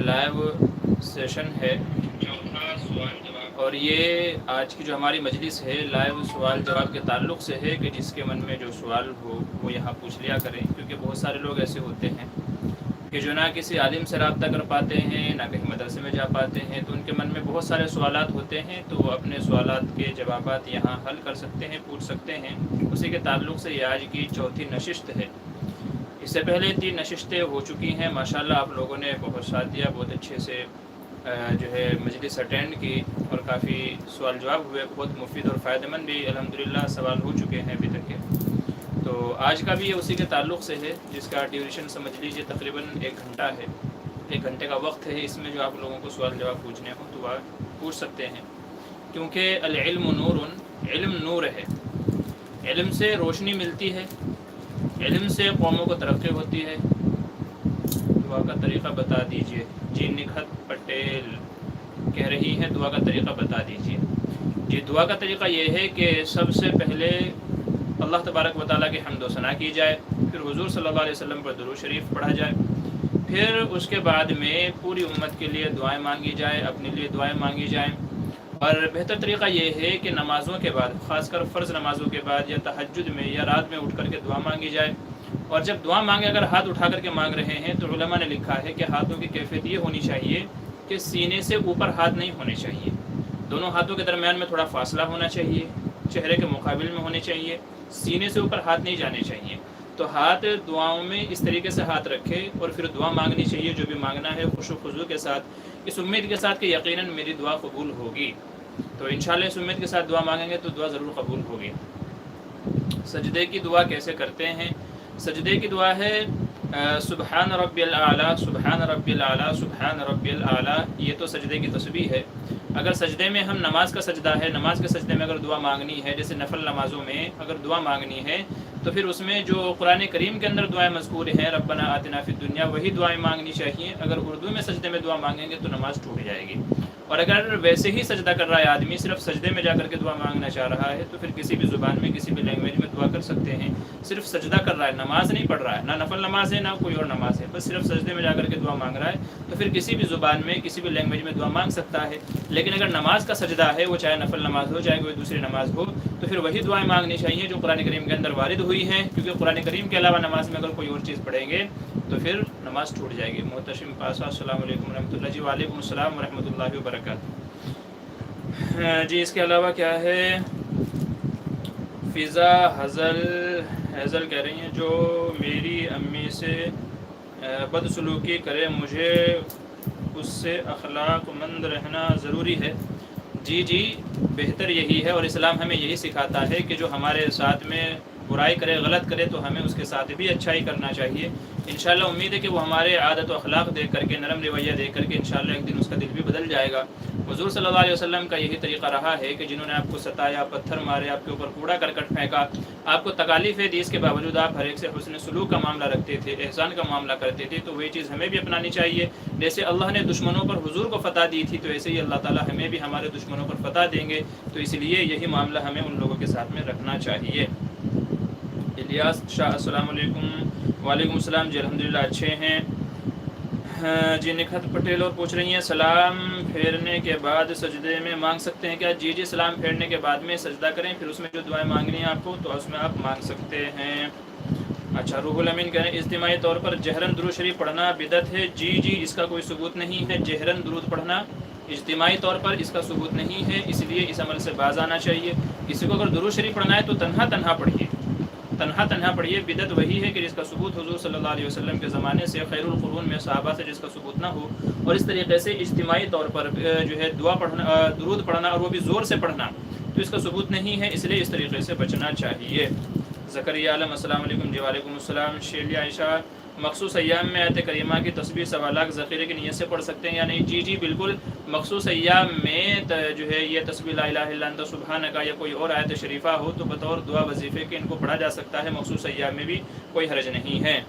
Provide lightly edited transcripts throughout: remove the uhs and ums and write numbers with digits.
Live session ہے چوتھا سوال جواب، اور یہ آج کی جو ہماری مجلس ہے لائیو سوال جواب کے تعلق سے ہے کہ جس کے من میں جو سوال ہو وہ یہاں پوچھ لیا کریں، کیونکہ بہت سارے لوگ ایسے ہوتے ہیں کہ جو نہ کسی عالم سے رابطہ کر پاتے ہیں، نہ کہیں مدرسے میں جا پاتے ہیں، تو ان کے من میں بہت سارے سوالات ہوتے ہیں، تو وہ اپنے سوالات کے جوابات یہاں حل کر سکتے ہیں، پوچھ سکتے ہیں۔ اسی کے تعلق سے یہ آج کی چوتھی نشست ہے۔ اس سے پہلے 3 نشستیں ہو چکی ہیں، ماشاءاللہ آپ لوگوں نے بہت ساتھ دیا، بہت اچھے سے جو ہے مجلس اٹینڈ کی، اور کافی سوال جواب ہوئے، بہت مفید اور فائدہ مند بھی الحمدللہ سوال ہو چکے ہیں ابھی تک کے۔ تو آج کا بھی یہ اسی کے تعلق سے ہے، جس کا ڈیوریشن سمجھ لیجیے تقریباً 1 گھنٹہ ہے، 1 گھنٹے کا وقت ہے۔ اس میں جو آپ لوگوں کو سوال جواب پوچھنے ہوں تو آپ پوچھ سکتے ہیں، کیونکہ العلم نور، علم نور ہے، علم سے روشنی ملتی ہے، علم سے قوموں کو ترقی ہوتی ہے۔ دعا کا طریقہ بتا دیجئے۔ جی نکھت پٹیل کہہ رہی ہیں دعا کا طریقہ بتا دیجئے۔ جی دعا کا طریقہ یہ ہے کہ سب سے پہلے اللہ تبارک و تعالیٰ کی حمد و ثنا کی جائے، پھر حضور صلی اللہ علیہ وسلم پر درود شریف پڑھا جائے، پھر اس کے بعد میں پوری امت کے لیے دعائیں مانگی جائیں، اپنے لیے دعائیں مانگی جائیں۔ اور بہتر طریقہ یہ ہے کہ نمازوں کے بعد، خاص کر فرض نمازوں کے بعد یا تہجد میں یا رات میں اٹھ کر کے دعا مانگی جائے۔ اور جب دعا مانگے اگر ہاتھ اٹھا کر کے مانگ رہے ہیں تو علماء نے لکھا ہے کہ ہاتھوں کی کیفیت یہ ہونی چاہیے کہ سینے سے اوپر ہاتھ نہیں ہونے چاہیے، دونوں ہاتھوں کے درمیان میں تھوڑا فاصلہ ہونا چاہیے، چہرے کے مقابل میں ہونے چاہیے، سینے سے اوپر ہاتھ نہیں جانے چاہیے۔ تو ہاتھ دعاؤں میں اس طریقے سے ہاتھ رکھے اور پھر دعا مانگنی چاہیے، جو بھی مانگنا ہے خشوع و خضوع کے ساتھ، اس امید کے ساتھ کہ یقیناً میری دعا قبول ہوگی۔ تو انشاءاللہ اس امید کے ساتھ دعا مانگیں گے تو دعا ضرور قبول ہوگی۔ سجدے کی دعا کیسے کرتے ہیں؟ سجدے کی دعا ہے سبحان ربی الاعلیٰ، سبحان ربی الاعلیٰ، سبحان ربی الاعلیٰ، یہ تو سجدے کی تسبیح ہے۔ اگر سجدے میں ہم نماز کا سجدہ ہے، نماز کے سجدے میں اگر دعا مانگنی ہے، جیسے نفل نمازوں میں اگر دعا مانگنی ہے تو پھر اس میں جو قرآن کریم کے اندر دعائیں مذکور ہیں ربنا آتنا فی الدنیا، وہی دعائیں مانگنی چاہیے۔ اگر اردو میں سجدے میں دعا مانگیں گے تو نماز ٹوٹ جائے گی۔ اور اگر ویسے ہی سجدہ کر رہا ہے آدمی، صرف سجدے میں جا کر کے دعا مانگنا چاہ رہا ہے، تو پھر کسی بھی زبان میں کسی بھی لینگویج میں دعا کر سکتے ہیں۔ صرف سجدہ کر رہا ہے، نماز نہیں پڑھ رہا ہے، نہ نفل نماز ہے نہ کوئی اور نماز ہے، بس صرف سجدے میں جا کر کے دعا مانگ رہا ہے، تو پھر کسی بھی زبان میں کسی بھی لینگویج میں دعا مانگ سکتا ہے۔ لیکن اگر نماز کا سجدہ ہے، وہ چاہے نفل نماز ہو چاہے کوئی دوسری نماز ہو، تو پھر وہی دعائیں مانگنی چاہیے جو قرآن کریم کے اندر وارد ہوئی ہیں، کیونکہ قرآن کریم کے علاوہ نماز میں اگر کوئی اور چیز پڑھیں گے تو پھر نماز ٹوٹ جائے گی۔ محتشم پاسا السلام علیکم ورحمۃ اللہ۔ جی وعلیکم السلام ورحمۃ اللہ وبرکاتہ۔ جی اس کے علاوہ کیا ہے؟ فضا حیزل کہہ رہی ہیں جو میری امی سے بدسلوکی کرے مجھے اس سے اخلاق مند رہنا ضروری ہے۔ جی بہتر یہی ہے، اور اسلام ہمیں یہی سکھاتا ہے کہ جو ہمارے ساتھ میں برائی کرے، غلط کرے، تو ہمیں اس کے ساتھ بھی اچھائی کرنا چاہیے۔ انشاءاللہ امید ہے کہ وہ ہمارے عادت و اخلاق دیکھ کر کے، نرم رویہ دیکھ کر کے انشاءاللہ ایک دن اس کا دل بھی بدل جائے گا۔ حضور صلی اللہ علیہ وسلم کا یہی طریقہ رہا ہے کہ جنہوں نے آپ کو ستایا، پتھر مارے، آپ کے اوپر کوڑا کرکٹ پھینکا، آپ کو تکالیفیں دی، اس کے باوجود آپ ہر ایک سے حسن سلوک کا معاملہ رکھتے تھے، احسان کا معاملہ کرتے تھے، تو وہی چیز ہمیں بھی اپنانی چاہیے۔ جیسے اللہ نے دشمنوں پر حضور کو فتح دی تھی، تو ایسے ہی اللہ تعالیٰ ہمیں بھی ہمارے دشمنوں پر فتح دیں گے، تو اس لیے یہی معاملہ ہمیں ان لوگوں کے ساتھ میں رکھنا چاہیے۔ الیاس شاہ السلام علیکم۔ وعلیکم السلام۔ جی الحمدللہ اچھے ہیں۔ جی نکھت پٹیل اور پوچھ رہی ہیں سلام پھیرنے کے بعد سجدے میں مانگ سکتے ہیں کیا؟ جی سلام پھیرنے کے بعد میں سجدہ کریں، پھر اس میں جو دعائیں مانگنی ہیں آپ کو تو اس میں آپ مانگ سکتے ہیں۔ اچھا روح الامین کہہ رہے ہیں اجتماعی طور پر جہرن درود شریف پڑھنا بدعت ہے۔ جی اس کا کوئی ثبوت نہیں ہے، جہرن درود پڑھنا اجتماعی طور پر اس کا ثبوت نہیں ہے، اس لیے اس عمل سے باز آنا چاہیے۔ کسی کو اگر درود شریف پڑھنا ہے تو تنہا پڑھیے، تنہا پڑھیے۔ بدعت وہی ہے کہ جس کا ثبوت حضور صلی اللہ علیہ وسلم کے زمانے سے، خیر القرون میں صحابہ سے جس کا ثبوت نہ ہو، اور اس طریقے سے اجتماعی طور پر جو ہے دعا پڑھنا، درود پڑھنا، اور وہ بھی زور سے پڑھنا، تو اس کا ثبوت نہیں ہے، اس لیے اس طریقے سے بچنا چاہیے۔ زکریا عالم السلام علیکم۔ جی وعلیکم السلام۔ شیلیہ عائشہ مخصوص ایام میں آیت کریمہ کی تسبیح 1.25 لاکھ ذخیرے کی نیت سے پڑھ سکتے ہیں یا نہیں؟ جی بالکل، مخصوص ایام میں جو ہے یہ تسبیح لا الہ الا انت سبحانک یا کوئی اور آیت شریفہ ہو تو بطور دعا وظیفے کے ان کو پڑھا جا سکتا ہے، مخصوص ایام میں بھی کوئی حرج نہیں ہے۔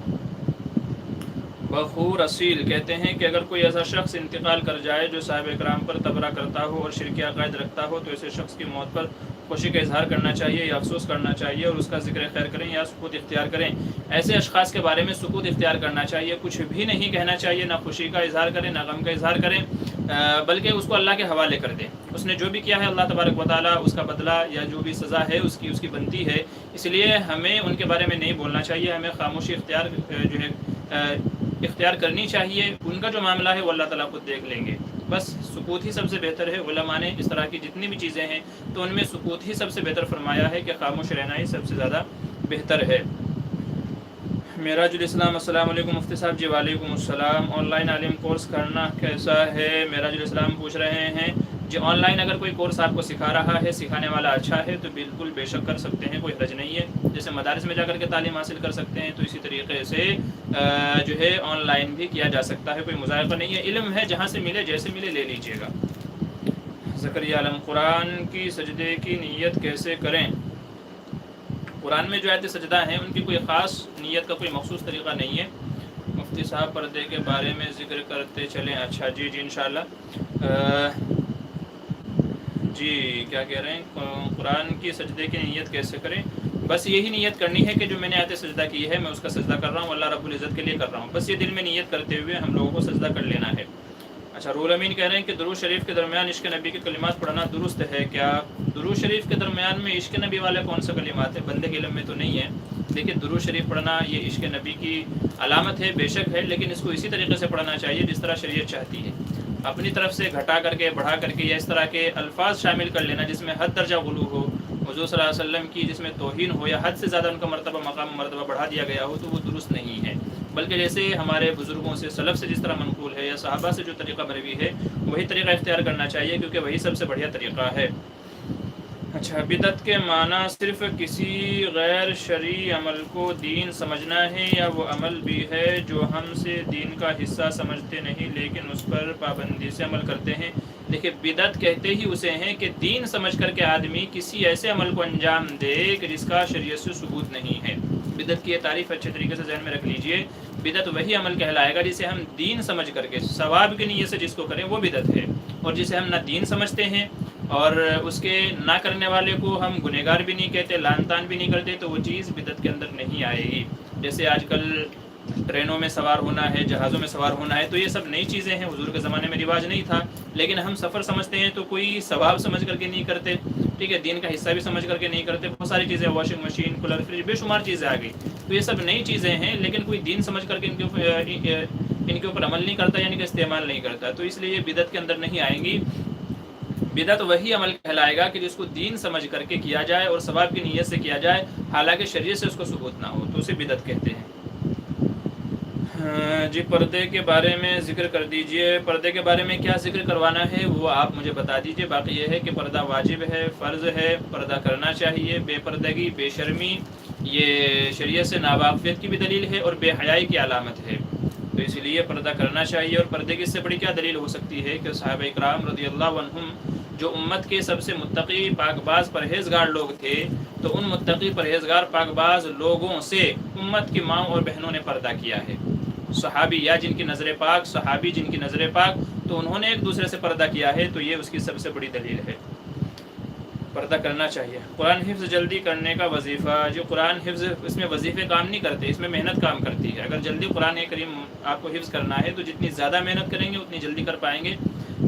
بخور اصیل کہتے ہیں کہ اگر کوئی ایسا شخص انتقال کر جائے جو صحابہ کرام پر تبرہ کرتا ہو اور شرکی عقائد رکھتا ہو تو ایسے شخص کی موت پر خوشی کا اظہار کرنا چاہیے یا افسوس کرنا چاہیے اور اس کا ذکر خیر کریں یا سکوت اختیار کریں. ایسے اشخاص کے بارے میں سکوت اختیار کرنا چاہیے، کچھ بھی نہیں کہنا چاہیے، نہ خوشی کا اظہار کریں نہ غم کا اظہار کریں، بلکہ اس کو اللہ کے حوالے کر دیں. اس نے جو بھی کیا ہے اللہ تبارک و تعالیٰ اس کا بدلہ یا جو بھی سزا ہے اس کی بنتی ہے. اس لیے ہمیں ان کے بارے میں نہیں بولنا چاہیے، ہمیں خاموشی اختیار کرنی چاہیے. ان کا جو معاملہ ہے وہ اللہ تعالیٰ خود دیکھ لیں گے. بس سکوت ہی سب سے بہتر ہے. علماء نے اس طرح کی جتنی بھی چیزیں ہیں تو ان میں سکوت ہی سب سے بہتر فرمایا ہے کہ خاموش رہنا ہی سب سے زیادہ بہتر ہے. معراج الاسلام السلام علیکم مفتی صاحب. جی وعلیکم السلام. آن لائن عالم کورس کرنا کیسا ہے؟ معراج الاسلام پوچھ رہے ہیں. جی آن لائن اگر کوئی کورس آپ کو سکھا رہا ہے، سکھانے والا اچھا ہے تو بالکل بے شک کر سکتے ہیں، کوئی حرج نہیں ہے. جیسے مدارس میں جا کر کے تعلیم حاصل کر سکتے ہیں تو اسی طریقے سے جو ہے آن لائن بھی کیا جا سکتا ہے، کوئی مذائقہ نہیں ہے. علم ہے جہاں سے ملے جیسے ملے لے لیجیے گا. زکریا عالم قرآن کی سجدے کی نیت کیسے کریں؟ قرآن میں جو آیت سجدہ ہیں ان کی کوئی خاص نیت کا کوئی مخصوص طریقہ نہیں ہے. مفتی صاحب پردے کے بارے میں ذکر کرتے چلیں. اچھا جی انشاءاللہ. جی کیا کہہ رہے ہیں؟ قرآن کی سجدے کی نیت کیسے کریں؟ بس یہی نیت کرنی ہے کہ جو میں نے آیت سجدہ کی ہے میں اس کا سجدہ کر رہا ہوں، اللہ رب العزت کے لیے کر رہا ہوں. بس یہ دل میں نیت کرتے ہوئے ہم لوگوں کو سجدہ کر لینا ہے. اچھا رول امین کہہ رہے ہیں کہ درود شریف کے درمیان عشق نبی کے کلمات پڑھنا درست ہے کیا؟ درود شریف کے درمیان میں عشق نبی والے کون سے کلمات ہیں؟ بندے کے علم میں تو نہیں ہے. دیکھیے درود شریف پڑھنا یہ عشق نبی کی علامت ہے، بے شک ہے، لیکن اس کو اسی طریقے سے پڑھنا چاہیے جس طرح شریعت چاہتی ہے. اپنی طرف سے گھٹا کر کے بڑھا کر کے یا اس طرح کے الفاظ شامل کر لینا جس میں حد درجہ غلو ہو، حضور صلی اللہ علیہ وسلم کی جس میں توہین ہو یا حد سے زیادہ ان کا مرتبہ بڑھا دیا گیا ہو تو وہ درست نہیں ہے. بلکہ جیسے ہمارے بزرگوں سے سلف سے جس طرح منقول ہے یا صحابہ سے جو طریقہ مروی ہے وہی طریقہ اختیار کرنا چاہیے کیونکہ وہی سب سے بڑھیا طریقہ ہے. اچھا بدعت کے معنی صرف کسی غیر شرعی عمل کو دین سمجھنا ہے یا وہ عمل بھی ہے جو ہم سے دین کا حصہ سمجھتے نہیں لیکن اس پر پابندی سے عمل کرتے ہیں؟ دیکھیں بدعت کہتے ہی اسے ہیں کہ دین سمجھ کر کے آدمی کسی ایسے عمل کو انجام دے کہ جس کا شریعت سے ثبوت نہیں ہے. بدعت کی یہ تعریف اچھے طریقے سے ذہن میں رکھ لیجئے. بدعت وہی عمل کہلائے گا جسے ہم دین سمجھ کر کے ثواب کی نیت سے جس کو کریں وہ بدعت ہے، اور جسے ہم نہ دین سمجھتے ہیں اور اس کے نہ کرنے والے کو ہم گنہگار بھی نہیں کہتے، لعن طعن بھی نہیں کرتے تو وہ چیز بدعت کے اندر نہیں آئے گی. جیسے آج کل ٹرینوں میں سوار ہونا ہے، جہازوں میں سوار ہونا ہے، تو یہ سب نئی چیزیں ہیں، حضور کے زمانے میں رواج نہیں تھا، لیکن ہم سفر سمجھتے ہیں تو کوئی ثواب سمجھ کر کے نہیں کرتے، ٹھیک ہے، دین کا حصہ بھی سمجھ کر کے نہیں کرتے. بہت ساری چیزیں، واشنگ مشین، کولر، فریج، بے شمار چیزیں آ گئی، تو یہ سب نئی چیزیں ہیں لیکن کوئی دین سمجھ کر کے ان کے اوپر عمل نہیں کرتا، یعنی کہ استعمال نہیں کرتا، تو اس لیے یہ بدعت کے اندر نہیں آئیں گی. بدعت وہی عمل کہلائے گا کہ جس کو دین سمجھ کر کے کیا جائے اور ثواب کی نیت سے کیا جائے حالانکہ شریعت سے اس کو ثبوت نہ ہو تو اسے بدعت کہتے ہیں. جی پردے کے بارے میں ذکر کر دیجئے. پردے کے بارے میں کیا ذکر کروانا ہے وہ آپ مجھے بتا دیجئے. باقی یہ ہے کہ پردہ واجب ہے، فرض ہے، پردہ کرنا چاہیے. بے پردگی، بے شرمی یہ شریعت سے ناواقفیت کی بھی دلیل ہے اور بے حیائی کی علامت ہے، تو اس لیے پردہ کرنا چاہیے. اور پردے کی اس سے بڑی کیا دلیل ہو سکتی ہے کہ صحابہ اکرام رضی اللہ عنہم جو امت کے سب سے متقی، پاک باز، پرہیزگار لوگ تھے، تو ان متقی، پرہیزگار، پاک باز لوگوں سے امت کی ماں اور بہنوں نے پردہ کیا ہے. صحابی یا جن کی نظر پاک، صحابی جن کی نظر پاک، تو انہوں نے ایک دوسرے سے پردہ کیا ہے، تو یہ اس کی سب سے بڑی دلیل ہے. پردہ کرنا چاہیے. قرآن حفظ جلدی کرنے کا وظیفہ. جو قرآن حفظ اس میں وظیفے کام نہیں کرتے، اس میں محنت کام کرتی ہے. اگر جلدی قرآن کریم آپ کو حفظ کرنا ہے تو جتنی زیادہ محنت کریں گے اتنی جلدی کر پائیں گے.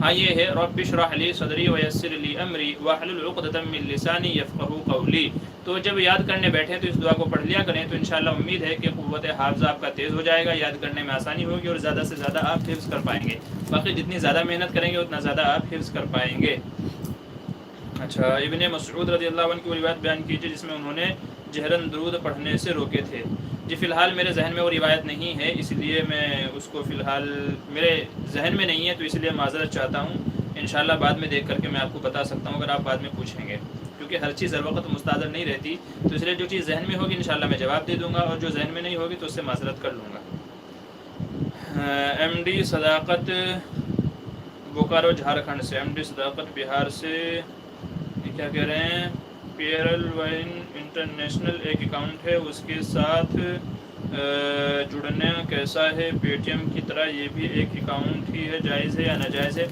ہاں یہ ہے رب اشرح لی صدری ویسر لی امری واحلل عقدۃ من لسانی یفقہوا قولی. تو جب یاد کرنے بیٹھیں تو اس دعا کو پڑھ لیا کریں، تو انشاءاللہ امید ہے کہ قوت حافظہ آپ کا تیز ہو جائے گا، یاد کرنے میں آسانی ہوگی اور زیادہ سے زیادہ آپ حفظ کر پائیں گے. باقی جتنی زیادہ محنت کریں گے اتنا زیادہ آپ حفظ کر پائیں گے. اچھا ابن مسعود رضی اللہ عنہ کی روایت بیان کیجیے جس میں انہوں نے جہرن درود پڑھنے سے روکے تھے. جی فی الحال میرے ذہن میں وہ روایت نہیں ہے، اس لیے میں اس کو فی الحال میرے ذہن میں نہیں ہے، تو اس لیے معذرت چاہتا ہوں. انشاءاللہ بعد میں دیکھ کر کے میں آپ کو بتا سکتا ہوں اگر آپ بعد میں پوچھیں گے، کیونکہ ہر چیز ہر وقت مستحضر نہیں رہتی، تو اس لیے جو چیز ذہن میں ہوگی انشاءاللہ میں جواب دے دوں گا، اور جو ذہن میں نہیں ہوگی تو اس سے معذرت کر لوں گا. ایم ڈی صداقت بوکارو جھارکھنڈ سے. ایم ڈی صداقت بہار سے کیا کہہ رہے ہیں؟ پیرل وائن انٹرنیشنل ایک اکاؤنٹ ہے، اس کے ساتھ جڑنا کیسا ہے؟ پے ٹی ایم کی طرح یہ بھی ایک اکاؤنٹ ہی ہے، جائز ہے یا ناجائز ہے؟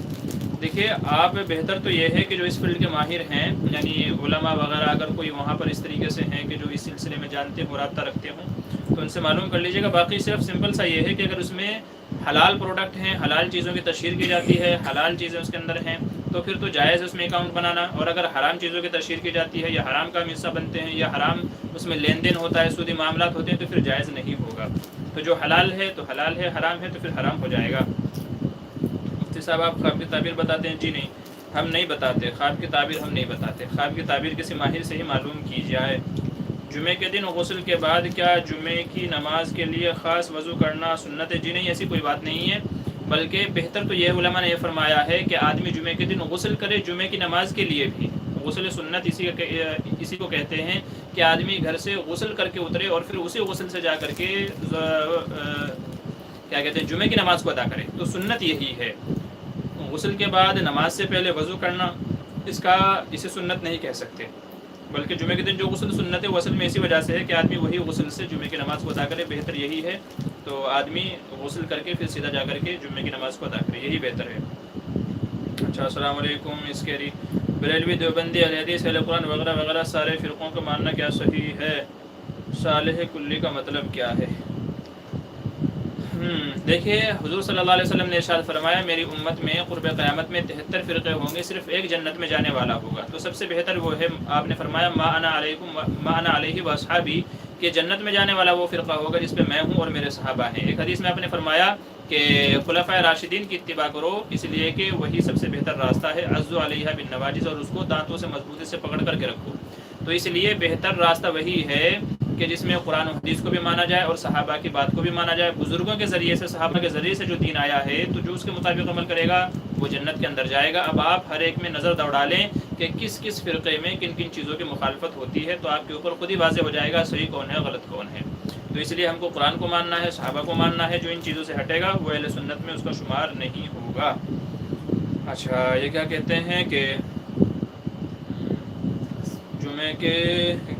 دیکھیے آپ بہتر تو یہ ہے کہ جو اس فیلڈ کے ماہر ہیں یعنی علماء وغیرہ اگر کوئی وہاں پر اس طریقے سے ہیں کہ جو اس سلسلے میں جانتے ہوں رابطہ رکھتے ہوں تو ان سے معلوم کر لیجیے گا. باقی صرف سمپل سا یہ ہے کہ اگر اس میں حلال پروڈکٹ ہیں، حلال چیزوں کی تشہیر کی جاتی ہے، حلال چیزیں اس کے اندر ہیں تو پھر تو جائز ہے اس میں اکاؤنٹ بنانا. اور اگر حرام چیزوں کی تشہیر کی جاتی ہے یا حرام کا حصہ بنتے ہیں یا حرام اس میں لین دین ہوتا ہے، سودی معاملات ہوتے ہیں تو پھر جائز نہیں ہوگا. تو جو حلال ہے تو حلال ہے، حرام ہے تو پھر حرام ہو جائے گا. مفتی صاحب آپ خواب کی تعبیر بتاتے ہیں؟ جی نہیں، ہم نہیں بتاتے خواب کی تعبیر، ہم نہیں بتاتے. خواب کی تعبیر کسی ماہر سے ہی معلوم کی جائے. جمعے کے دن غسل کے بعد کیا جمعے کی نماز کے لیے خاص وضو کرنا سنت ہے؟ جی نہیں، ایسی کوئی بات نہیں ہے، بلکہ بہتر تو یہ علماء نے یہ فرمایا ہے کہ آدمی جمعے کے دن غسل کرے جمعے کی نماز کے لیے بھی. غسل سنت اسی کو کہتے ہیں کہ آدمی گھر سے غسل کر کے اترے اور پھر اسی غسل سے جا کر کے کیا کہتے ہیں جمعے کی نماز کو ادا کرے. تو سنت یہی ہے. غسل کے بعد نماز سے پہلے وضو کرنا اسے سنت نہیں کہہ سکتے، بلکہ جمعے کے دن جو غسل سنت ہے وہ اصل میں اسی وجہ سے ہے کہ آدمی وہی غسل سے جمعے کی نماز کو ادا کرے. بہتر یہی ہے. تو آدمی غسل کر کے پھر سیدھا جا کر کے جمعے کی نماز کو ادا کرے، یہی بہتر ہے. اچھا، السلام علیکم. اسکیری بریلوی دیوبندی اہل حدیث اہل قرآن وغیرہ وغیرہ سارے فرقوں کا ماننا کیا صحیح ہے؟ صالح کلی کا مطلب کیا ہے؟ دیکھیے حضور صلی اللہ علیہ وسلم نے ارشاد فرمایا میری امت میں قرب قیامت میں 73 فرقے ہوں گے، صرف ایک جنت میں جانے والا ہوگا. تو سب سے بہتر وہ ہے، آپ نے فرمایا ما انا علیہ واصحابی، کہ جنت میں جانے والا وہ فرقہ ہوگا جس پہ میں ہوں اور میرے صحابہ ہیں. ایک حدیث میں آپ نے فرمایا کہ خلفائے راشدین کی اتباع کرو، اس لیے کہ وہی سب سے بہتر راستہ ہے. عزو علیہ بالنواجذ، اور اس کو دانتوں سے مضبوطی سے پکڑ کر کے رکھو. تو اس لیے بہتر راستہ وہی ہے کہ جس میں قرآن و حدیث کو بھی مانا جائے اور صحابہ کی بات کو بھی مانا جائے. بزرگوں کے ذریعے سے، صحابہ کے ذریعے سے جو دین آیا ہے تو جو اس کے مطابق عمل کرے گا وہ جنت کے اندر جائے گا. اب آپ ہر ایک میں نظر دوڑا لیں کہ کس کس فرقے میں کن کن چیزوں کی مخالفت ہوتی ہے، تو آپ کے اوپر خود ہی واضح ہو جائے گا صحیح کون ہے غلط کون ہے. تو اس لیے ہم کو قرآن کو ماننا ہے، صحابہ کو ماننا ہے. جو ان چیزوں سے ہٹے گا وہ اہل سنت میں اس کا شمار نہیں ہوگا. اچھا، یہ کیا کہتے ہیں کہ جمعے کے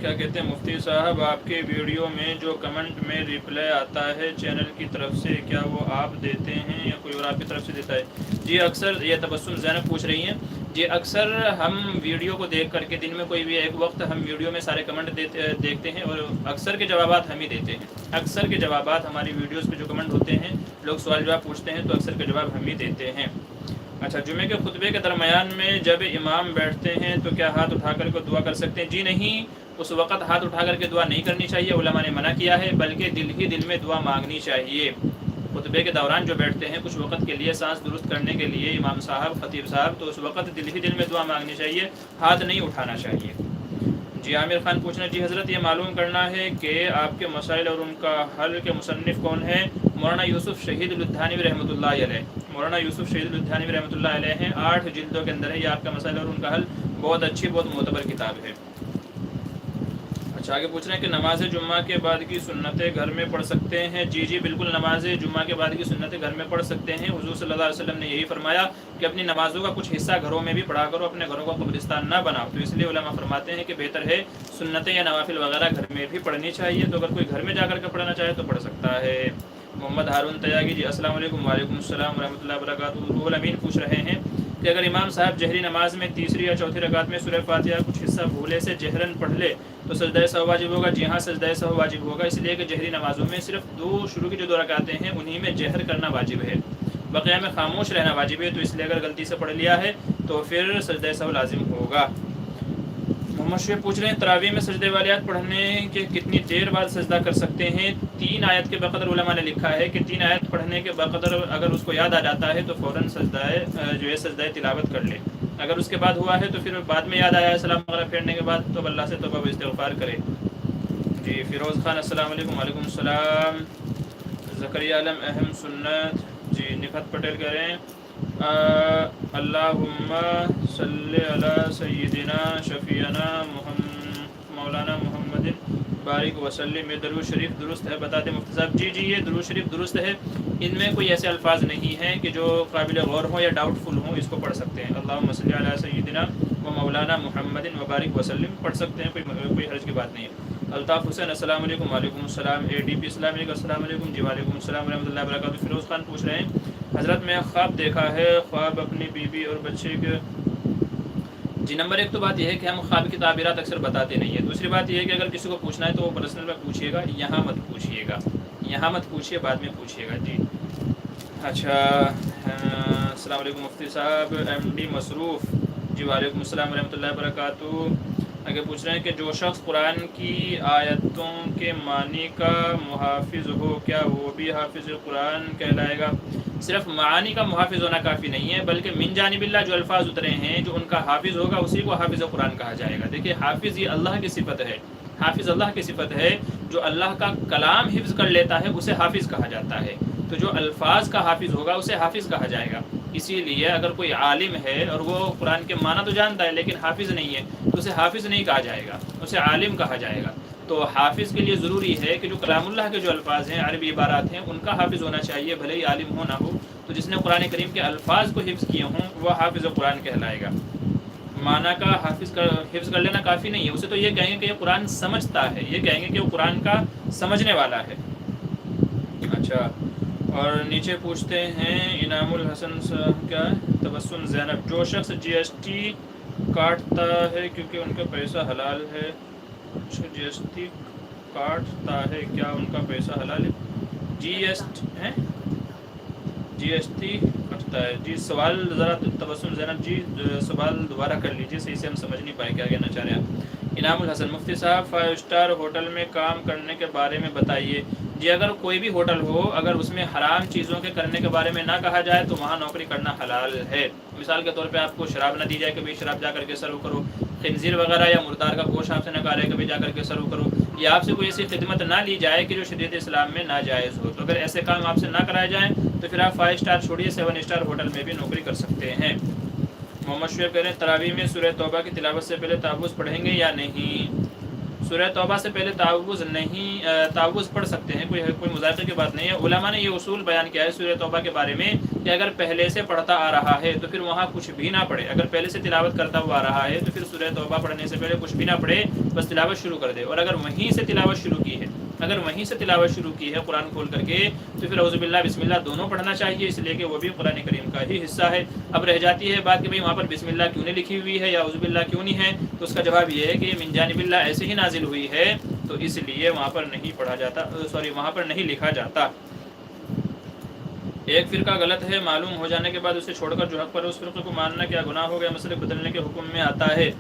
کیا کہتے ہیں مفتی صاحب آپ کے ویڈیو میں جو کمنٹ میں ریپلائی آتا ہے چینل کی طرف سے، کیا وہ آپ دیتے ہیں یا کوئی اور آپ کی طرف سے دیتا ہے؟ جی اکثر، یہ تبسم زینب پوچھ رہی ہیں. جی اکثر ہم ویڈیو کو دیکھ کر کے دن میں کوئی بھی ایک وقت ہم ویڈیو میں سارے کمنٹ دیکھتے ہیں اور اکثر کے جوابات ہم ہی دیتے ہیں. اکثر کے جوابات ہماری ویڈیوز پہ جو کمنٹ ہوتے ہیں، لوگ سوال جواب پوچھتے ہیں تو اکثر کے جواب ہم ہی دیتے ہیں. اچھا، جمعے کے خطبے کے درمیان میں جب امام بیٹھتے ہیں تو کیا ہاتھ اٹھا کر کے دعا کر سکتے ہیں؟ جی نہیں، اس وقت ہاتھ اٹھا کر کے دعا نہیں کرنی چاہیے، علماء نے منع کیا ہے، بلکہ دل ہی دل میں دعا مانگنی چاہیے. خطبے کے دوران جو بیٹھتے ہیں کچھ وقت کے لیے سانس درست کرنے کے لیے امام صاحب، خطیب صاحب، تو اس وقت دل ہی دل میں دعا مانگنی چاہیے، ہاتھ نہیں اٹھانا چاہیے. جی عامر خان پوچھنا، جی حضرت یہ معلوم کرنا ہے کہ آپ کے مسائل اور ان کا حل کے مصنف کون ہیں؟ مولانا یوسف شہید لدھیانوی رحمۃ اللہ علیہ. مولانا یوسف شہید لدھیانوی رحمۃ اللہ علیہ ہیں. 8 جلدوں کے اندر ہے یہ آپ کا مسائل اور ان کا حل. بہت اچھی، بہت معتبر کتاب ہے. اچھا، آگے پوچھ رہے ہیں کہ نماز جمعہ کے بعد کی سنتیں گھر میں پڑھ سکتے ہیں؟ جی جی بالکل، نماز جمعہ کے بعد کی سنتیں گھر میں پڑھ سکتے ہیں. حضور صلی اللہ علیہ وسلم نے یہی فرمایا کہ اپنی نمازوں کا کچھ حصہ گھروں میں بھی پڑھا کرو، اپنے گھروں کو قبرستان نہ بناؤ. تو اس لیے علماء فرماتے ہیں کہ بہتر ہے سنتیں یا نوافل وغیرہ گھر میں بھی پڑھنی چاہیے. تو اگر کوئی گھر میں جا کر کے پڑھنا چاہے تو پڑھ سکتا ہے. محمد ہارون تیاگی، جی السلام علیکم. وعلیکم السلام ورحمۃ اللہ وبرکاتہ. روح الامین پوچھ رہے ہیں کہ اگر امام صاحب جہری نماز میں تیسری یا چوتھی رکعت میں سورہ فاتحہ کچھ حصہ بھولے سے جہرن پڑھ لے تو سجدہ سہو واجب ہوگا؟ جی ہاں، سجدہ سہو واجب ہوگا، اس لیے کہ جہری نمازوں میں صرف شروع کی جو 2 رکعتیں ہیں انہی میں جہر کرنا واجب ہے، بقیہ میں خاموش رہنا واجب ہے. تو اس لیے اگر غلطی سے پڑھ لیا ہے تو پھر سجدہ سہو لازم ہوگا. محمد شعیب پوچھ رہے ہیں تراویح میں سجدے والی آیت پڑھنے کے کتنی دیر بعد سجدہ کر سکتے ہیں؟ 3 آیت کے بقدر علماء نے لکھا ہے کہ 3 آیت پڑھنے کے بقدر اگر اس کو یاد آ جاتا ہے تو فوراً سجدہ تلاوت کر لے. اگر اس کے بعد ہوا ہے تو پھر بعد میں یاد آیا ہے سلام وغیرہ پھیرنے کے بعد تو اللہ سے توبہ و استغفار کرے. جی فیروز خان السلام علیکم. وعلیکم السلام. زکریا عالم اہم سنت. جی نفت پٹیل کہہ رہے ہیں اللہم صلی علی سیدنا شفیعنا مولانا محمد بارک وسلم. یہ درود شریف درست ہے؟ بتا دیں مفتی صاحب. جی جی یہ درود شریف درست ہے، ان میں کوئی ایسے الفاظ نہیں ہیں کہ جو قابل غور ہوں یا ڈاؤٹ فل ہوں، اس کو پڑھ سکتے ہیں. اللہم صلی علی سیدنا و مولانا محمد وبارک وسلم پڑھ سکتے ہیں، کوئی حرج کی بات نہیں ہے. الطاف حسین السلام علیکم. وعلیکم السلام. ADP اسلام علیکم السلام علیکم. جی وعلیکم السلام ورحمۃ اللہ وبرکاتہ. فیروز خان پوچھ رہے ہیں حضرت میں خواب دیکھا ہے، خواب اپنی بیوی اور بچے کے جی نمبر ایک تو بات یہ ہے کہ ہم خواب کی تعبیرات اکثر بتاتے نہیں ہیں. دوسری بات یہ ہے کہ اگر کسی کو پوچھنا ہے تو وہ پرسنل میں پوچھیے گا، یہاں مت پوچھیے گا، یہاں مت پوچھیے، بعد میں پوچھیے گا. جی اچھا السلام علیکم مفتی صاحب. ایم ڈی مصروف جی وعلیکم السلام ورحمۃ اللہ وبرکاتہ. آگے پوچھ رہے ہیں کہ جو شخص قرآن کی آیتوں کے معنی کا محافظ ہو کیا وہ بھی حافظ قرآن کہلائے گا؟ صرف معانی کا محافظ ہونا کافی نہیں ہے، بلکہ من جانب اللہ جو الفاظ اترے ہیں جو ان کا حافظ ہوگا اسی کو حافظ قرآن کہا جائے گا. دیکھیے حافظ یہ اللہ کی صفت ہے، حافظ اللہ کی صفت ہے. جو اللہ کا کلام حفظ کر لیتا ہے اسے حافظ کہا جاتا ہے. تو جو الفاظ کا حافظ ہوگا اسے حافظ کہا جائے گا. اسی لیے اگر کوئی عالم ہے اور وہ قرآن کے معنی تو جانتا ہے لیکن حافظ نہیں ہے تو اسے حافظ نہیں کہا جائے گا، اسے عالم کہا جائے گا. تو حافظ کے لیے ضروری ہے کہ جو کلام اللہ کے جو الفاظ ہیں، عربی عبارات ہیں، ان کا حافظ ہونا چاہیے، بھلے ہی عالم ہو نہ ہو. تو جس نے قرآن کریم کے الفاظ کو حفظ کیے ہوں وہ حافظ قرآن کہلائے گا. معنی کا حفظ کر لینا کافی نہیں ہے. اسے تو یہ کہیں گے کہ یہ قرآن سمجھتا ہے، یہ کہیں گے کہ وہ قرآن کا سمجھنے والا ہے. اچھا اور نیچے پوچھتے ہیں انعام الحسن کیا ہے؟ تبسم زینب. جو شخص جی ایس ٹی کاٹتا ہے کیونکہ ان کا پیسہ حلال ہے. جی ایس ٹی کاٹتا ہے کیا ان کا پیسہ حلال ہے؟ جی ایس ٹی کٹتا ہے. جی سوال ذرا تبسم زینب جی سوال دوبارہ کر لیجیے، صحیح سے ہم سمجھ نہیں پائے کیا کہنا چاہ رہے ہیں. انعام الحسن مفتی صاحب 5 اسٹار ہوٹل میں کام کرنے کے بارے میں بتائیے. جی اگر کوئی بھی ہوٹل ہو اگر اس میں حرام چیزوں کے کرنے کے بارے میں نہ کہا جائے تو وہاں نوکری کرنا حلال ہے. مثال کے طور پہ آپ کو شراب نہ دی جائے کہ بھائی شراب جا کر کے سرو کرو، خنزیر وغیرہ یا مردار کا گوشت آپ سے نہ کہا جائے کہ بھائی جا کر کے سرو کرو، یا آپ سے کوئی ایسی خدمت نہ لی جائے کہ جو شریعت اسلام میں ناجائز ہو. تو اگر ایسے کام آپ سے نہ کرائے جائیں تو پھر آپ 5 اسٹار چھوڑیے 7 اسٹار ہوٹل میں بھی نوکری کر سکتے ہیں. محمد شعیب کہہ رہے ہیں تراویح میں سورہ توبہ کی تلاوت سے پہلے تعوذ پڑھیں گے یا نہیں؟ سورہ توبہ سے پہلے تعوذ پڑھ سکتے ہیں، کوئی مذاکرے کی بات نہیں ہے. علماء نے یہ اصول بیان کیا ہے سورہ توبہ کے بارے میں کہ اگر پہلے سے پڑھتا آ رہا ہے تو پھر وہاں کچھ بھی نہ پڑھے. اگر پہلے سے تلاوت کرتا ہوا آ رہا ہے تو پھر سورہ توبہ پڑھنے سے پہلے کچھ بھی نہ پڑھے، بس تلاوت شروع کر دے. اور اگر وہیں سے تلاوت شروع کی ہے قرآن کھول کر کے تو پھر اعوذ باللہ بسم اللہ دونوں پڑھنا چاہیے، اس لیے کہ وہ بھی قرآن کریم کا ہی حصہ ہے. اب رہ جاتی ہے بات کہ بھئی وہاں پر بسم اللہ کیوں نہیں لکھی ہوئی ہے یا اعوذ باللہ کیوں نہیں ہے، تو اس کا جواب یہ ہے کہ یہ من جانب اللہ ایسے ہی نازل ہوئی ہے تو اس لیے وہاں پر نہیں پڑھا جاتا، وہاں پر نہیں لکھا جاتا. ایک فرقہ غلط ہے، معلوم ہو جانے کے بعد اسے چھوڑ کر جو حق پر اس فرقے کو ماننا کیا گناہ ہو گیا؟ مسئلے بدلنے کے حکم میں آتا ہے.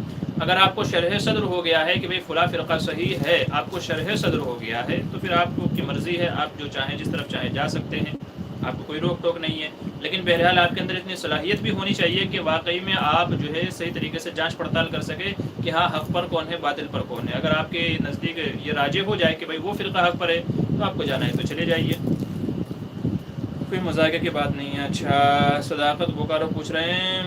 اگر آپ کو شرح صدر ہو گیا ہے کہ بھئی فلاں فرقہ صحیح ہے، آپ کو شرح صدر ہو گیا ہے تو پھر آپ کی مرضی ہے، آپ جو چاہیں جس طرف چاہیں جا سکتے ہیں، آپ کو کوئی روک ٹوک نہیں ہے. لیکن بہرحال آپ کے اندر اتنی صلاحیت بھی ہونی چاہیے کہ واقعی میں آپ جو ہے صحیح طریقے سے جانچ پڑتال کر سکے کہ ہاں حق پر کون ہے باطل پر کون ہے. اگر آپ کے نزدیک یہ راجح ہو جائے کہ بھئی وہ فرقہ حق پر ہے تو آپ کو جانا ہے تو چلے جائیے، کوئی مذاکرے کی بات نہیں ہے. اچھا صداقت بوکارو پوچھ رہے ہیں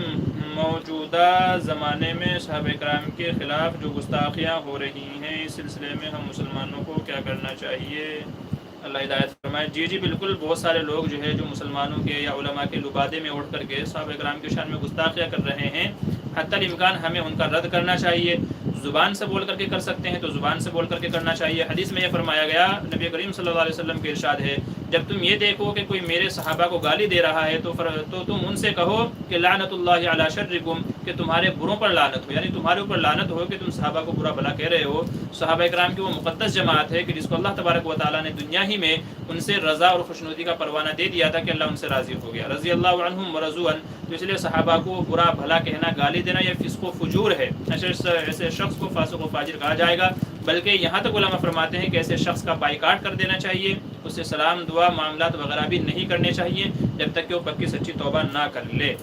موجودہ زمانے میں صحابہ کرام کے خلاف جو گستاخیاں ہو رہی ہیں اس سلسلے میں ہم مسلمانوں کو کیا کرنا چاہیے؟ اللہ ہدایت فرمائے. جی بالکل، بہت سارے لوگ جو ہے جو مسلمانوں کے یا علماء کے لبادے میں اٹھ کر کے صحابہ کرام کے شان میں گستاخیاں کر رہے ہیں. حتی الامکان ہمیں ان کا رد کرنا چاہیے. زبان سے بول کر کے کر سکتے ہیں تو زبان سے بول کر کے کرنا چاہیے. حدیث میں یہ فرمایا گیا، نبی کریم صلی اللہ علیہ وسلم کے ارشاد ہے جب تم یہ دیکھو کہ کوئی میرے صحابہ کو گالی دے رہا ہے تو تم ان سے کہو کہ لعنت اللہ علی شرکم، کہ تمہارے بروں پر لعنت ہو، یعنی تمہارے اوپر لعنت ہو کہ تم صحابہ کو برا بھلا کہہ رہے ہو. صحابہ کرام کی وہ مقدس جماعت ہے کہ جس کو اللہ تبارک و تعالیٰ نے دنیا ہی میں ان سے رضا اور خوشنودی کا پروانہ دے دیا تھا کہ اللہ ان سے راضی ہو گیا، رضی اللہ عنہم ورضوا عنہ. تو اس لیے صحابہ کو برا بھلا کہنا، گالی دینا یہ فسق و فجور ہے. ایسے شخص کو فاسق و فاجر کہا جائے گا. بلکہ یہاں تک علماء فرماتے ہیں کہ ایسے شخص کا بائیکاٹ کر دینا چاہیے، اس سے سلام دعا معاملات وغیرہ بھی نہیں کرنے چاہیے جب تک کہ وہ پکی سچی توبہ نہ کر لے.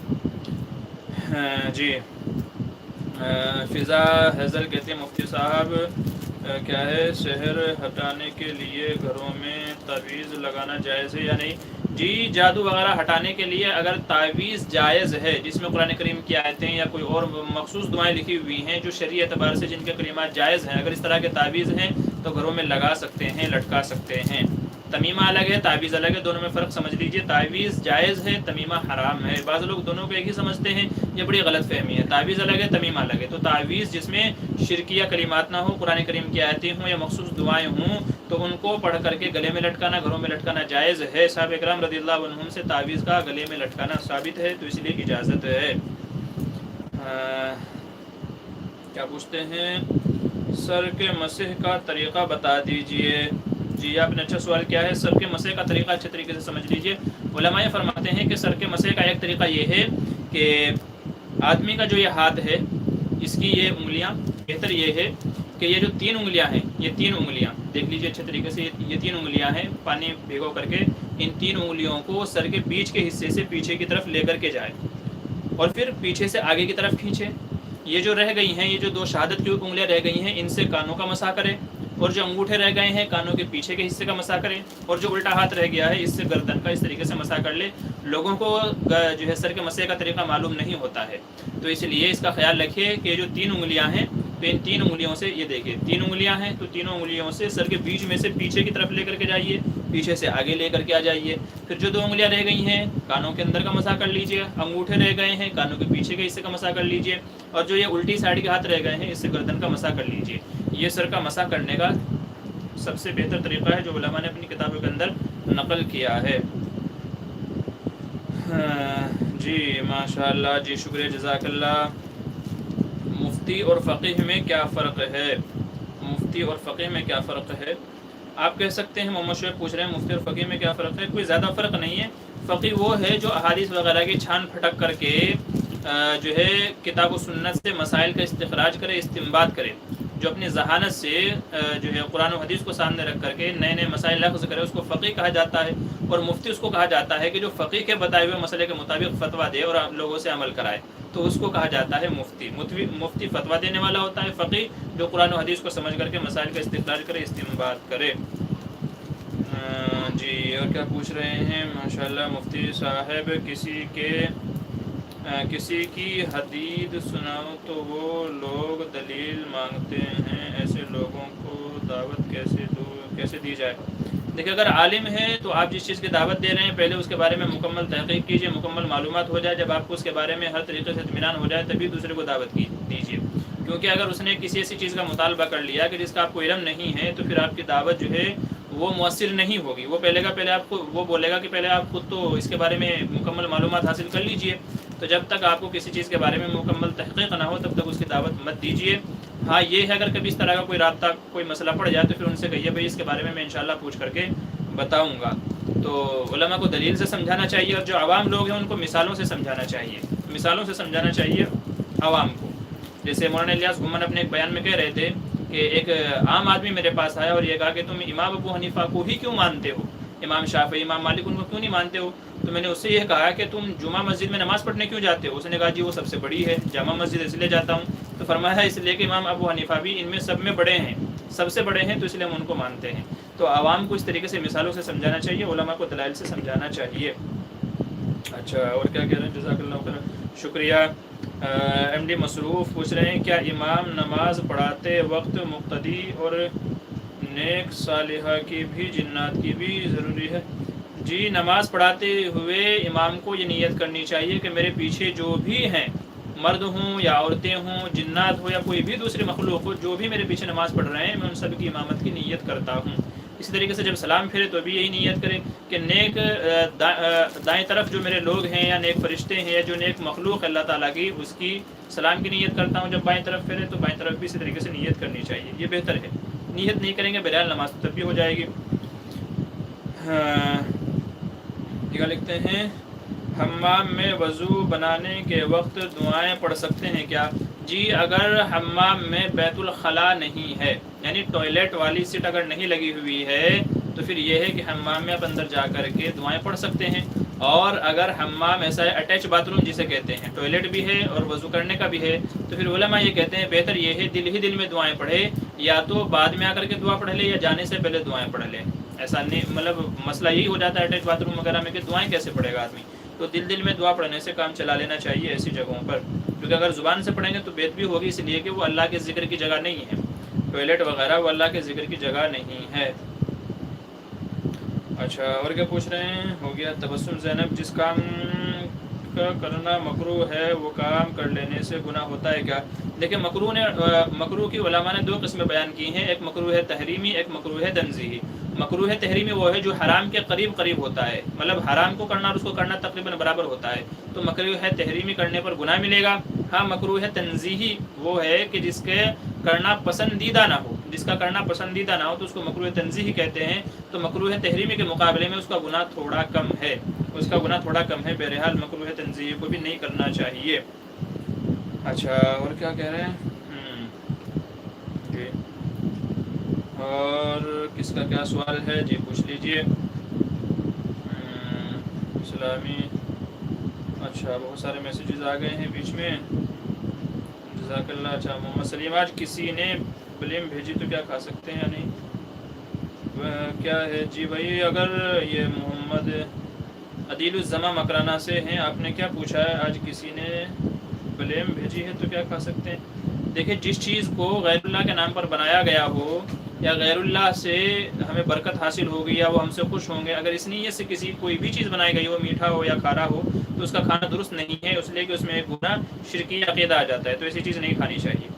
جی فضا حیضل کہتے ہیں مفتی صاحب کیا ہے سحر ہٹانے کے لیے گھروں میں تعویذ لگانا جائز ہے یا نہیں؟ جی جادو وغیرہ ہٹانے کے لیے اگر تعویذ جائز ہے جس میں قرآن کریم کی آیتیں یا کوئی اور مخصوص دعائیں لکھی ہوئی ہیں جو شرعی اعتبار سے جن کے کلمات جائز ہیں، اگر اس طرح کے تعویذ ہیں تو گھروں میں لگا سکتے ہیں، لٹکا سکتے ہیں. تمیمہ الگ ہے، تعویذ الگ ہے، دونوں میں فرق سمجھ لیجئے. تعویذ جائز ہے، تمیمہ حرام ہے. بعض لوگ دونوں کو ایک ہی سمجھتے ہیں، یہ بڑی غلط فہمی ہے. تعویذ الگ ہے، تمیمہ الگ ہے. تو تعویذ جس میں شرکیہ کلمات نہ ہو، قرآن کریم کی آیتیں ہوں یا مخصوص دعائیں ہوں تو ان کو پڑھ کر کے گلے میں لٹکانا، گھروں میں لٹکانا جائز ہے۔ صحابہ کرام رضی اللہ عنہم سے تعویذ کا گلے میں لٹکانا ثابت ہے، تو اس لیے اجازت ہے۔ کیا پوچھتے ہیں؟ سر کے مسح کا طریقہ بتا دیجئے۔ جی آپ نے اچھا سوال کیا ہے۔ سر کے مسح کا طریقہ اچھے طریقے سے سمجھ لیجئے۔ علماء فرماتے ہیں کہ سر کے مسح کا ایک طریقہ یہ ہے کہ آدمی کا جو یہ ہاتھ ہے، اس کی یہ انگلیاں، بہتر یہ ہے کہ یہ جو 3 انگلیاں ہیں، یہ 3 انگلیاں دیکھ لیجئے اچھے طریقے سے، یہ 3 انگلیاں ہیں، پانی بھیگو کر کے ان 3 انگلیوں کو سر کے بیچ کے حصے سے پیچھے کی طرف لے کر کے جائے اور پھر پیچھے سے آگے کی طرف کھینچے۔ یہ جو رہ گئی ہیں، یہ جو 2 شہادت کی انگلیاں رہ گئی ہیں، ان سے کانوں کا مسح کرے، اور جو انگوٹھے رہ گئے ہیں کانوں کے پیچھے کے حصے کا مسح کرے، اور جو الٹا ہاتھ رہ گیا ہے اس سے گردن کا اس طریقے سے مسح کر لے۔ لوگوں کو جو ہے سر کے مسح کا طریقہ معلوم نہیں ہوتا ہے، تو اس لیے اس کا خیال رکھیے کہ جو 3 انگلیاں ہیں، تو ان 3 انگلیوں سے یہ دیکھیے 3 انگلیاں ہیں، تو تینوں انگلیوں سے سر کے بیچ میں سے پیچھے کی طرف لے کر کے جائیے، پیچھے سے آگے لے کر کے آ جائیے۔ پھر جو 2 انگلیاں رہ گئی ہیں کانوں کے اندر کا مسح کر لیجیے، انگوٹھے رہ گئے ہیں کانوں کے پیچھے کے حصے کا مسح کر لیجیے، اور جو یہ الٹی سائڈ کے ہاتھ رہ گئے ہیں اس سے گردن کا مسح کر لیجیے۔ یہ سر کا مسح کرنے کا سب سے بہتر طریقہ ہے جو علماء نے اپنی کتابوں کے اندر نقل کیا ہے۔ جی ماشاءاللہ، جی شکریہ، جزاک اللہ۔ مفتی اور فقیہ میں کیا فرق ہے؟ مفتی اور فقیہ میں کیا فرق ہے؟ آپ کہہ سکتے ہیں، محمد شعیب پوچھ رہے ہیں مفتی اور فقیہ میں کیا فرق ہے؟ کوئی زیادہ فرق نہیں ہے۔ فقیہ وہ ہے جو احادیث وغیرہ کی چھان پھٹک کر کے جو ہے کتاب و سنت سے مسائل کا استخراج کرے، استنباط کرے، جو اپنی ذہانت سے جو ہے قرآن و حدیث کو سامنے رکھ کر کے نئے نئے مسائل لفظ کرے، اس کو فقیہ کہا جاتا ہے۔ اور مفتی اس کو کہا جاتا ہے کہ جو فقیہ کے بتائے ہوئے مسئلے کے مطابق فتویٰ دے اور لوگوں سے عمل کرائے، تو اس کو کہا جاتا ہے مفتی۔ مفتی فتویٰ دینے والا ہوتا ہے، فقیہ جو قرآن و حدیث کو سمجھ کر کے مسائل کا استخراج کرے، استنباط کرے۔ جی اور کیا پوچھ رہے ہیں؟ ماشاءاللہ مفتی صاحب، کسی کی حدیث سناؤ تو وہ لوگ دلیل مانگتے ہیں، ایسے لوگوں کو دعوت کیسے دی جائے؟ دیکھیں، اگر عالم ہے تو آپ جس چیز کی دعوت دے رہے ہیں پہلے اس کے بارے میں مکمل تحقیق کیجئے، مکمل معلومات ہو جائے، جب آپ کو اس کے بارے میں ہر طریقے سے اطمینان ہو جائے تبھی دوسرے کو دعوت دیجئے۔ کیونکہ اگر اس نے کسی ایسی چیز کا مطالبہ کر لیا کہ جس کا آپ کو علم نہیں ہے، تو پھر آپ کی دعوت جو ہے وہ مؤثر نہیں ہوگی۔ وہ پہلے آپ کو وہ بولے گا کہ پہلے آپ خود تو اس کے بارے میں مکمل معلومات حاصل کر لیجئے۔ تو جب تک آپ کو کسی چیز کے بارے میں مکمل تحقیق نہ ہو تب تک اس کی دعوت مت دیجئے۔ ہاں یہ ہے، اگر کبھی اس طرح کا کوئی رابطہ، کوئی مسئلہ پڑ جائے تو پھر ان سے کہیے بھائی اس کے بارے میں انشاءاللہ پوچھ کر کے بتاؤں گا۔ تو علماء کو دلیل سے سمجھانا چاہیے، اور جو عوام لوگ ہیں ان کو مثالوں سے سمجھانا چاہیے، مثالوں سے سمجھانا چاہیے عوام کو۔ جیسے مولانا الیاس گھمن اپنے ایک بیان میں کہہ رہے تھے کہ ایک عام آدمی میرے پاس آیا اور یہ کہا کہ تم امام ابو حنیفہ کو ہی کیوں مانتے ہو، امام شافعی، امام مالک، ان کو کیوں نہیں مانتے ہو؟ تو میں نے اس سے یہ کہا کہ تم جمعہ مسجد میں نماز پڑھنے کیوں جاتے ہو؟ اس نے کہا جی وہ سب سے بڑی ہے، جامع مسجد اس لیے جاتا ہوں۔ تو فرمایا اس لیے کہ امام ابو حنیفہ بھی ان میں سب میں بڑے ہیں، سب سے بڑے ہیں، تو اس لیے ہم ان کو مانتے ہیں۔ تو عوام کو اس طریقے سے مثالوں سے سمجھانا چاہیے، علماء کو دلائل سے سمجھانا چاہیے۔ اچھا اور کیا کہہ رہے ہیں؟ جزاک اللہ خیر، شکریہ۔ ایم ڈی مصروف پوچھ رہے ہیں کیا امام نماز پڑھاتے وقت مقتدی اور نیک صالحہ کی بھی، جنات کی بھی ضروری ہے؟ جی نماز پڑھاتے ہوئے امام کو یہ نیت کرنی چاہیے کہ میرے پیچھے جو بھی ہیں، مرد ہوں یا عورتیں ہوں، جنات ہو یا کوئی بھی دوسری مخلوق ہو، جو بھی میرے پیچھے نماز پڑھ رہے ہیں میں ان سب کی امامت کی نیت کرتا ہوں۔ اسی طریقے سے جب سلام پھیرے تو بھی یہی نیت کرے کہ نیک دائیں طرف جو میرے لوگ ہیں یا نیک فرشتے ہیں یا جو نیک مخلوق اللہ تعالیٰ کی، اس کی سلام کی نیت کرتا ہوں۔ جب بائیں طرف پھیرے تو بائیں طرف بھی اسی طریقے سے نیت کرنی چاہیے، یہ بہتر ہے۔ نیت نہیں کریں گے بہرحال نماز تب بھی ہو جائے گی۔ کیا لکھتے ہیں؟ حمام میں وضو بنانے کے وقت دعائیں پڑھ سکتے ہیں کیا؟ جی اگر حمام میں بیت الخلاء نہیں ہے، یعنی ٹوائلٹ والی سیٹ اگر نہیں لگی ہوئی ہے، تو پھر یہ ہے کہ حمام میں آپ اندر جا کر کے دعائیں پڑھ سکتے ہیں۔ اور اگر حمام ایسا ہے اٹیچ باتھ روم جسے کہتے ہیں، ٹوائلٹ بھی ہے اور وضو کرنے کا بھی ہے، تو پھر علماء یہ کہتے ہیں بہتر یہ ہے دل ہی دل میں دعائیں پڑھے، یا تو بعد میں آ کر کے دعا پڑھ لے یا جانے سے پہلے دعائیں پڑھ لے۔ ایسا نہیں، مطلب مسئلہ یہی ہو جاتا ہے اٹیچ باتھ روم وغیرہ میں کہ دعائیں کیسے پڑھے گا آدمی، تو دل دل میں دعا پڑھنے سے کام چلا لینا چاہیے ایسی جگہوں پر، کیونکہ اگر زبان سے پڑھیں گے تو بید بھی ہوگی، اس لیے کہ وہ اللہ کے ذکر کی جگہ نہیں ہے، ٹوائلٹ وغیرہ وہ اللہ کے ذکر کی جگہ نہیں ہے۔ اچھا اور کیا پوچھ رہے ہیں؟ ہو گیا۔ تبسم زینب، کا کرنا مکروہ ہے، وہ کام کر لینے سے گناہ ہوتا ہے کیا؟ دیکھیں مکروہ کی علماء نے دو قسمیں بیان کی ہیں، ایک مکروہ ہے تحریمی، ایک مکروہ ہے تنزیہی۔ مکروہ تحریمی وہ ہے جو حرام کے قریب ہوتا ہے، مطلب حرام کو کرنا اور اس کو کرنا تقریباً برابر ہوتا ہے، تو مکروہ تحریمی کرنے پر گناہ ملے گا۔ ہاں مکروہ تنزیہی وہ ہے کہ جس کے کرنا پسندیدہ نہ ہو، جس کا کرنا پسندیدہ نہ ہو تو اس کو مکروہ تنزیہی کہتے ہیں، تو مکروہ تحریمی کے مقابلے میں اس کا گناہ تھوڑا کم ہے، اس کا گناہ تھوڑا کم ہے۔ بہرحال مکروہ تنزیہی کو بھی نہیں کرنا چاہیے۔ اچھا اور کیا کہہ رہے ہیں؟ جی اور کس کا کیا سوال ہے؟ جی پوچھ لیجئے۔ اسلامی اچھا بہت سارے میسیجز آ گئے ہیں بیچ میں، جزاک اللہ۔ اچھا محمد سلیم، آج کسی نے بلیم بھیجی تو کیا کھا سکتے ہیں یا نہیں؟ کیا ہے جی بھائی، اگر یہ محمد عدیل الزماں مکرانہ سے ہیں، آپ نے کیا پوچھا ہے؟ آج کسی نے بلیم بھیجی ہے تو کیا کھا سکتے ہیں؟ دیکھیں جس چیز کو غیر اللہ کے نام پر بنایا گیا ہو یا غیر اللہ سے ہمیں برکت حاصل ہوگی یا وہ ہم سے خوش ہوں گے، اگر اس نیت سے کسی کوئی بھی چیز بنائی گئی ہو، میٹھا ہو یا کھارا ہو، تو اس کا کھانا درست نہیں ہے، اس لیے کہ اس میں ایک گناہ شرکی عقیدہ آ جاتا ہے، تو ایسی چیز نہیں کھانی چاہیے۔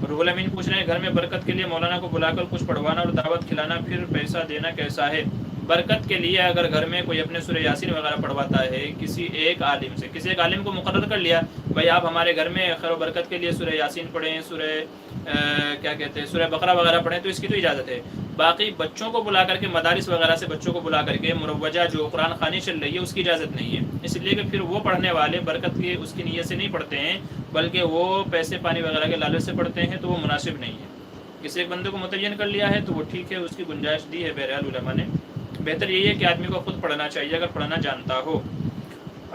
روح الامین پوچھ رہے ہیں گھر میں برکت کے لیے مولانا کو بلا کر کچھ پڑھوانا اور دعوت کھلانا پھر پیسہ دینا کیسا ہے؟ برکت کے لیے اگر گھر میں کوئی اپنے سورہ یاسین وغیرہ پڑھواتا ہے کسی ایک عالم کو مقرر کر لیا، بھائی آپ ہمارے گھر میں خیر و برکت کے لیے سورہ یاسین پڑھیں، سورہ بقرہ وغیرہ پڑھیں، تو اس کی تو اجازت ہے۔ باقی بچوں کو بلا کر کے مدارس وغیرہ سے بچوں کو بلا کر کے مروجہ جو قرآن خوانی چل رہی ہے اس کی اجازت نہیں ہے، اس لیے کہ پھر وہ پڑھنے والے برکت کی اس کی نیت سے نہیں پڑھتے ہیں، بلکہ وہ پیسے پانی وغیرہ کے لالچ سے پڑھتے ہیں، تو وہ مناسب نہیں ہے۔ کسی ایک بندے کو متعین کر لیا ہے تو وہ ٹھیک ہے، اس کی گنجائش دی ہے بہرحال علماء نے۔ بہتر یہی ہے کہ آدمی کو خود پڑھنا چاہیے اگر پڑھنا جانتا ہو۔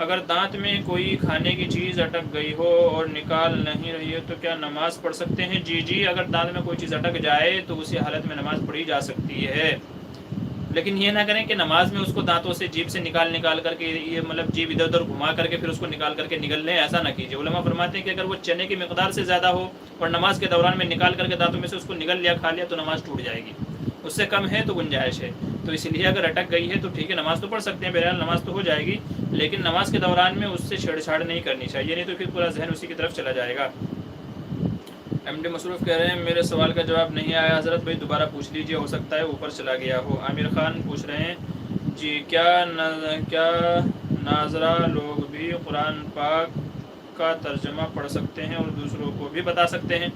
اگر دانت میں کوئی کھانے کی چیز اٹک گئی ہو اور نکال نہیں رہی ہے تو کیا نماز پڑھ سکتے ہیں؟ جی اگر دانت میں کوئی چیز اٹک جائے تو اسی حالت میں نماز پڑھی جا سکتی ہے، لیکن یہ نہ کریں کہ نماز میں اس کو دانتوں سے جیب سے نکال کر کے یہ مطلب جیب ادھر ادھر گھما کر کے پھر اس کو نکال کر کے نگل لیں، ایسا نہ کیجیے۔ علماء فرماتے ہیں کہ اگر وہ چنے کی مقدار سے زیادہ ہو اور نماز کے دوران میں نکال کر کے دانتوں میں سے اس کو نگل لیا کھا لیا تو نماز ٹوٹ جائے گی، اس سے کم ہے تو گنجائش ہے، تو اس لیے اگر اٹک گئی ہے تو ٹھیک ہے نماز تو پڑھ سکتے ہیں، بہرحال نماز تو ہو جائے گی، لیکن نماز کے دوران میں اس سے چھیڑ چھاڑ نہیں کرنی چاہیے، نہیں تو پھر پورا ذہن اسی کی طرف چلا جائے گا۔ ایم ڈی مصروف کہہ رہے ہیں میرے سوال کا جواب نہیں آیا حضرت بھائی دوبارہ پوچھ لیجئے، ہو سکتا ہے اوپر چلا گیا ہو۔ عامر خان پوچھ رہے ہیں جی کیا ناظرہ لوگ بھی قرآن پاک کا ترجمہ پڑھ سکتے ہیں اور دوسروں کو بھی بتا سکتے ہیں؟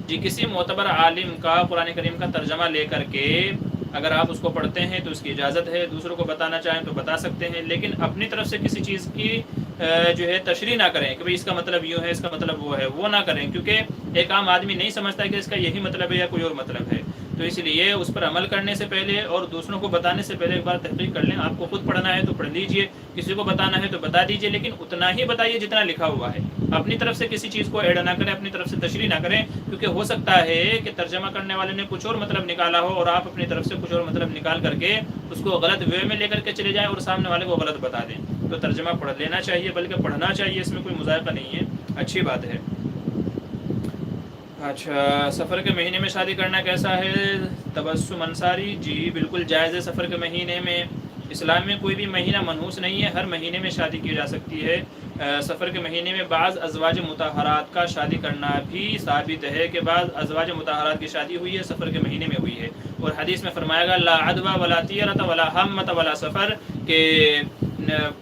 جی کسی معتبر عالم کا قرآن کریم کا ترجمہ لے کر کے اگر آپ اس کو پڑھتے ہیں تو اس کی اجازت ہے، دوسروں کو بتانا چاہیں تو بتا سکتے ہیں، لیکن اپنی طرف سے کسی چیز کی جو ہے تشریح نہ کریں کہ بھئی اس کا مطلب یوں ہے، اس کا مطلب وہ ہے، وہ نہ کریں، کیونکہ ایک عام آدمی نہیں سمجھتا کہ اس کا یہی مطلب ہے یا کوئی اور مطلب ہے، تو اس لیے اس پر عمل کرنے سے پہلے اور دوسروں کو بتانے سے پہلے ایک بار تحقیق کر لیں۔ آپ کو خود پڑھنا ہے تو پڑھ لیجئے، کسی کو بتانا ہے تو بتا دیجئے، لیکن اتنا ہی بتائیے جتنا لکھا ہوا ہے، اپنی طرف سے کسی چیز کو ایڈ نہ کریں، اپنی طرف سے تشریح نہ کریں، کیونکہ ہو سکتا ہے کہ ترجمہ کرنے والے نے کچھ اور مطلب نکالا ہو اور آپ اپنی طرف سے کچھ اور مطلب نکال کر کے اس کو غلط وے میں لے کر کے چلے جائیں اور سامنے والے کو غلط بتا دیں، تو ترجمہ پڑھ لینا چاہیے، بلکہ پڑھنا چاہیے، اس میں کوئی مذائقہ نہیں ہے، اچھی بات ہے۔ اچھا سفر کے مہینے میں شادی کرنا کیسا ہے؟ تبسم انصاری جی بالکل جائز ہے، سفر کے مہینے میں اسلام میں کوئی بھی مہینہ منحوس نہیں ہے، ہر مہینے میں شادی کی جا سکتی ہے۔ سفر کے مہینے میں بعض ازواج مطہرات کا شادی کرنا بھی ثابت ہے کہ بعض ازواج مطہرات کی شادی ہوئی ہے سفر کے مہینے میں ہوئی ہے، اور حدیث میں فرمایا گا لا عدوى ولا طیرۃ ولا حمۃ ولا سفر، کہ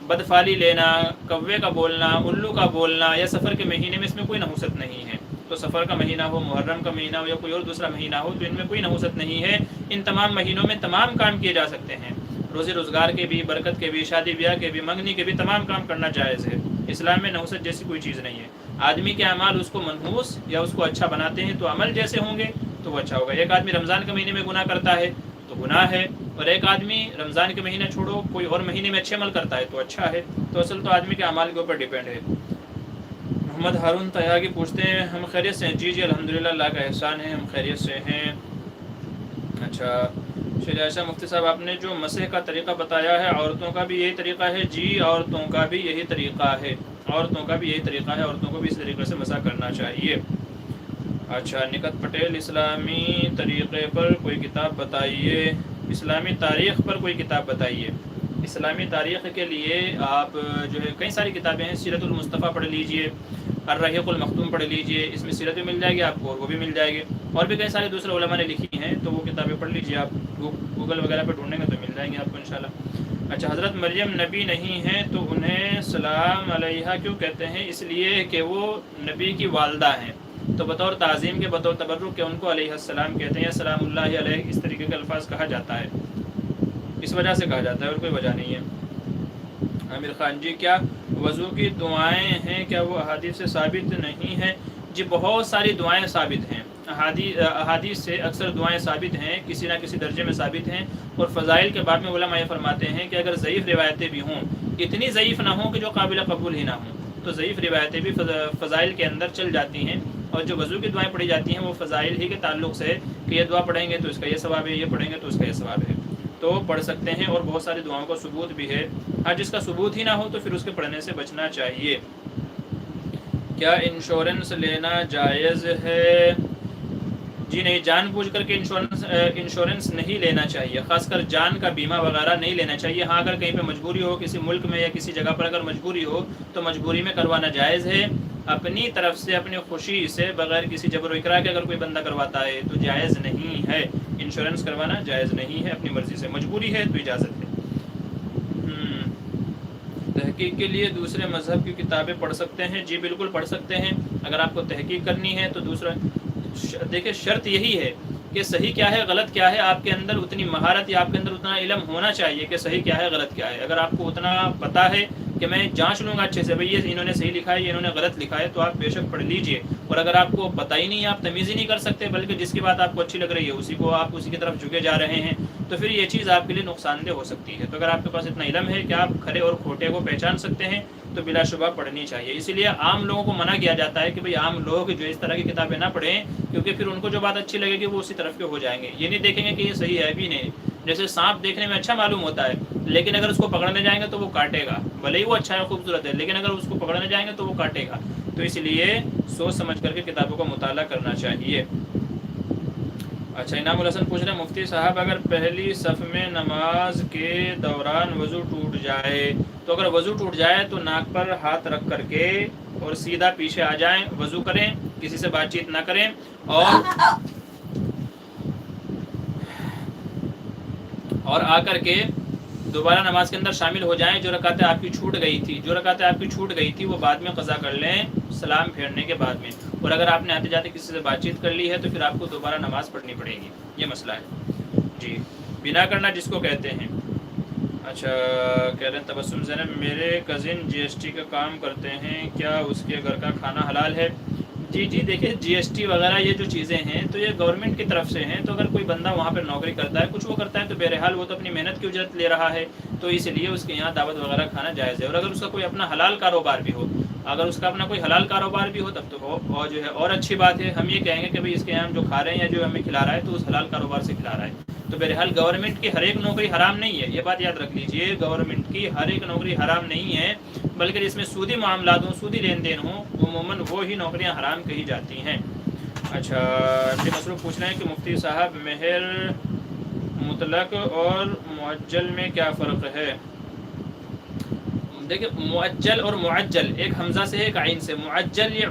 بدفالی لینا، کوے کا بولنا، الو کا بولنا یا سفر کے مہینے میں اس میں کوئی نحوست نہیں ہے، تو سفر کا مہینہ ہو، محرم کا مہینہ ہو یا کوئی اور دوسرا مہینہ ہو تو ان میں کوئی نحوست نہیں ہے، ان تمام مہینوں میں تمام کام کیے جا سکتے ہیں، روزی روزگار کے بھی، برکت کے بھی، شادی بیاہ کے بھی، منگنی کے بھی، تمام کام کرنا جائز ہے، اسلام میں نحوست جیسی کوئی چیز نہیں ہے۔ آدمی کے اعمال اس کو منحوس یا اس کو اچھا بناتے ہیں، تو عمل جیسے ہوں گے تو وہ اچھا ہوگا۔ ایک آدمی رمضان کے مہینے میں گناہ کرتا ہے تو گناہ ہے، اور ایک آدمی رمضان کے مہینے چھوڑو کوئی اور مہینے میں اچھے عمل کرتا ہے تو اچھا ہے، تو اصل تو آدمی کے اعمال کے اوپر ڈیپینڈ ہے۔ محمد ہارون تیاگی پوچھتے ہیں ہم خیریت سے ہیں؟ جی الحمدللہ اللہ کا احسان ہے، ہم خیریت سے ہیں۔ اچھا شیخ عائشہ مفتی صاحب آپ نے جو مسح کا طریقہ بتایا ہے عورتوں کا بھی یہی طریقہ ہے؟ جی عورتوں کا بھی یہی طریقہ ہے، عورتوں کا بھی یہی طریقہ ہے، عورتوں کو بھی اس طریقے سے مسح کرنا چاہیے۔ اچھا نکت پٹیل اسلامی طریقے پر کوئی کتاب بتائیے، اسلامی تاریخ پر کوئی کتاب بتائیے۔ اسلامی تاریخ کے لیے آپ جو ہے کئی ساری کتابیں ہیں، سیرت المصطفیٰ پڑھ لیجئے، الرحیق المختوم پڑھ لیجئے، اس میں سیرت بھی مل جائے گی آپ کو اور وہ بھی مل جائے گی، اور بھی کئی سارے دوسرے علماء نے لکھی ہیں، تو وہ کتابیں پڑھ لیجئے آپ، گوگل وغیرہ پہ ڈھونڈیں گے تو مل جائیں گے آپ کو انشاءاللہ۔ اچھا، حضرت مریم نبی نہیں ہیں تو انہیں سلام علیہا کیوں کہتے ہیں؟ اس لیے کہ وہ نبی کی والدہ ہیں، تو بطور تعظیم کے، بطور تبرک کے ان کو علیہ السلام کہتے ہیں، یا سلام اللہ علیہ، اس طریقے کے الفاظ کہا جاتا ہے، اس وجہ سے کہا جاتا ہے اور کوئی وجہ نہیں ہے۔ عامر خان جی، کیا وضو کی دعائیں ہیں، کیا وہ احادیث سے ثابت نہیں ہیں؟ جی بہت ساری دعائیں ثابت ہیں، احادیث سے اکثر دعائیں ثابت ہیں، کسی نہ کسی درجے میں ثابت ہیں، اور فضائل کے باب میں علماء یہ فرماتے ہیں کہ اگر ضعیف روایتیں بھی ہوں، اتنی ضعیف نہ ہوں کہ جو قابل قبول ہی نہ ہوں، تو ضعیف روایتیں بھی فضائل کے اندر چل جاتی ہیں، اور جو وضو کی دعائیں پڑھی جاتی ہیں وہ فضائل ہی کے تعلق سے، کہ یہ دعا پڑھیں گے تو اس کا یہ ثواب ہے، یہ پڑھیں گے تو اس کا یہ ثواب ہے، تو پڑھ سکتے ہیں، اور بہت ساری دعاؤں کا ثبوت بھی ہے۔ ہاں، جس کا ثبوت ہی نہ ہو تو پھر اس کے پڑھنے سے بچنا چاہیے۔ کیا انشورنس لینا جائز ہے؟ جی نہیں، جان بوجھ کر کے انشورنس نہیں لینا چاہیے، خاص کر جان کا بیمہ وغیرہ نہیں لینا چاہیے۔ ہاں، اگر کہیں پہ مجبوری ہو، کسی ملک میں یا کسی جگہ پر اگر مجبوری ہو تو مجبوری میں کروانا جائز ہے، اپنی طرف سے، اپنی خوشی سے، بغیر کسی جبر و اکراه کے اگر کوئی بندہ کرواتا ہے تو جائز نہیں ہے، انشورنس کروانا جائز نہیں ہے، اپنی مرضی سے، مجبوری ہے تو اجازت ہے۔ تحقیق کے لیے دوسرے مذہب کی کتابیں پڑھ سکتے ہیں؟ جی بالکل پڑھ سکتے ہیں، اگر آپ کو تحقیق کرنی ہے تو دوسرا، دیکھیں شرط یہی ہے کہ صحیح کیا ہے غلط کیا ہے، آپ کے اندر اتنی مہارت یا آپ کے اندر اتنا علم ہونا چاہیے کہ صحیح کیا ہے غلط کیا ہے۔ اگر آپ کو اتنا پتہ ہے کہ میں جانچ لوں گا اچھے سے، بھئی یہ انہوں نے صحیح لکھا ہے، یہ انہوں نے غلط لکھا ہے، تو آپ بے شک پڑھ لیجئے، اور اگر آپ کو پتہ ہی نہیں، آپ تمیز ہی نہیں کر سکتے، بلکہ جس کی بات آپ کو اچھی لگ رہی ہے اسی کو آپ اسی کی طرف جھکے جا رہے ہیں، تو پھر یہ چیز آپ کے لیے نقصان دہ ہو سکتی ہے۔ تو اگر آپ کے پاس اتنا علم ہے کہ آپ کھرے اور کھوٹے کو پہچان سکتے ہیں تو بلا شبہ پڑھنی چاہیے۔ اسی لیے عام لوگوں کو منع کیا جاتا ہے کہ بھئی عام لوگ جو اس طرح کی کتابیں نہ پڑھیں، کیونکہ پھر ان کو جو بات اچھی لگے گی وہ اسی طرف کے ہو جائیں گے، یہ نہیں دیکھیں گے کہ یہ صحیح ہے بھی نہیں۔ جیسے سانپ دیکھنے میں اچھا معلوم ہوتا ہے، لیکن اگر اس کو پکڑنے جائیں گے تو وہ کاٹے گا، بھلے ہی وہ اچھا ہے خوبصورت ہے، لیکن اگر اس کو پکڑنے جائیں گے تو وہ کاٹے گا۔ تو اس لیے سوچ سمجھ کر کے کتابوں کا مطالعہ کرنا چاہیے۔ اچھا، انعام الحسن پوچھ رہے ہیں مفتی صاحب، اگر پہلی صف میں نماز کے دوران وضو ٹوٹ جائے تو اگر وضو ٹوٹ جائے تو ناک پر ہاتھ رکھ کر کے اور سیدھا پیچھے آ جائیں، وضو کریں، کسی سے بات چیت نہ کریں، اور آ کر کے دوبارہ نماز کے اندر شامل ہو جائیں۔ جو رکعتیں آپ کی چھوٹ گئی تھی وہ بعد میں قضا کر لیں، سلام پھیرنے کے بعد میں، اور اگر آپ نے آتے جاتے کسی سے بات چیت کر لی ہے تو پھر آپ کو دوبارہ نماز پڑھنی پڑے گی، یہ مسئلہ ہے جی۔ بنا کرنا جس کو کہتے ہیں۔ اچھا، کہہ رہے ہیں تبسم زینب، میرے کزن جی ایس ٹی کا کام کرتے ہیں، کیا اس کے گھر کا کھانا حلال ہے؟ جی دیکھیں، جی ایس ٹی وغیرہ یہ جو چیزیں ہیں تو یہ گورنمنٹ کی طرف سے ہیں، تو اگر کوئی بندہ وہاں پر نوکری کرتا ہے، کچھ وہ کرتا ہے، تو بہرحال وہ تو اپنی محنت کی اجرت لے رہا ہے، تو اس لیے اس کے یہاں دعوت وغیرہ کھانا جائز ہے۔ اور اگر اس کا کوئی اپنا حلال کاروبار بھی ہو، اگر اس کا اپنا کوئی حلال کاروبار بھی ہو تب تو اور جو ہے اور اچھی بات ہے، ہم یہ کہیں گے کہ بھئی اس کے یہاں ہم جو کھا رہے ہیں یا جو ہمیں کھلا رہا ہے تو اس حلال کاروبار سے کھلا رہا ہے۔ تو بہرحال گورنمنٹ کی ہر ایک نوکری حرام نہیں ہے، یہ بات یاد رکھ لیجئے، گورنمنٹ کی ہر ایک نوکری حرام نہیں ہے، بلکہ جس میں سودی معاملات ہوں، سودی لین دین ہوں، عموماً وہی نوکریاں حرام کہی جاتی ہیں۔ اچھا، مصروف پوچھ رہے ہیں کہ مفتی صاحب مہر مطلق اور معجل میں کیا فرق ہے؟ دیکھیں، معجل اور معجل ایک حمزہ سے ایک عین سے، معجل یہ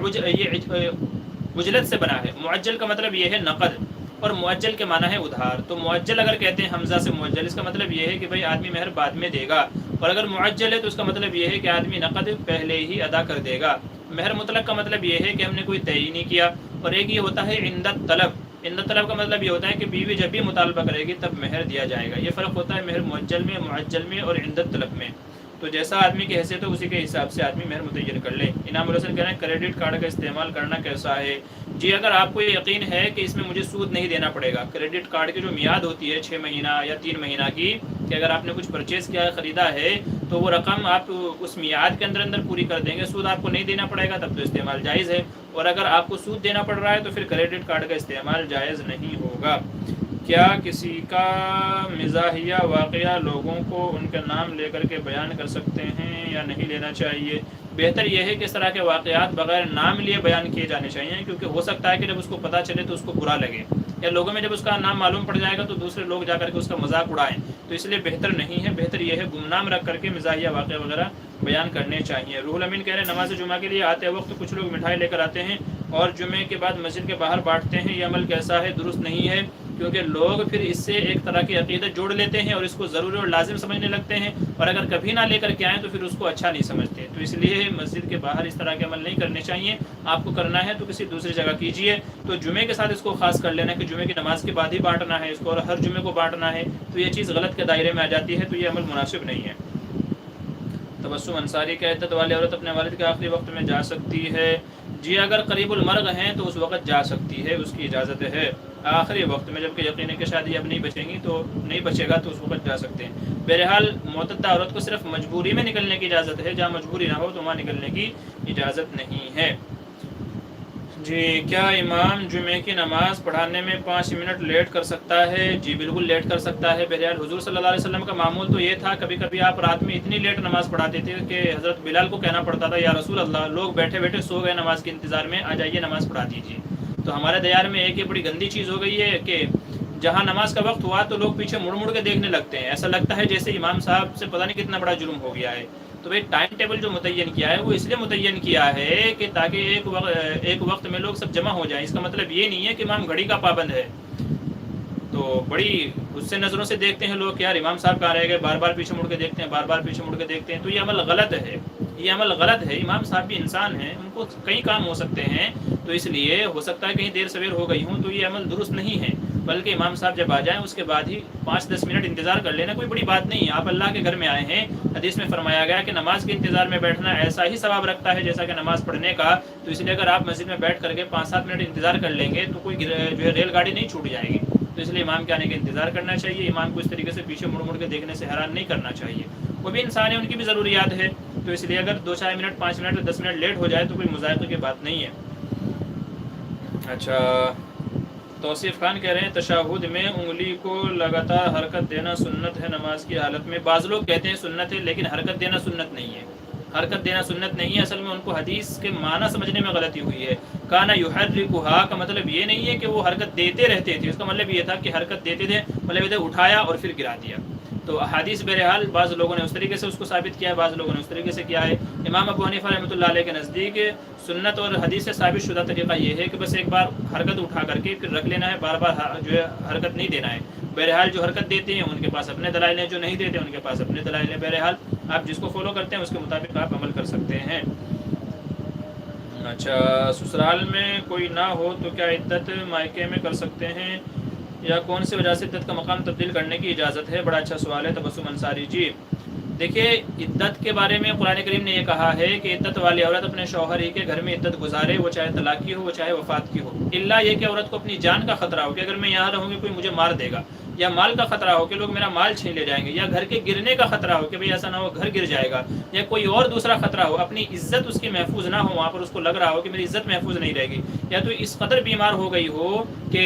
عجلت سے بنا ہے، معجل کا مطلب یہ ہے نقد، اور معجل کے معنی ہے ادھار۔ تو معجل اگر کہتے ہیں حمزہ سے معجل، اس کا مطلب یہ ہے کہ بھئی آدمی مہر بعد میں دے گا، اور اگر معجل ہے تو اس کا مطلب یہ ہے کہ آدمی نقد پہلے ہی ادا کر دے گا۔ مہر مطلق کا مطلب یہ ہے کہ ہم نے کوئی طے نہیں کیا، اور ایک یہ ہوتا ہے عندت طلب۔ عندت طلب کا مطلب یہ ہوتا ہے کہ بیوی جب بھی مطالبہ کرے گی تب مہر دیا جائے گا۔ یہ فرق ہوتا ہے مہر معجل میں، معجل میں اور عندت طلب میں۔ تو جیسا آدمی کی حیثیت ہو اسی کے حساب سے آدمی مہر متعین کر لے۔ انعام الحسن کہہ رہے ہیں کریڈٹ کارڈ کا استعمال کرنا کیسا ہے؟ جی، اگر آپ کو یہ یقین ہے کہ اس میں مجھے سود نہیں دینا پڑے گا، کریڈٹ کارڈ کی جو میعاد ہوتی ہے 6 مہینہ یا 3 مہینہ کی، کہ اگر آپ نے کچھ پرچیز کیا ہے، خریدا ہے، تو وہ رقم آپ اس میعاد کے اندر پوری کر دیں گے، سود آپ کو نہیں دینا پڑے گا، تب تو استعمال جائز ہے، اور اگر آپ کو سود دینا پڑ رہا ہے تو پھر کریڈٹ کارڈ کا استعمال جائز نہیں ہوگا۔ کیا کسی کا مزاحیہ واقعہ لوگوں کو ان کے نام لے کر کے بیان کر سکتے ہیں یا نہیں لینا چاہیے؟ بہتر یہ ہے کہ اس طرح کے واقعات بغیر نام لیے بیان کیے جانے چاہیے، کیونکہ ہو سکتا ہے کہ جب اس کو پتہ چلے تو اس کو برا لگے، یا لوگوں میں جب اس کا نام معلوم پڑ جائے گا تو دوسرے لوگ جا کر کے اس کا مذاق اڑائیں، تو اس لیے بہتر نہیں ہے۔ بہتر یہ ہے گمنام رکھ کر کے مزاحیہ واقعہ وغیرہ بیان کرنے چاہیے۔ روح الامین کہہ رہے ہیں نماز جمعہ کے لیے آتے وقت کچھ لوگ مٹھائی لے کر آتے ہیں اور جمعے کے بعد مسجد کے باہر بانٹتے ہیں، یہ عمل کیسا ہے؟ درست نہیں ہے، کیونکہ لوگ پھر اس سے ایک طرح کی عقیدت جوڑ لیتے ہیں اور اس کو ضروری اور لازم سمجھنے لگتے ہیں، اور اگر کبھی نہ لے کر کے آئیں تو پھر اس کو اچھا نہیں سمجھتے۔ تو اس لیے مسجد کے باہر اس طرح کے عمل نہیں کرنے چاہیے۔ آپ کو کرنا ہے تو کسی دوسری جگہ کیجیے۔ تو جمعے کے ساتھ اس کو خاص کر لینا کہ جمعے کی نماز کے بعد ہی بانٹنا ہے اس کو، اور ہر جمعے کو بانٹنا ہے، تو یہ چیز غلط کے دائرے میں آ جاتی ہے، تو یہ عمل مناسب نہیں ہے۔ تبسم انصاری کہ عدت والی عورت اپنے والد کے آخری وقت میں جا سکتی ہے؟ جی اگر قریب المرگ ہیں تو اس وقت جا سکتی ہے، اس کی اجازت ہے آخری وقت میں، جبکہ یقین ہے کہ شادی اب نہیں بچیں گی تو نہیں بچے گا تو اس وقت جا سکتے ہیں۔ بہرحال معتدہ عورت کو صرف مجبوری میں نکلنے کی اجازت ہے، جہاں مجبوری نہ ہو تو وہاں نکلنے کی اجازت نہیں ہے۔ جی کیا امام جمعے کی نماز پڑھانے میں 5 منٹ لیٹ کر سکتا ہے؟ جی بالکل لیٹ کر سکتا ہے۔ بہرحال حضور صلی اللہ علیہ وسلم کا معمول تو یہ تھا، کبھی کبھی آپ رات میں اتنی لیٹ نماز پڑھاتے تھے کہ حضرت بلال کو کہنا پڑتا تھا یا رسول اللہ لوگ بیٹھے بیٹھے سو گئے نماز کے انتظار میں، آ جائیے نماز پڑھا دیجیے۔ تو ہمارے دیار میں ایک یہ بڑی گندی چیز ہو گئی ہے کہ جہاں نماز کا وقت ہوا تو لوگ پیچھے مڑ مڑ کے دیکھنے لگتے ہیں، ایسا لگتا ہے جیسے امام صاحب سے پتہ نہیں کتنا بڑا جرم ہو گیا ہے۔ تو بھائی ٹائم ٹیبل جو متعین کیا ہے وہ اس لیے متعین کیا ہے کہ تاکہ ایک وقت میں لوگ سب جمع ہو جائیں۔ اس کا مطلب یہ نہیں ہے کہ امام گھڑی کا پابند ہے۔ تو بڑی اس سے نظروں سے دیکھتے ہیں لوگ کہ یار امام صاحب کہاں رہ گئے، بار بار پیچھے مڑ کے دیکھتے ہیں، بار بار پیچھے مڑ کے دیکھتے ہیں، تو یہ عمل غلط ہے، یہ عمل غلط ہے۔ امام صاحب بھی انسان ہیں، ان کو کئی کام ہو سکتے ہیں، تو اس لیے ہو سکتا ہے کہیں دیر سویر ہو گئی ہوں، تو یہ عمل درست نہیں ہے۔ بلکہ امام صاحب جب آ جائیں اس کے بعد ہی 5-10 منٹ انتظار کر لینا کوئی بڑی بات نہیں ہے۔ آپ اللہ کے گھر میں آئے ہیں، حدیث میں فرمایا گیا کہ نماز کے انتظار میں بیٹھنا ایسا ہی ثواب رکھتا ہے جیسا کہ نماز پڑھنے کا، تو اس لیے اگر آپ مسجد میں بیٹھ کر کے 5-7 منٹ انتظار کر لیں گے تو کوئی جو ہے ریل گاڑی نہیں چھوٹ جائے گی۔ تو اس لیے امام کے آنے کا انتظار کرنا چاہیے، امام کو اس طریقے سے پیچھے مڑ مڑ کے دیکھنے سے حیران نہیں کرنا چاہیے۔ وہ بھی انسان ہے، ان کی بھی ضروریات ہے، تو اس لیے اگر 2-4 منٹ 5 منٹ 10 منٹ لیٹ ہو جائے تو کوئی مذائقے کی بات نہیں ہے۔ اچھا توصیف خان کہہ رہے ہیں تشہد میں انگلی کو لگاتار حرکت دینا سنت ہے نماز کی حالت میں؟ بعض لوگ کہتے ہیں سنت ہے، لیکن حرکت دینا سنت نہیں ہے، حرکت دینا سنت نہیں ہے۔ اصل میں ان کو حدیث کے معنی سمجھنے میں غلطی ہوئی ہے۔ کانا یحرکھا کا مطلب یہ نہیں ہے کہ وہ حرکت دیتے رہتے تھے، اس کا مطلب یہ تھا کہ حرکت دیتے تھے، مطلب ادھر اٹھایا اور پھر گرا دیا۔ تو احادیث بہرحال بعض لوگوں نے اس طریقے سے اس کو ثابت کیا ہے، بعض لوگوں نے اس طریقے سے کیا ہے۔ امام ابو حنیفہ رحمۃ اللہ علیہ کے نزدیک سنت اور حدیث سے ثابت شدہ طریقہ یہ ہے کہ بس ایک بار حرکت اٹھا کر کے پھر رکھ لینا ہے، بار بار جو ہے حرکت نہیں دینا ہے۔ بہرحال جو حرکت دیتے ہیں ان کے پاس اپنے دلائل ہیں، جو نہیں دیتے ان کے پاس اپنے دلائل ہیں۔ بہرحال آپ جس کو فالو کرتے ہیں اس کے مطابق آپ عمل کر سکتے ہیں۔ اچھا سسرال میں کوئی نہ ہو تو کیا عدت مائکے میں کر سکتے ہیں یا کون سی وجہ سے عدت کا مقام تبدیل کرنے کی اجازت ہے؟ بڑا اچھا سوال ہے تبسم انصاری جی۔ دیکھیے عدت کے بارے میں قرآن کریم نے یہ کہا ہے کہ عدت والی عورت اپنے شوہر ہی کے گھر میں عدت گزارے، وہ چاہے طلاق کی ہو وہ چاہے وفات کی ہو، الا یہ کہ عورت کو اپنی جان کا خطرہ ہو کہ اگر میں یہاں رہوں گی کوئی مجھے مار دے گا، یا مال کا خطرہ ہو کہ لوگ میرا مال چھین لے جائیں گے، یا گھر کے گرنے کا خطرہ ہو کہ بھئی ایسا نہ ہو گھر گر جائے گا، یا کوئی اور دوسرا خطرہ ہو، اپنی عزت اس کی محفوظ نہ ہو، وہاں پر اس کو لگ رہا ہو کہ میری عزت محفوظ نہیں رہے گی، یا تو اس قدر بیمار ہو گئی ہو کہ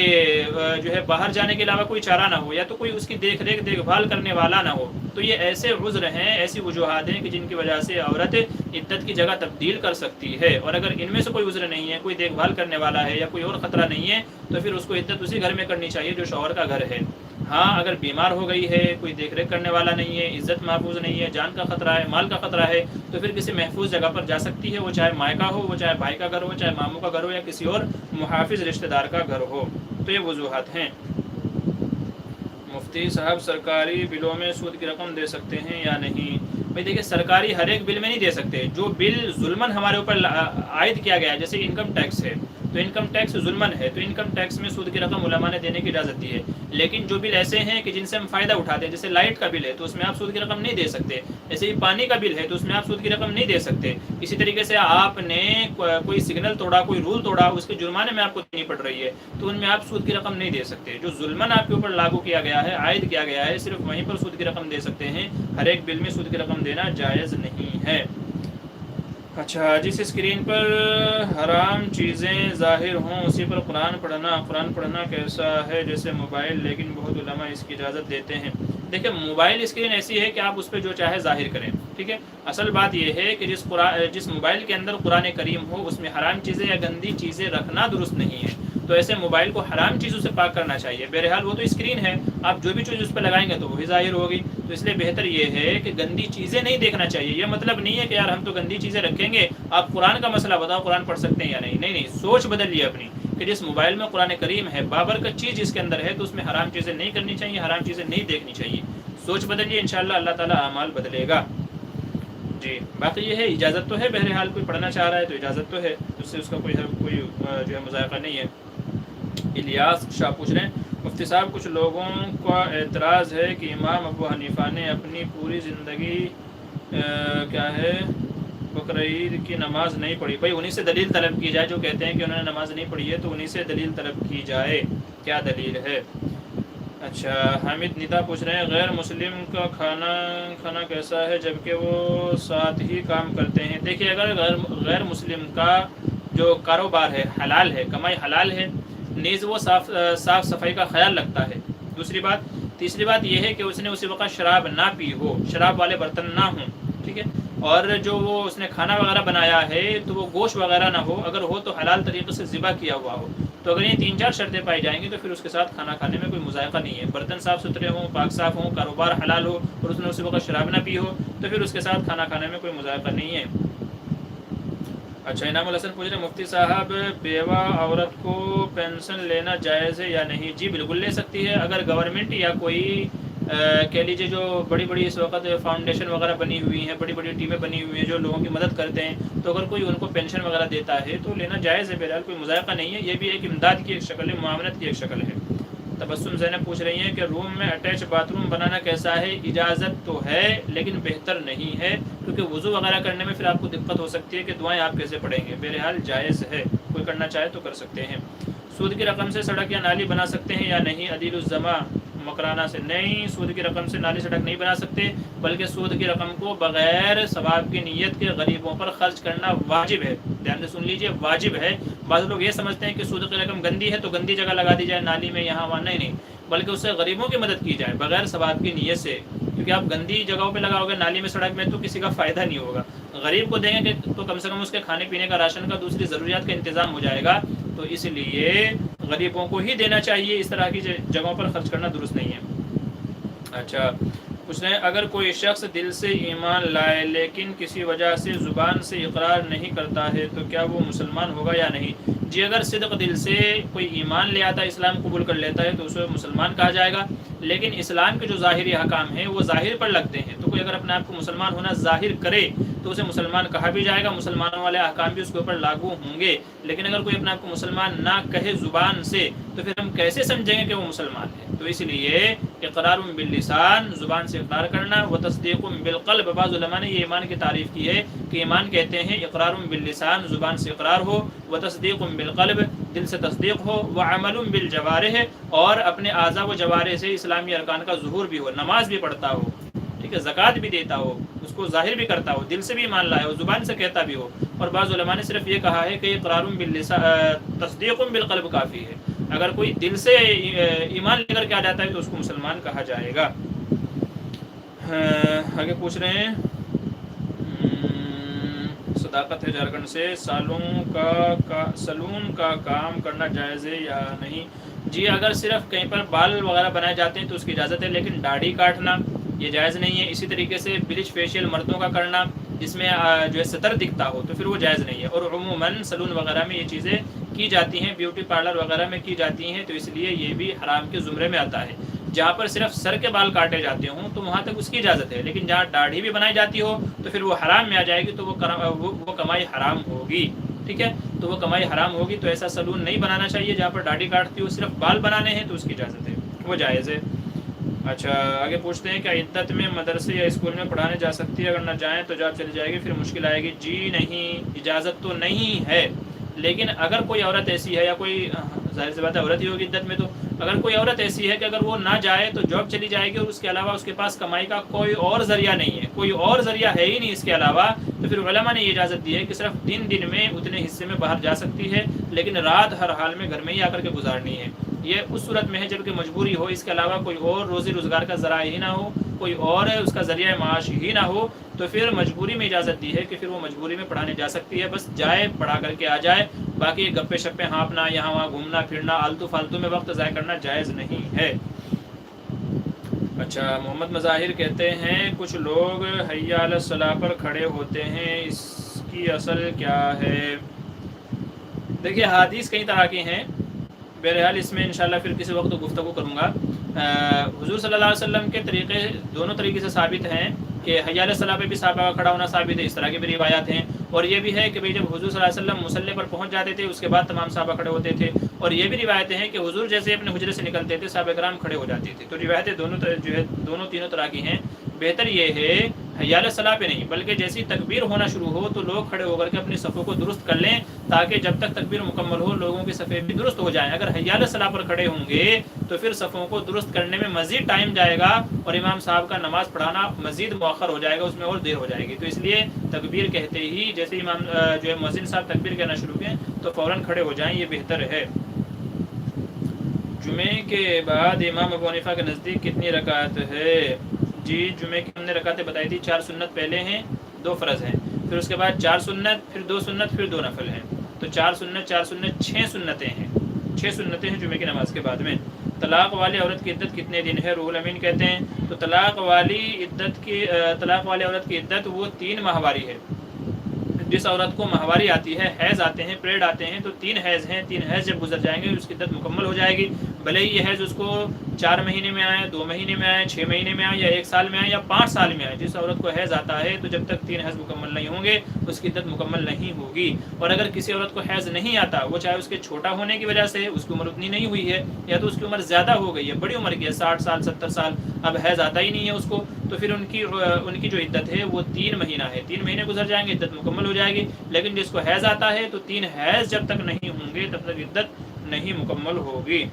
جو ہے باہر جانے کے علاوہ کوئی چارہ نہ ہو، یا تو کوئی اس کی دیکھ بھال کرنے والا نہ ہو، تو یہ ایسے عذر ہیں، ایسی وجوہات ہیں کہ جن کی وجہ سے عورت عدت کی جگہ تبدیل کر سکتی ہے۔ اور اگر ان میں سے کوئی عذر نہیں ہے، کوئی دیکھ بھال کرنے والا ہے یا کوئی اور خطرہ نہیں ہے، تو پھر اس کو عدت اسی گھر میں کرنی چاہیے جو شوہر کا گھر ہے۔ ہاں اگر بیمار ہو گئی ہے، کوئی دیکھ ریکھ کرنے والا نہیں ہے، عزت محفوظ نہیں ہے، جان کا خطرہ ہے، مال کا خطرہ ہے، تو پھر کسی محفوظ جگہ پر جا سکتی ہے، وہ چاہے مائکہ ہو، وہ چاہے بھائی کا گھر ہو، چاہے ماموں کا گھر ہو، یا کسی اور محافظ رشتہ دار کا گھر ہو۔ تو یہ وجوہات ہیں۔ مفتی صاحب سرکاری بلوں میں سود کی رقم دے سکتے ہیں یا نہیں؟ بھائی دیکھیں سرکاری ہر ایک بل میں نہیں دے سکتے، جو بل ظلماً ہمارے اوپر عائد کیا گیا ہے، جیسے انکم ٹیکس ہے تو انکم ٹیکس ظلماً ہے، تو انکم ٹیکس میں سود کی رقم علماء نے دینے کی اجازت دی ہے۔ لیکن جو بل ایسے ہیں کہ جن سے ہم فائدہ اٹھاتے ہیں، جیسے لائٹ کا بل ہے تو اس میں آپ سود کی رقم نہیں دے سکتے، ایسے ہی پانی کا بل ہے تو اس میں آپ سود کی رقم نہیں دے سکتے۔ اسی طریقے سے آپ نے کوئی سگنل توڑا، کوئی رول توڑا، اس کے جرمانے میں آپ کو دینی پڑ رہی ہے، تو ان میں آپ سود کی رقم نہیں دے سکتے۔ جو ظلماً آپ کے اوپر لاگو کیا گیا ہے، عائد کیا گیا ہے، صرف وہیں پر سود کی رقم دے سکتے ہیں، ہر ایک بل میں سود کی رقم دینا جائز نہیں ہے۔ اچھا، جس اسکرین پر حرام چیزیں ظاہر ہوں اسی پر قرآن پڑھنا کیسا ہے؟ جیسے موبائل، لیکن بہت علماء اس کی اجازت دیتے ہیں۔ دیکھیں، موبائل اسکرین ایسی ہے کہ آپ اس پہ جو چاہے ظاہر کریں، ٹھیک ہے۔ اصل بات یہ ہے کہ جس موبائل کے اندر قرآن کریم ہو اس میں حرام چیزیں یا گندی چیزیں رکھنا درست نہیں ہے، تو ایسے موبائل کو حرام چیزوں سے پاک کرنا چاہیے۔ بہرحال وہ تو اسکرین ہے، آپ جو بھی چیز اس پہ لگائیں گے تو وہی ظاہر ہوگی، تو اس لیے بہتر یہ ہے کہ گندی چیزیں نہیں دیکھنا چاہیے۔ یہ مطلب نہیں ہے کہ یار ہم تو گندی چیزیں رکھیں گے، آپ قرآن کا مسئلہ بتاؤ، قرآن پڑھ سکتے ہیں یا نہیں۔ نہیں، سوچ بدلیے اپنی کہ جس موبائل میں قرآن کریم ہے، بابرکت چیز جس کے اندر ہے، تو اس میں حرام چیزیں نہیں کرنی چاہیے، حرام چیزیں نہیں دیکھنی چاہیے۔ سوچ بدلیے، انشاءاللہ اللہ تعالیٰ اعمال بدلے گا۔ جی، باقی یہ ہے اجازت تو ہے، بہرحال کوئی پڑھنا چاہ رہا ہے تو اجازت تو ہے، اس سے اس کا کوئی جو ہے مذائقہ نہیں ہے۔ الیاس شاہ پوچھ رہے ہیں، مفتی صاحب کچھ لوگوں کا اعتراض ہے کہ امام ابو حنیفہ نے اپنی پوری زندگی بقرعید کی نماز نہیں پڑھی۔ بھائی انہی سے دلیل طلب کی جائے، جو کہتے ہیں کہ انہوں نے نماز نہیں پڑھی ہے تو انہی سے دلیل طلب کی جائے، کیا دلیل ہے۔ اچھا، حامد ندا پوچھ رہے ہیں، غیر مسلم کا کھانا کیسا ہے جبکہ وہ ساتھ ہی کام کرتے ہیں؟ دیکھیے، اگر غیر مسلم کا جو کاروبار ہے حلال ہے، کمائی حلال ہے، نیز وہ صاف صفائی کا خیال رکھتا ہے۔ تیسری بات یہ ہے کہ اس نے اسی وقت شراب نہ پی ہو، شراب والے برتن نہ ہوں، ٹھیک ہے، اور جو وہ اس نے کھانا وغیرہ بنایا ہے تو وہ گوشت وغیرہ نہ ہو، اگر ہو تو حلال طریقے سے ذبح کیا ہوا ہو، تو اگر یہ 3-4 شرطیں پائی جائیں گی تو پھر اس کے ساتھ کھانا کھانے میں کوئی مذائقہ نہیں ہے۔ برتن صاف ستھرے ہوں، پاک صاف ہوں، کاروبار حلال ہو اور اس نے اسی وقت شراب نہ پی ہو تو پھر اس کے ساتھ کھانا کھانے میں کوئی مذائقہ نہیں ہے۔ اچھا، انعام الحسن پوچھ رہے ہیں، مفتی صاحب بیوہ عورت کو پینشن لینا جائز ہے یا نہیں؟ جی بالکل لے سکتی ہے، اگر گورنمنٹ یا کوئی کہہ لیجیے جو بڑی بڑی اس وقت فاؤنڈیشن وغیرہ بنی ہوئی ہیں، بڑی بڑی ٹیمیں بنی ہوئی ہیں جو لوگوں کی مدد کرتے ہیں، تو اگر کوئی ان کو پینشن وغیرہ دیتا ہے تو لینا جائز ہے، بہرحال کوئی مذائقہ نہیں ہے۔ یہ بھی ایک امداد کی ایک شکل ہے، معاونت کی ایک شکل ہے۔ تبسم زینب پوچھ رہی ہیں کہ روم میں اٹیچ باتھ روم بنانا کیسا ہے؟ اجازت تو ہے لیکن بہتر نہیں ہے، کیونکہ وضو وغیرہ کرنے میں پھر آپ کو دقت ہو سکتی ہے کہ دعائیں آپ کیسے پڑھیں گے۔ بہرحال جائز ہے، کوئی کرنا چاہے تو کر سکتے ہیں۔ سود کی رقم سے سڑک یا نالی بنا سکتے ہیں یا نہیں؟ عدیل الزما مکرانہ سے، نہیں، سود کی رقم سے نالی سڑک نہیں بنا سکتے، بلکہ سود کی رقم کو بغیر ثواب کی نیت کے غریبوں پر خرچ کرنا واجب ہے۔ دھیان سے سن لیجئے، واجب ہے۔ بعض لوگ یہ سمجھتے ہیں کہ سود کی رقم گندی ہے تو گندی جگہ لگا دی جائے، نالی میں، یہاں وہاں، نہیں، بلکہ اس سے غریبوں کی مدد کی جائے بغیر ثواب کی نیت سے، کیونکہ آپ گندی جگہوں پہ لگاؤ گے، نالی میں، سڑک میں، تو کسی کا فائدہ نہیں ہوگا۔ غریب کو دیں گے تو کم سے کم اس کے کھانے پینے کا، راشن کا، دوسری ضروریات کا انتظام ہو جائے گا، تو اس لیے غریبوں کو ہی دینا چاہیے، اس طرح کی جگہوں پر خرچ کرنا درست نہیں ہے۔ اچھا، پوچھ رہے ہیں، اگر کوئی شخص دل سے ایمان لائے لیکن کسی وجہ سے زبان سے اقرار نہیں کرتا ہے تو کیا وہ مسلمان ہوگا یا نہیں؟ جی، اگر صدق دل سے کوئی ایمان لے آتا ہے، اسلام قبول کر لیتا ہے تو اسے مسلمان کہا جائے گا، لیکن اسلام کے جو ظاہری احکام ہیں وہ ظاہر پر لگتے ہیں، تو کوئی اگر اپنے آپ کو مسلمان ہونا ظاہر کرے تو اسے مسلمان کہا بھی جائے گا، مسلمانوں والے احکام بھی اس کے اوپر لاگو ہوں گے۔ لیکن اگر کوئی اپنے آپ کو مسلمان نہ کہے زبان سے تو پھر ہم کیسے سمجھیں گے کہ وہ مسلمان ہے؟ تو اس لیے اقرار باللسان، زبان سے اقرار کرنا، و تصدیق بالقلب، بعض علماء نے یہ ایمان کی تعریف کی ہے کہ ایمان کہتے ہیں اقرار باللسان، زبان سے اقرار ہو، و تصدیق بالقلب، دل سے تصدیق ہو، و عمل بالجوارح، اور اپنے اعضاء و جوارح سے اسلامی ارکان کا ظہور بھی ہو، نماز بھی پڑھتا ہو، ٹھیک ہے، زکوٰۃ بھی دیتا ہو، اس کو ظاہر بھی کرتا ہو، دل سے بھی ایمان لائے ہو، زبان سے کہتا بھی ہو۔ اور بعض علماء نے صرف یہ کہا ہے کہ اقرار باللسان، تصدیق بالقلب کافی ہے، اگر کوئی دل سے ایمان لے کر کے آ جاتا ہے تو اس کو مسلمان کہا جائے گا۔ آگے پوچھ رہے ہیں، صداقت ہے جھارکھنڈ سے، سلون کا کام کرنا جائز ہے یا نہیں؟ جی، اگر صرف کہیں پر بال وغیرہ بنائے جاتے ہیں تو اس کی اجازت ہے، لیکن داڑھی کاٹنا یہ جائز نہیں ہے۔ اسی طریقے سے بلیچ فیشیل مردوں کا کرنا جس میں جو ہے سطر دکھتا ہو تو پھر وہ جائز نہیں ہے، اور عموماً سلون وغیرہ میں یہ چیزیں کی جاتی ہیں، بیوٹی پارلر وغیرہ میں کی جاتی ہیں، تو اس لیے یہ بھی حرام کے زمرے میں آتا ہے۔ جہاں پر صرف سر کے بال کاٹے جاتے ہوں تو وہاں تک اس کی اجازت ہے، لیکن جہاں داڑھی بھی بنائی جاتی ہو تو پھر وہ حرام میں آ جائے گی، تو وہ کمائی حرام ہوگی، ٹھیک ہے، تو وہ کمائی حرام ہوگی، تو ایسا سلون نہیں بنانا چاہیے جہاں پر داڑھی کاٹتی ہو، صرف بال بنانے ہیں تو اس کی اجازت ہے، وہ جائز ہے۔ اچھا، آگے پوچھتے ہیں کہ عدت میں مدرسے یا اسکول میں پڑھانے جا سکتی ہے؟ اگر نہ جائیں تو جاب چلی جائے گی، پھر مشکل آئے گی؟ جی نہیں، اجازت تو نہیں ہے، لیکن اگر کوئی عورت ایسی ہے یا کوئی، ظاہر سی بات ہے عورت ہی ہوگی عدت میں، تو اگر کوئی عورت ایسی ہے کہ اگر وہ نہ جائے تو جاب چلی جائے گی، اور اس کے علاوہ اس کے پاس کمائی کا کوئی اور ذریعہ نہیں ہے، کوئی اور ذریعہ ہے ہی نہیں اس کے علاوہ، تو پھر علماء نے یہ اجازت دی ہے کہ صرف دن میں اتنے حصے میں باہر جا سکتی ہے، لیکن رات ہر حال میں گھر میں ہی آ کر کے گزارنی ہے۔ یہ اس صورت میں ہے جب کہ مجبوری ہو، اس کے علاوہ کوئی اور روزی روزگار کا ذرائع ہی نہ ہو، کوئی اور اس کا ذریعہ معاش ہی نہ ہو، تو پھر مجبوری میں اجازت دی ہے کہ پھر وہ مجبوری میں پڑھانے جا سکتی ہے، بس جائے پڑھا کر کے آ جائے، باقی گپے شپے ہانپنا، یہاں وہاں گھومنا پھرنا، آلتو فالتو میں وقت ضائع کرنا جائز نہیں ہے۔ اچھا، محمد مظاہر کہتے ہیں کچھ لوگ حی علی الصلاح پر کھڑے ہوتے ہیں، اس کی اصل کیا ہے؟ دیکھیے حدیث کئی طرح کی ہیں، بہرحال اس میں انشاءاللہ پھر کسی وقت گفتگو کروں گا۔ حضور صلی اللہ علیہ وسلم کے طریقے دونوں طریقے سے ثابت ہیں کہ حی علی الصلاح پہ بھی صحابہ کا کھڑا ہونا ثابت ہے، اس طرح کی بھی روایات ہیں، اور یہ بھی ہے کہ بھئی جب حضور صلی اللہ علیہ وسلم مصلی پر پہنچ جاتے تھے اس کے بعد تمام صحابہ کھڑے ہوتے تھے، اور یہ بھی روایتیں ہیں کہ حضور جیسے اپنے حجرے سے نکلتے تھے صحابہ کرام کھڑے ہو جاتے تھے۔ تو روایتیں دونوں تینوں طرح کی ہیں۔ بہتر یہ ہے حی علی الصلاح پہ نہیں، بلکہ جیسی تکبیر ہونا شروع ہو تو لوگ کھڑے ہو کر کے اپنی صفوں کو درست کر لیں، تاکہ جب تک تکبیر مکمل ہو لوگوں کی صفیں بھی درست ہو جائیں۔ اگر حی علی الصلاح پر کھڑے ہوں گے تو پھر صفوں کو درست کرنے میں مزید ٹائم جائے گا، اور امام صاحب کا نماز پڑھانا مزید مؤخر ہو جائے گا، اس میں اور دیر ہو جائے گی۔ تو اس لیے تکبیر کہتے ہی جیسے امام جو ہے مؤذن صاحب تکبیر کہنا شروع کریں تو فوراً کھڑے ہو جائیں، یہ بہتر ہے۔ جمعے کے بعد امام ابو حنیفہ کے نزدیک کتنی رکعت ہے؟ جی، جمعے کی ہم نے رکعتیں بتائی تھی، 4 سنت پہلے ہیں، 2 فرض ہیں، پھر اس کے بعد 4 سنت، پھر 2 سنت، پھر 2 نفل ہیں، تو 4 سنت 6 سنتیں ہیں، 6 سنتیں ہیں جمعے کی نماز کے بعد میں۔ طلاق والی عورت کی عدت کتنے دن ہے؟ روح الامین کہتے ہیں تو طلاق والی عورت کی عدت وہ 3 ماہواری ہے۔ جس عورت کو ماہواری آتی ہے، حیض آتے ہیں، پیریڈ آتے ہیں، تو 3 حیض ہیں، 3 حیض جب گزر جائیں گے اس کی عدت مکمل ہو جائے گی، بھلے ہی یہ حیض اس کو 4 مہینے میں آئے، 2 مہینے میں آئے، 6 مہینے میں آئے، یا 1 سال میں آئے، یا 5 سال میں آئے۔ جس عورت کو حیض آتا ہے تو جب تک 3 حیض مکمل نہیں ہوں گے اس کی عدت مکمل نہیں ہوگی۔ اور اگر کسی عورت کو حیض نہیں آتا، وہ چاہے اس کے چھوٹا ہونے کی وجہ سے، اس کی عمر اتنی نہیں ہوئی ہے، یا تو اس کی عمر زیادہ ہو گئی ہے، بڑی عمر کی ہے، 60 سال 70 سال، اب حیض آتا ہی نہیں ہے اس کو، تو پھر ان کی جو عدت ہے وہ 3 مہینہ ہے، 3 مہینے گزر جائیں گے عدت مکمل ہو جائے گی۔ لیکن جس کو حیض آتا ہے تو 3 حیض جب تک نہیں ہوں گے تب تک عدت نہیں مکمل ہوگی۔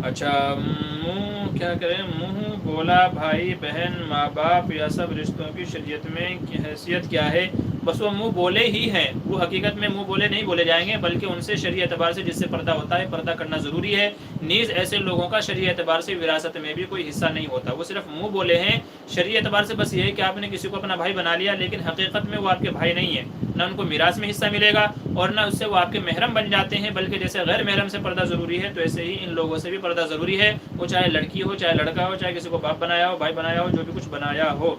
اچھا، منہ کیا کریں؟ منہ بولا بھائی بہن ماں باپ یا سب رشتوں کی شریعت میں حیثیت کیا ہے؟ بس وہ منہ بولے ہی ہیں، وہ حقیقت میں منہ بولے نہیں بولے جائیں گے، بلکہ ان سے شرعی اعتبار سے جس سے پردہ ہوتا ہے پردہ کرنا ضروری ہے۔ نیز ایسے لوگوں کا شرعی اعتبار سے وراثت میں بھی کوئی حصہ نہیں ہوتا، وہ صرف منہ بولے ہیں۔ شرعی اعتبار سے بس یہ ہے کہ آپ نے کسی کو اپنا بھائی بنا لیا، لیکن حقیقت میں وہ آپ کے بھائی نہیں ہیں، نہ ان کو میراث میں حصہ ملے گا اور نہ اس سے وہ آپ کے محرم بن جاتے ہیں، بلکہ جیسے غیر محرم سے پردہ ضروری ہے تو ایسے ہی ان لوگوں سے بھی پردہ ضروری ہے، وہ چاہے لڑکی ہو، چاہے لڑکا ہو، چاہے کسی کو باپ بنایا ہو، بھائی بنایا ہو، جو بھی کچھ بنایا ہو۔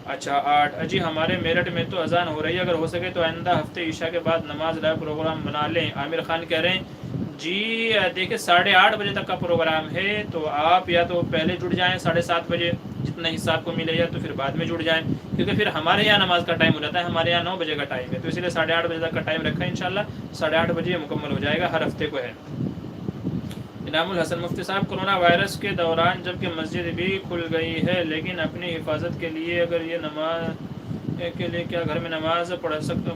اچھا 8 اجی ہمارے میرٹھ میں تو اذان ہو رہی ہے، اگر ہو سکے تو آئندہ ہفتے عشاء کے بعد نماز لائیو پروگرام بنا لیں۔ عامر خان کہہ رہے ہیں جی دیکھیں 8:30 بجے تک کا پروگرام ہے، تو آپ یا تو پہلے جڑ جائیں 7:30 بجے، جتنا حصہ آپ کو ملے گا، تو پھر بعد میں جڑ جائیں، کیونکہ پھر ہمارے یہاں نماز کا ٹائم ہو جاتا ہے، ہمارے یہاں 9 بجے کا ٹائم ہے، تو اسی لیے 8:30 بجے تک کا ٹائم رکھا ہے، انشاءاللہ 8:30 بجے یہ مکمل ہو جائے گا، ہر ہفتے کو ہے۔ انعام الحسن مفتی صاحب کرونا وائرس کے دوران جبکہ مسجد بھی کھل گئی ہے لیکن اپنی حفاظت کے لیے اگر یہ نماز کے لیے کیا گھر میں نماز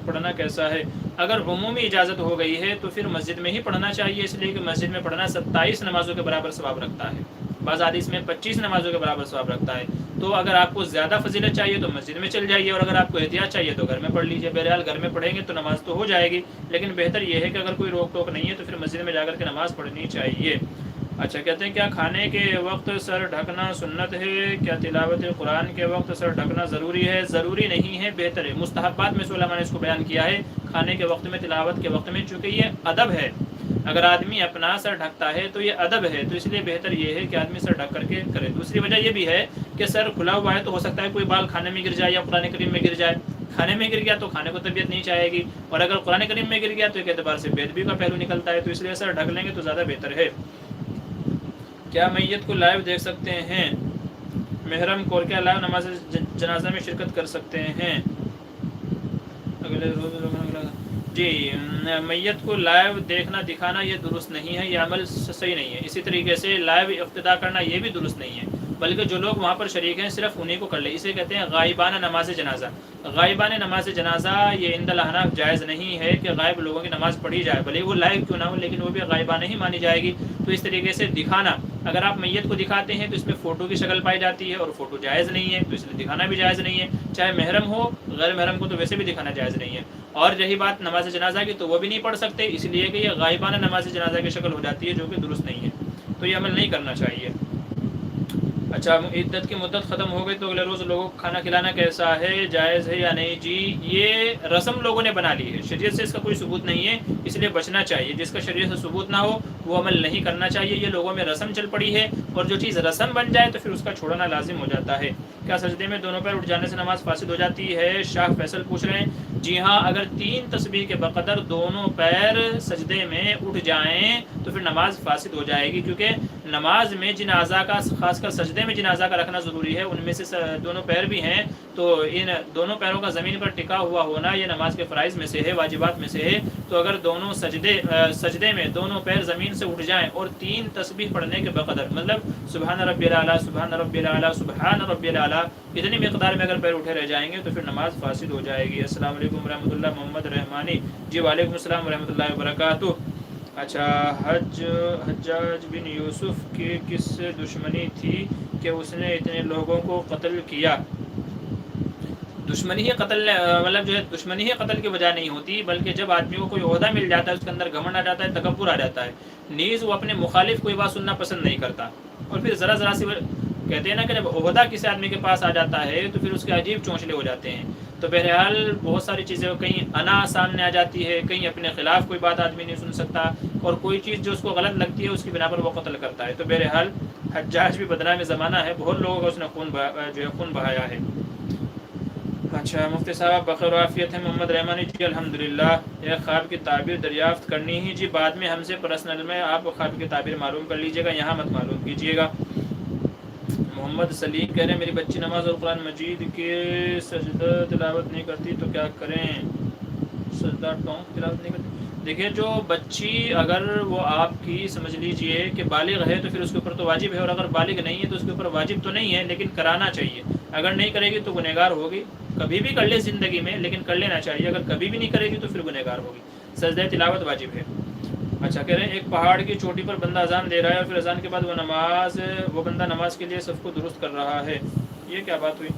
پڑھنا کیسا ہے؟ اگر عمومی اجازت ہو گئی ہے تو پھر مسجد میں ہی پڑھنا چاہیے، اس لیے کہ مسجد میں پڑھنا 27 نمازوں کے برابر ثواب رکھتا ہے، بعض حدیث میں 25 نمازوں کے برابر ثواب رکھتا ہے۔ تو اگر آپ کو زیادہ فضیلت چاہیے تو مسجد میں چل جائیے، اور اگر آپ کو احتیاط چاہیے تو گھر میں پڑھ لیجیے۔ بہرحال گھر میں پڑھیں گے تو نماز تو ہو جائے گی، لیکن بہتر یہ ہے کہ اگر کوئی روک ٹوک نہیں ہے تو پھر مسجد میں جا کر کے نماز پڑھنی چاہیے۔ اچھا کہتے ہیں کیا کھانے کے وقت سر ڈھکنا سنت ہے؟ کیا تلاوت قرآن کے وقت سر ڈھکنا ضروری ہے؟ ضروری نہیں ہے، بہتر ہے۔ مستحبات میں سے علماء نے اس کو بیان کیا ہے، کھانے کے وقت میں، تلاوت کے وقت میں، چونکہ یہ ادب ہے، اگر آدمی اپنا سر ڈھکتا ہے تو یہ ادب ہے، تو اس لیے بہتر یہ ہے کہ آدمی سر ڈھک کر کے کرے۔ دوسری وجہ یہ بھی ہے کہ سر کھلا ہوا ہے تو ہو سکتا ہے کوئی بال کھانے میں گر جائے یا قرآن کریم میں گر جائے، کھانے میں گر گیا تو کھانے کو طبیعت نہیں چاہے گی، اور اگر قرآن کریم میں گر گیا تو ایک اعتبار سے بے ادبی کا پہلو نکلتا ہے، تو اس لیے سر ڈھک لیں گے تو زیادہ بہتر ہے۔ کیا میت کو لائیو دیکھ سکتے ہیں؟ محرم کو کیا لائیو نماز جنازہ میں شرکت کر سکتے ہیں؟ اگلے روز جی، میت کو لائیو دیکھنا دکھانا یہ درست نہیں ہے، یہ عمل صحیح نہیں ہے۔ اسی طریقے سے لائیو اقتداء کرنا یہ بھی درست نہیں ہے۔ بلکہ جو لوگ وہاں پر شریک ہیں صرف انہیں کو کر لے. اسے کہتے ہیں غائبانہ نماز جنازہ. غائبانہ نماز جنازہ یہ عند الاحناف جائز نہیں ہے کہ غائب لوگوں کی نماز پڑھی جائے، بھلے وہ لائیو کیوں نہ ہو، لیکن وہ بھی غائبانہ ہی مانی جائے گی. تو اس طریقے سے دکھانا، اگر آپ میت کو دکھاتے ہیں تو اس میں فوٹو کی شکل پائی جاتی ہے، اور فوٹو جائز نہیں ہے، تو اس لیے دکھانا بھی جائز نہیں ہے. چاہے محرم ہو، غیر محرم کو تو ویسے بھی دکھانا جائز نہیں ہے. اور رہی بات نماز جنازہ کی، تو وہ بھی نہیں پڑھ سکتے، اس لیے کہ یہ غائبانہ نماز جنازہ کی شکل ہو جاتی ہے، جو کہ درست نہیں ہے. تو یہ عمل نہیں کرنا چاہیے. اچھا، عدت کی مدت ختم ہو گئی تو اگلے روز لوگوں کو کھانا کھلانا کیسا ہے، جائز ہے یا نہیں؟ جی یہ رسم لوگوں نے بنا لی ہے، شریعت سے اس کا کوئی ثبوت نہیں ہے، اس لیے بچنا چاہیے. جس کا شریعت سے ثبوت نہ ہو وہ عمل نہیں کرنا چاہیے. یہ لوگوں میں رسم چل پڑی ہے، اور جو چیز رسم بن جائے تو پھر اس کا چھوڑنا لازم ہو جاتا ہے. کیا سجدے میں دونوں پیر اٹھ جانے سے نماز فاسد ہو جاتی ہے؟ شاہ فیصل پوچھ رہے ہیں. جی ہاں، اگر 3 تسبیح کے بقدر دونوں پیر سجدے میں اٹھ جائیں تو پھر نماز فاسد ہو جائے گی، کیونکہ نماز میں جن اعضاء کا، خاص کر سجدے میں جن اعضاء کا رکھنا ضروری ہے ان میں سے دونوں پیر بھی ہیں. تو ان دونوں پیروں کا زمین پر ٹکا ہوا ہونا یہ نماز کے فرائض میں سے ہے، واجبات میں سے ہے. تو اگر دونوں سجدے میں دونوں پیر زمین سے اٹھ جائیں اور 3 تسبیح پڑھنے کے بقدر، مطلب سبحان ربی الاعلیٰ، سبحان ربی الاعلیٰ، سبحان ربی الاعلیٰ، اتنی مقدار میں اگر پیر اٹھے رہ جائیں گے تو پھر نماز فاسد ہو جائے گی. السلام علیکم ورحمۃ اللہ. محمد رحمانی. جی وعلیکم السلام ورحمۃ اللہ وبرکاتہ. اچھا، حجاج بن یوسف کی کس سے دشمنی تھی کہ اس نے اتنے لوگوں کو قتل کیا؟ دشمنی ہی قتل، مطلب جو ہے دشمنی ہی قتل کی وجہ نہیں ہوتی، بلکہ جب آدمی کو کوئی عہدہ مل جاتا ہے، اس کے اندر گھمنڈ آ جاتا ہے، تکبر آ جاتا ہے، نیز وہ اپنے مخالف کوئی بات سننا پسند نہیں کرتا. اور پھر ذرا سی کہتے ہیں نا کہ جب عہدہ کسی آدمی کے پاس آ جاتا ہے تو پھر اس کے عجیب چونچلے ہو جاتے ہیں. تو بہرحال بہت ساری چیزیں، کہیں انا سامنے آ جاتی ہے، کہیں اپنے خلاف کوئی بات آدمی نہیں سن سکتا، اور کوئی چیز جو اس کو غلط لگتی ہے اس کی بنا پر وہ قتل کرتا ہے. تو بہرحال حجاج بھی بدنام زمانہ ہے، بہت لوگوں کا اس نے خون بہایا ہے. اچھا مفتی صاحب بخیر و عافیت ہے؟ محمد رحمانی. جی الحمدللہ. ایک خواب کی تعبیر دریافت کرنی ہی جی، بعد میں ہم سے پرسنل میں آپ خواب کی تعبیر معلوم کر لیجئے گا، یہاں مت معلوم کیجیے گا. محمد سلیم کہہ رہے ہیں میری بچی نماز اور قرآن مجید کے سجدہ تلاوت نہیں کرتی تو کیا کریں؟ سجدہ تلاوت نہیں کرتی. دیکھیے، جو بچی اگر وہ آپ کی سمجھ لیجئے کہ بالغ ہے تو پھر اس کے اوپر تو واجب ہے، اور اگر بالغ نہیں ہے تو اس کے اوپر واجب تو نہیں ہے، لیکن کرانا چاہیے. اگر نہیں کرے گی تو گنہگار ہوگی. کبھی بھی کر لے زندگی میں، لیکن کر لینا چاہیے. اگر کبھی بھی نہیں کرے گی تو پھر گنہگار ہوگی. سجدہ تلاوت واجب ہے. اچھا کہہ رہے ہیں ایک پہاڑ کی چوٹی پر بندہ اذان دے رہا ہے، اور پھر اذان کے بعد وہ بندہ نماز کے لیے صف کو درست کر رہا ہے، یہ کیا بات ہوئی؟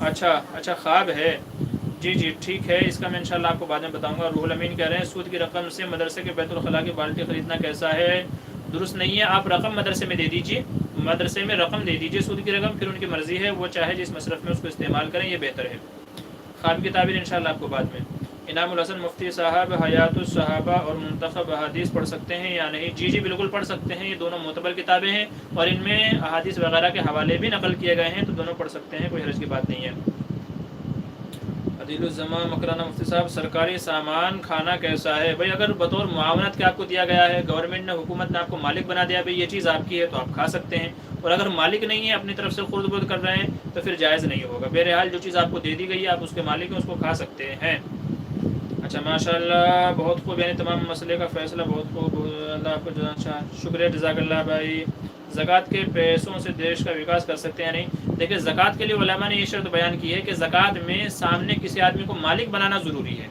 اچھا خواب ہے. جی ٹھیک ہے، اس کا میں انشاءاللہ آپ کو بعد میں بتاؤں گا. روح الامین کہہ رہے ہیں سود کی رقم سے مدرسے کے بیت الخلاء کی بالٹی خریدنا کیسا ہے؟ درست نہیں ہے. آپ رقم مدرسے میں دے دیجیے، مدرسے میں رقم دے دیجیے سود کی رقم، پھر ان کی مرضی ہے، وہ چاہے جس مصرف میں اس کو استعمال کریں، یہ بہتر ہے. خواب کی تعبیر انشاءاللہ آپ کو بعد میں. انعام الحسن مفتی صاحب حیات الصحابہ اور منتخب احادیث پڑھ سکتے ہیں یا نہیں؟ جی بالکل پڑھ سکتے ہیں. یہ دونوں معتبر کتابیں ہیں اور ان میں احادیث وغیرہ کے حوالے بھی نقل کیے گئے ہیں، تو دونوں پڑھ سکتے ہیں، کوئی حرج کی بات نہیں ہے. عدیل الزمان مکرانہ مفتی صاحب سرکاری سامان کھانا کیسا ہے؟ بھائی اگر بطور معاونت کے آپ کو دیا گیا ہے، گورنمنٹ نے، حکومت نے آپ کو مالک بنا دیا، بھائی یہ چیز آپ کی ہے تو آپ کھا سکتے ہیں. اور اگر مالک نہیں ہے، اپنی طرف سے خرد برد کر رہے ہیں تو پھر جائز نہیں ہوگا. بہرحال جو چیز آپ کو دے دی گئی ہے آپ اس کے مالک ہیں، اس کو کھا سکتے ہیں. اچھا ماشاءاللہ بہت خوب، یعنی تمام مسئلے کا فیصلہ بہت خوب. اللہ آپ کو اچھا شکریہ، جزاک اللہ بھائی. زکوٰۃ کے پیسوں سے دیش کا وکاس کر سکتے ہیں نہیں؟ دیکھیں زکوٰۃ کے لیے علماء نے یہ شرط بیان کی ہے کہ زکوٰۃ میں سامنے کسی آدمی کو مالک بنانا ضروری ہے.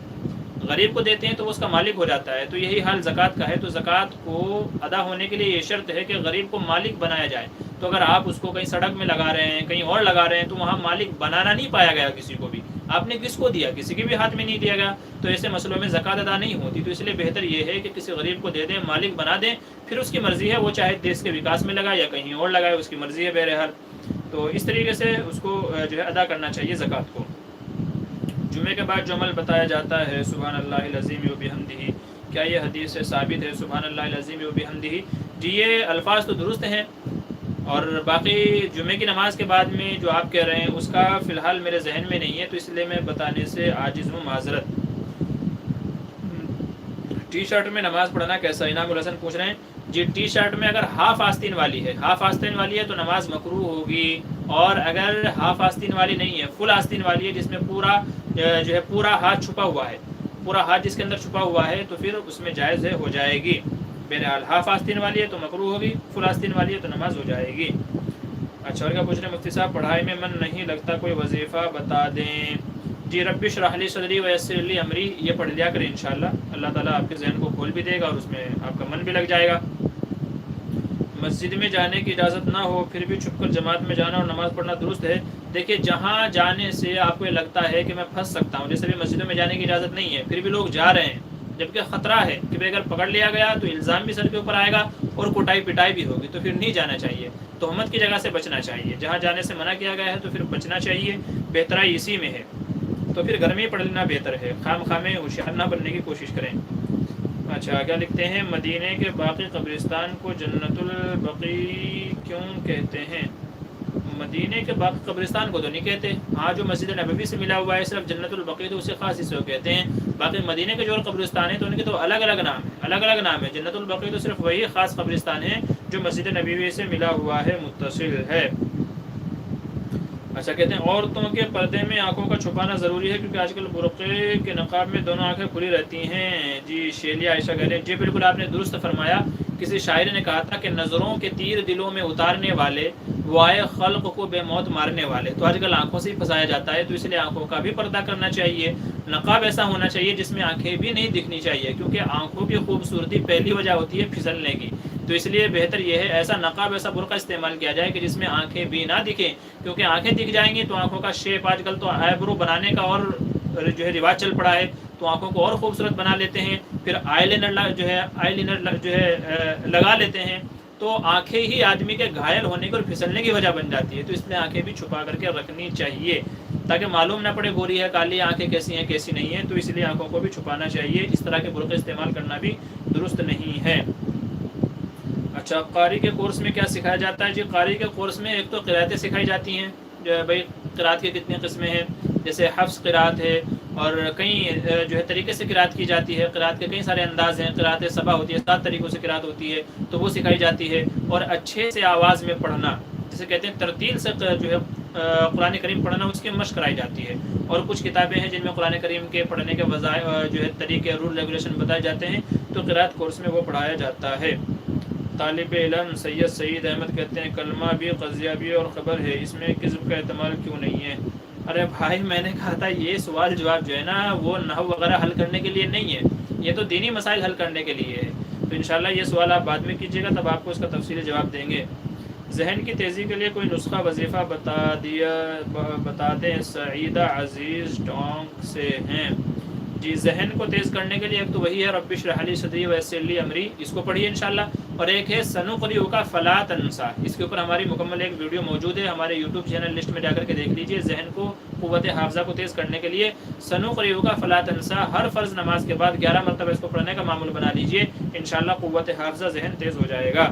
غریب کو دیتے ہیں تو وہ اس کا مالک ہو جاتا ہے، تو یہی حال زکوٰۃ کا ہے. تو زکوٰۃ کو ادا ہونے کے لیے یہ شرط ہے کہ غریب کو مالک بنایا جائے. تو اگر آپ اس کو کہیں سڑک میں لگا رہے ہیں، کہیں اور لگا رہے ہیں، تو وہاں مالک بنانا نہیں پایا گیا کسی کو بھی. آپ نے کس کو دیا؟ کسی کے بھی ہاتھ میں نہیں دیا گیا. تو ایسے مسئلوں میں زکوٰۃ ادا نہیں ہوتی. تو اس لیے بہتر یہ ہے کہ کسی غریب کو دے دیں، مالک بنا دیں، پھر اس کی مرضی ہے، وہ چاہے دیش کے وکاس میں لگائے یا کہیں اور لگائے، اس کی مرضی ہے بہرحال. تو اس طریقے سے اس کو جو ہے ادا کرنا چاہیے زکوٰۃ کو. جمعے کے بعد جو عمل بتایا جاتا ہے سبحان اللہ العظیم و بحمدہ، کیا یہ حدیث سے ثابت ہے؟ سبحان اللہ العظیم و بحمدہ، جی یہ الفاظ تو درست ہیں، اور باقی جمعے کی نماز کے بعد میں جو آپ کہہ رہے ہیں اس کا فی الحال میرے ذہن میں نہیں ہے، تو اس لیے میں بتانے سے عاجز ہوں، معذرت. ٹی شرٹ میں نماز پڑھنا کیسا؟ انعام الحسن پوچھ رہے ہیں. جی ٹی شرٹ میں اگر ہاف آستین والی ہے تو نماز مکروہ ہوگی، اور اگر ہاف آستین والی نہیں ہے، فل آستین والی ہے جس میں پورا ہاتھ چھپا ہوا ہے، پورا ہاتھ جس کے اندر چھپا ہوا ہے، تو پھر اس میں جائز ہے، ہو جائے گی. بہرحال ہاف آستین والی ہے تو مکروہ ہوگی، فل آستین والی ہے تو نماز ہو جائے گی. اچھا، اور کیا پوچھ رہے ہیں مفتی صاحب، پڑھائی میں من نہیں لگتا، کوئی وظیفہ بتا دیں؟ جی، رب اشرح لی صدری ویسر لی امری، یہ پڑھ لیا کریں انشاءاللہ، اللہ تعالیٰ آپ کے ذہن کو کھول بھی دے گا اور اس میں آپ کا من بھی لگ جائے گا۔ مسجد میں جانے کی اجازت نہ ہو پھر بھی چھپ کر جماعت میں جانا اور نماز پڑھنا درست ہے؟ دیکھیے، جہاں جانے سے آپ کو یہ لگتا ہے کہ میں پھنس سکتا ہوں، جیسے بھی مسجدوں میں جانے کی اجازت نہیں ہے پھر بھی لوگ جا رہے ہیں، جبکہ خطرہ ہے کہ اگر پکڑ لیا گیا تو الزام بھی سر کے اوپر آئے گا اور کوٹائی پٹائی بھی ہوگی، تو پھر نہیں جانا چاہیے، تہمت کی جگہ سے بچنا چاہیے، جہاں جانے سے منع کیا گیا ہے تو پھر بچنا چاہیے، بہترائی اسی میں ہے، تو پھر گھر میں ہی پڑھ لینا بہتر ہے، خام خامے ہوشیار نہ بننے کی کوشش کریں۔ اچھا، کیا لکھتے ہیں، مدینے کے باقی قبرستان کو جنت البقیع کیوں کہتے ہیں؟ مدینے کے باقی قبرستان کو تو نہیں کہتے، ہاں جو مسجد نبوی سے ملا ہوا ہے صرف جنت البقیع تو اسے خاص حصے کو کہتے ہیں، باقی مدینے کے جو قبرستان ہیں تو ان کے تو الگ الگ نام ہے، الگ الگ نام ہے، جنت البقیع تو صرف وہی خاص قبرستان ہے جو مسجد نبوی سے ملا ہوا ہے، متصل ہے۔ اچھا، کہتے ہیں عورتوں کے پردے میں آنکھوں کا چھپانا ضروری ہے کیونکہ آج کل برقعے کے نقاب میں دونوں آنکھیں کھلی رہتی ہیں۔ جی، شیلیہ عائشہ کہہ رہے ہیں، جی بالکل آپ نے درست فرمایا، کسی شاعر نے کہا تھا کہ نظروں کے تیر دلوں میں اتارنے والے، وائے خلق کو بے موت مارنے والے، تو آج کل آنکھوں سے ہی پھنسایا جاتا ہے، تو اس لیے آنکھوں کا بھی پردہ کرنا چاہیے، نقاب ایسا ہونا چاہیے جس میں آنکھیں بھی نہیں دکھنی چاہیے، کیونکہ آنکھوں کی خوبصورتی پہلی وجہ ہوتی ہے پھسلنے کی، تو اس لیے بہتر یہ ہے ایسا نقاب، ایسا برقع استعمال کیا جائے کہ جس میں آنکھیں بھی نہ دکھیں، کیونکہ آنکھیں دکھ جائیں گی تو آنکھوں کا شیپ، آج کل تو آئی برو بنانے کا اور جو ہے رواج چل پڑا ہے، تو آنکھوں کو اور خوبصورت بنا لیتے ہیں، پھر آئی لائنر جو ہے لگا لیتے ہیں، تو آنکھیں ہی آدمی کے گھائل ہونے کی اور پھسلنے کی وجہ بن جاتی ہے، تو اس لیے آنکھیں بھی چھپا کر کے رکھنی چاہیے تاکہ معلوم نہ پڑے گوری ہے کالی آنکھیں کیسی ہیں کیسی نہیں ہیں، تو اس لیے آنکھوں کو بھی چھپانا چاہیے، اس طرح کے برقع استعمال کرنا بھی درست نہیں ہے۔ اچھا، قاری کے کورس میں کیا سکھایا جاتا ہے؟ جی، قاری کے کورس میں ایک تو قرأتیں سکھائی جاتی ہیں، جو ہے بھائی قرأت کی کتنی قسمیں ہیں، جیسے حفظ قرأت ہے، اور کئی جو ہے طریقے سے قرأت کی جاتی ہے، قرأت کے کئی سارے انداز ہیں، قرأت سبا ہوتی ہے، 7 طریقوں سے قرأت ہوتی ہے، تو وہ سکھائی جاتی ہے، اور اچھے سے آواز میں پڑھنا، جسے کہتے ہیں ترتیل سے جو ہے قرآن کریم پڑھنا، اس کی مشق کرائی جاتی ہے، اور کچھ کتابیں ہیں جن میں قرآن کریم کے پڑھنے کے وظائف جو ہے طریقے، رول ریگولیشن بتائے جاتے ہیں، تو قرأت کورس میں وہ پڑھایا جاتا ہے۔ طالب علم سید احمد کہتے ہیں کلمہ بھی قضیہ بھی اور خبر ہے، اس میں کذب کا احتمال کیوں نہیں ہے؟ ارے بھائی، میں نے کہا تھا یہ سوال جواب جو ہے نا وہ نحو وغیرہ حل کرنے کے لیے نہیں ہے، یہ تو دینی مسائل حل کرنے کے لیے ہے، تو انشاءاللہ یہ سوال آپ بعد میں کیجیے گا، تب آپ کو اس کا تفصیلی جواب دیں گے۔ ذہن کی تیزی کے لیے کوئی نسخہ وظیفہ بتا دیں، سعیدہ عزیز ٹونک سے ہیں۔ جی، ذہن کو تیز کرنے کے لیے ایک تو وہی ہے رب اشرح لی صدری ویسر لی امری، اس کو پڑھیے انشاءاللہ، اور ایک ہے سنقرئک فلا تنسیٰ، اس کے اوپر ہماری مکمل ایک ویڈیو موجود ہے، ہمارے یوٹیوب چینل لسٹ میں جا کر کے دیکھ لیجئے، ذہن کو قوت حافظہ کو تیز کرنے کے لیے سنقرئک فلا تنسیٰ، ہر فرض نماز کے بعد 11 مرتبہ اس کو پڑھنے کا معمول بنا لیجئے، انشاءاللہ قوت حافظہ ذہن تیز ہو جائے گا۔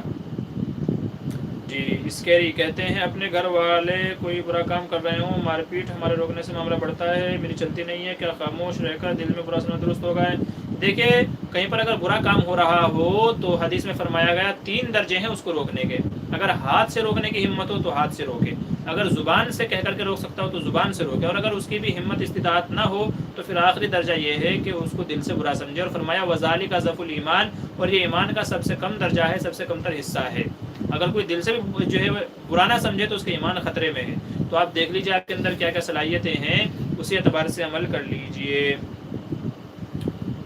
جی، اسکیری کہتے ہیں اپنے گھر والے کوئی برا کام کر رہے ہوں، مار پیٹ ہمارے روکنے سے معاملہ بڑھتا ہے، میری چلتی نہیں ہے، کیا خاموش رہ کر دل میں برا سننا درست ہوگا؟ دیکھیں، کہیں پر اگر برا کام ہو رہا ہو تو حدیث میں فرمایا گیا 3 درجے ہیں اس کو روکنے کے، اگر ہاتھ سے روکنے کی ہمت ہو تو ہاتھ سے روکے، اگر زبان سے کہہ کر کے روک سکتا ہو تو زبان سے روکے، اور اگر اس کی بھی ہمت استطاعت نہ ہو تو پھر آخری درجہ یہ ہے کہ اس کو دل سے برا سمجھے، اور فرمایا وذالک ضعف الایمان، اور یہ ایمان کا سب سے کم درجہ ہے، سب سے کم تر حصہ ہے، اگر کوئی دل سے بھی جو ہے برا نہ سمجھے تو اس کا ایمان خطرے میں ہے، تو آپ دیکھ لیجئے آپ کے اندر کیا کیا صلاحیتیں ہیں، اسی اعتبار سے عمل کر لیجئے۔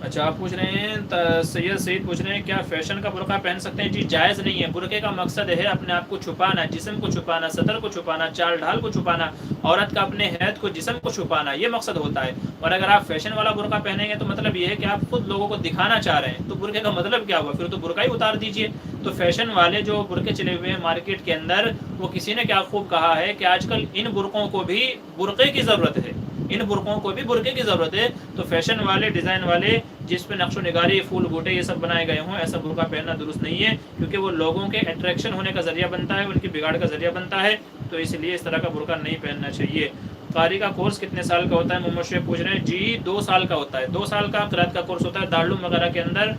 اچھا، آپ پوچھ رہے ہیں سید پوچھ رہے ہیں کیا فیشن کا برقع پہن سکتے ہیں؟ جی، جائز نہیں ہے، برقعے کا مقصد ہے اپنے آپ کو چھپانا، جسم کو چھپانا، سطر کو چھپانا، چال ڈھال کو چھپانا، عورت کا اپنے حید کو، جسم کو چھپانا، یہ مقصد ہوتا ہے، اور اگر آپ فیشن والا برقع پہنیں گے تو مطلب یہ ہے کہ آپ خود لوگوں کو دکھانا چاہ رہے ہیں، تو برقعے کا مطلب کیا ہوا؟ پھر تو برقع ہی اتار دیجئے۔ تو فیشن والے جو برقعے چلے ہوئے ہیں مارکیٹ کے اندر، وہ کسی نے کیا خوب کہا ہے کہ آج کل ان برقعوں کو بھی برقعے کی ضرورت ہے، ان برقعوں کو بھی برقعے کی ضرورت ہے، تو فیشن والے، ڈیزائن والے جس پہ نقش و نگاری، پھول بوٹے یہ سب بنائے گئے ہوں، ایسا برقع پہننا درست نہیں ہے، کیونکہ وہ لوگوں کے اٹریکشن ہونے کا ذریعہ بنتا ہے، ان کی بگاڑ کا ذریعہ بنتا ہے، تو اس لیے اس طرح کا برقع نہیں پہننا چاہیے۔ قاری کا کورس کتنے سال کا ہوتا ہے؟ محمد شعیب پوچھ رہے ہیں، جی 2 سال کا ہوتا ہے، 2 سال کا قرأت کا کورس ہوتا ہے، دارالعلوم وغیرہ کے اندر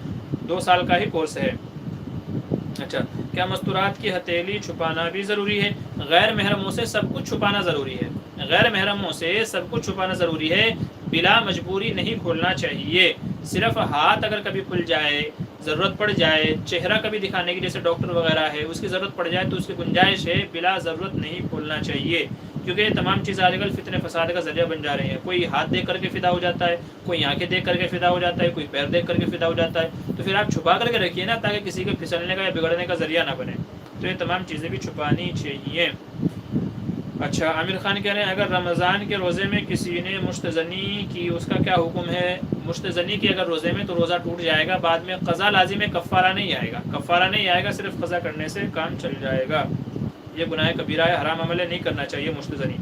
2 سال کا ہی کورس ہے۔ اچھا، کیا مستورات کی ہتھیلی چھپانا بھی ضروری ہے؟ غیر محرموں سے سب کچھ چھپانا ضروری ہے، غیر محرموں سے سب کچھ چھپانا ضروری ہے، بلا مجبوری نہیں کھولنا چاہیے، صرف ہاتھ اگر کبھی کھل جائے، ضرورت پڑ جائے چہرہ کبھی دکھانے کی، جیسے ڈاکٹر وغیرہ ہے، اس کی ضرورت پڑ جائے تو اس کی گنجائش ہے، بلا ضرورت نہیں کھولنا چاہیے، کیونکہ یہ تمام چیزیں آج کل فتنہ فساد کا ذریعہ بن جا رہی ہیں۔ کوئی ہاتھ دیکھ کر کے فدا ہو جاتا ہے، کوئی آنکھیں دیکھ کر کے فدا ہو جاتا ہے، کوئی پیر دیکھ کر کے فدا ہو جاتا ہے، تو پھر آپ چھپا کر کے رکھیے نا، تاکہ کسی کے پھسلنے کا یا بگڑنے کا ذریعہ نہ بنے، تو یہ تمام چیزیں بھی چھپانی چاہیے۔ اچھا، عامر خان کہہ رہے ہیں اگر رمضان کے روزے میں کسی نے مشتزنی کی اس کا کیا حکم ہے؟ مشتزنی کی اگر روزے میں تو روزہ ٹوٹ جائے گا، بعد میں قضا لازم ہے، کفارہ نہیں آئے گا، کفارہ نہیں آئے گا، صرف قضا کرنے سے کام چل جائے گا۔ یہ گناہ کبیرہ ہے، حرام عمل ہے، نہیں کرنا چاہیے مشتزنی۔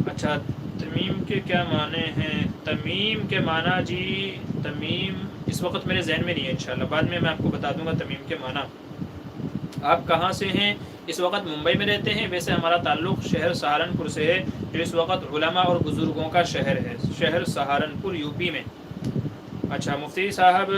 اچھا، تمیم کے کیا معنی ہیں؟ تمیم کے معنی جی، تمیم اس وقت میرے ذہن میں نہیں ہے، انشاءاللہ بعد میں آپ کو بتا دوں گا تمیم کے معنی۔ آپ کہاں سے ہیں؟ اس وقت ممبئی میں رہتے ہیں، ویسے ہمارا تعلق شہر سہارنپور سے ہے، جو اس وقت علماء اور بزرگوں کا شہر ہے، شہر سہارنپور یوپی میں۔ اچھا، مفتی صاحب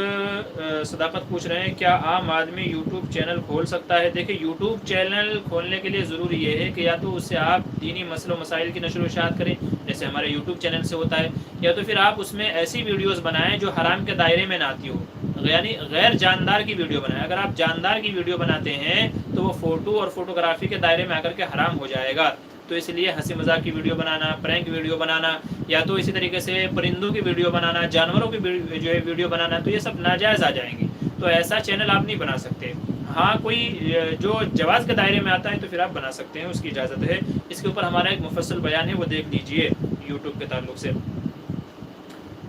صداقت پوچھ رہے ہیں کیا عام آدمی یوٹیوب چینل کھول سکتا ہے؟ دیکھیں، یوٹیوب چینل کھولنے کے لیے ضروری یہ ہے کہ یا تو اس سے آپ دینی مسئلہ و مسائل کی نشر و اشاعت کریں، جیسے ہمارے یوٹیوب چینل سے ہوتا ہے، یا تو پھر آپ اس میں ایسی ویڈیوز بنائیں جو حرام کے دائرے میں نہ آتی ہو، یعنی غیر جاندار کی ویڈیو بنائیں۔ اگر آپ جاندار کی ویڈیو بناتے ہیں تو وہ فوٹو اور فوٹوگرافی کے دائرے میں آ کر کے حرام ہو جائے گا، تو اس لیے ہنسی مذاق کی ویڈیو بنانا، پرینک ویڈیو بنانا، یا تو اسی طریقے سے پرندوں کی ویڈیو بنانا، جانوروں کی جو ہے ویڈیو بنانا، تو یہ سب ناجائز آ جائیں گی، تو ایسا چینل آپ نہیں بنا سکتے۔ ہاں، کوئی جو جواز کے دائرے میں آتا ہے تو پھر آپ بنا سکتے ہیں، اس کی اجازت ہے۔ اس کے اوپر ہمارا ایک مفصل بیان ہے، وہ دیکھ لیجئے یوٹیوب کے تعلق سے۔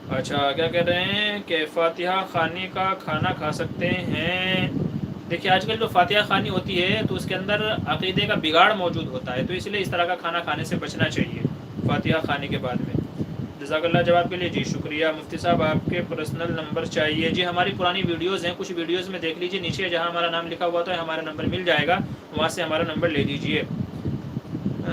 اچھا، کیا کہہ رہے ہیں کہ فاتحہ خوانی کا کھانا کھا سکتے ہیں؟ دیکھیے، آج کل جو فاتحہ خوانی ہوتی ہے تو اس کے اندر عقیدے کا بگاڑ موجود ہوتا ہے، تو اس لیے اس طرح کا کھانا کھانے سے بچنا چاہیے فاتحہ خوانی کے بعد میں۔ جزاک اللہ جواب کے لیے جی شکریہ۔ مفتی صاحب آپ کے پرسنل نمبر چاہیے؟ جی، ہماری پرانی ویڈیوز ہیں، کچھ ویڈیوز میں دیکھ لیجیے، نیچے جہاں ہمارا نام لکھا ہوا تو ہمارا نمبر مل جائے گا، وہاں سے ہمارا نمبر لے لیجیے،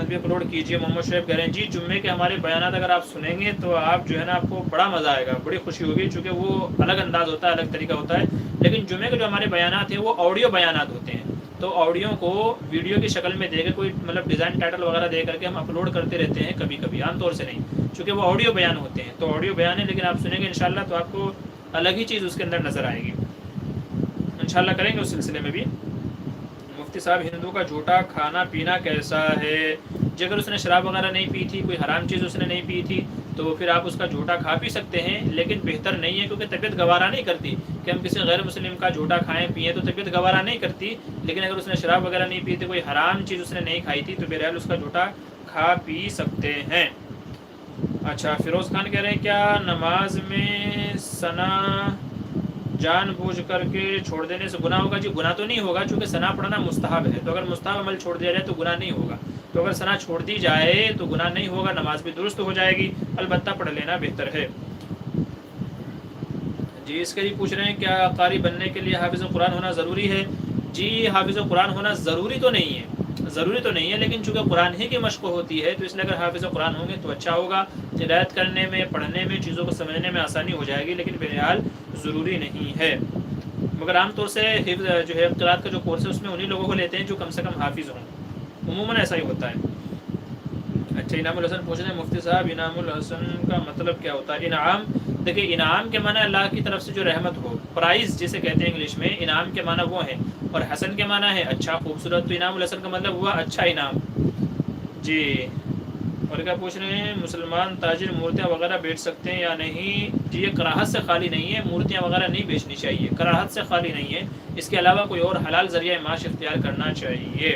بھی اپلوڈ کیجیے۔ محمد شعیب کہہ رہے ہیں جی جمعے کے ہمارے بیانات اگر آپ سنیں گے تو آپ جو ہے نا، آپ کو بڑا مزہ آئے گا، بڑی خوشی ہوگی، چونکہ وہ الگ انداز ہوتا ہے، الگ طریقہ ہوتا ہے، لیکن جمعے کے جو ہمارے بیانات ہیں وہ آڈیو بیانات ہوتے ہیں، تو آڈیو کو ویڈیو کی شکل میں دے کے کوئی مطلب ڈیزائن ٹائٹل وغیرہ دے کر کے ہم اپلوڈ کرتے رہتے ہیں کبھی کبھی، عام طور سے نہیں، چونکہ وہ آڈیو بیان ہوتے ہیں، تو آڈیو بیان ہے، لیکن آپ سنیں گے انشاءاللہ تو آپ کو الگ ہی چیز اس کے اندر نظر آئے گی، انشاءاللہ کریں گے اس سلسلے میں بھی۔ مفتی صاحب، ہندو کا جھوٹا کھانا پینا کیسا ہے؟ جی، اگر اس نے شراب وغیرہ نہیں پی تھی، کوئی حرام چیز اس نے نہیں پی تھی، تو پھر آپ اس کا جھوٹا کھا پی سکتے ہیں، لیکن بہتر نہیں ہے، کیونکہ طبیعت گوارا نہیں کرتی کہ ہم کسی غیر مسلم کا جھوٹا کھائیں پئیں، تو طبیعت گوارا نہیں کرتی، لیکن اگر اس نے شراب وغیرہ نہیں پی تھی، کوئی حرام چیز اس نے نہیں کھائی تھی، تو بہرحال اس کا جھوٹا کھا پی سکتے ہیں۔ اچھا، فیروز خان کہہ رہے ہیں کیا نماز میں ثنا جان بوجھ کر کے چھوڑ دینے سے گناہ ہوگا؟ جی، گناہ تو نہیں ہوگا، چونکہ ثنا پڑھنا مستحب ہے، تو اگر مستحب عمل چھوڑ دیا جائے تو گناہ نہیں ہوگا، تو اگر ثنا چھوڑ دی جائے تو گناہ نہیں ہوگا، نماز بھی درست ہو جائے گی، البتہ پڑھ لینا بہتر ہے۔ جی، اس کے لیے پوچھ رہے ہیں کیا قاری بننے کے لیے حافظ قرآن ہونا ضروری ہے؟ جی، حافظ قرآن ہونا ضروری تو نہیں ہے، لیکن چونکہ قرآن ہی کی مشق ہوتی ہے، تو اس لیے اگر حافظ قرآن ہوں گے تو اچھا ہوگا، ہدایت کرنے میں، پڑھنے میں، چیزوں کو سمجھنے میں آسانی ہو جائے گی، لیکن بہرحال ضروری نہیں ہے، مگر عام طور سے حفظ جو ہے قرآت کا جو کورس ہے اس میں انہی لوگوں کو لیتے ہیں جو کم سے کم حافظ ہوں، عموماً ایسا ہی ہوتا ہے۔ اچھا، انعام الحسن پوچھ رہے ہیں مفتی صاحب انعام الحسن کا مطلب کیا ہوتا ہے؟ انعام، دیکھیں، انعام کے معنی اللہ کی طرف سے جو رحمت ہو، پرائز جسے کہتے ہیں انگلش میں، انعام کے معنی وہ ہیں، اور حسن کے معنی ہے اچھا، خوبصورت، تو انعام الحسن کا مطلب ہوا اچھا انعام۔ جی، اور کیا پوچھ رہے ہیں مسلمان تاجر مورتیاں وغیرہ بیچ سکتے ہیں یا نہیں؟ جی، یہ کراہت سے خالی نہیں ہے، مورتیاں وغیرہ نہیں بیچنی چاہیے، کراہت سے خالی نہیں ہے، اس کے علاوہ کوئی اور حلال ذریعہ معاش اختیار کرنا چاہیے۔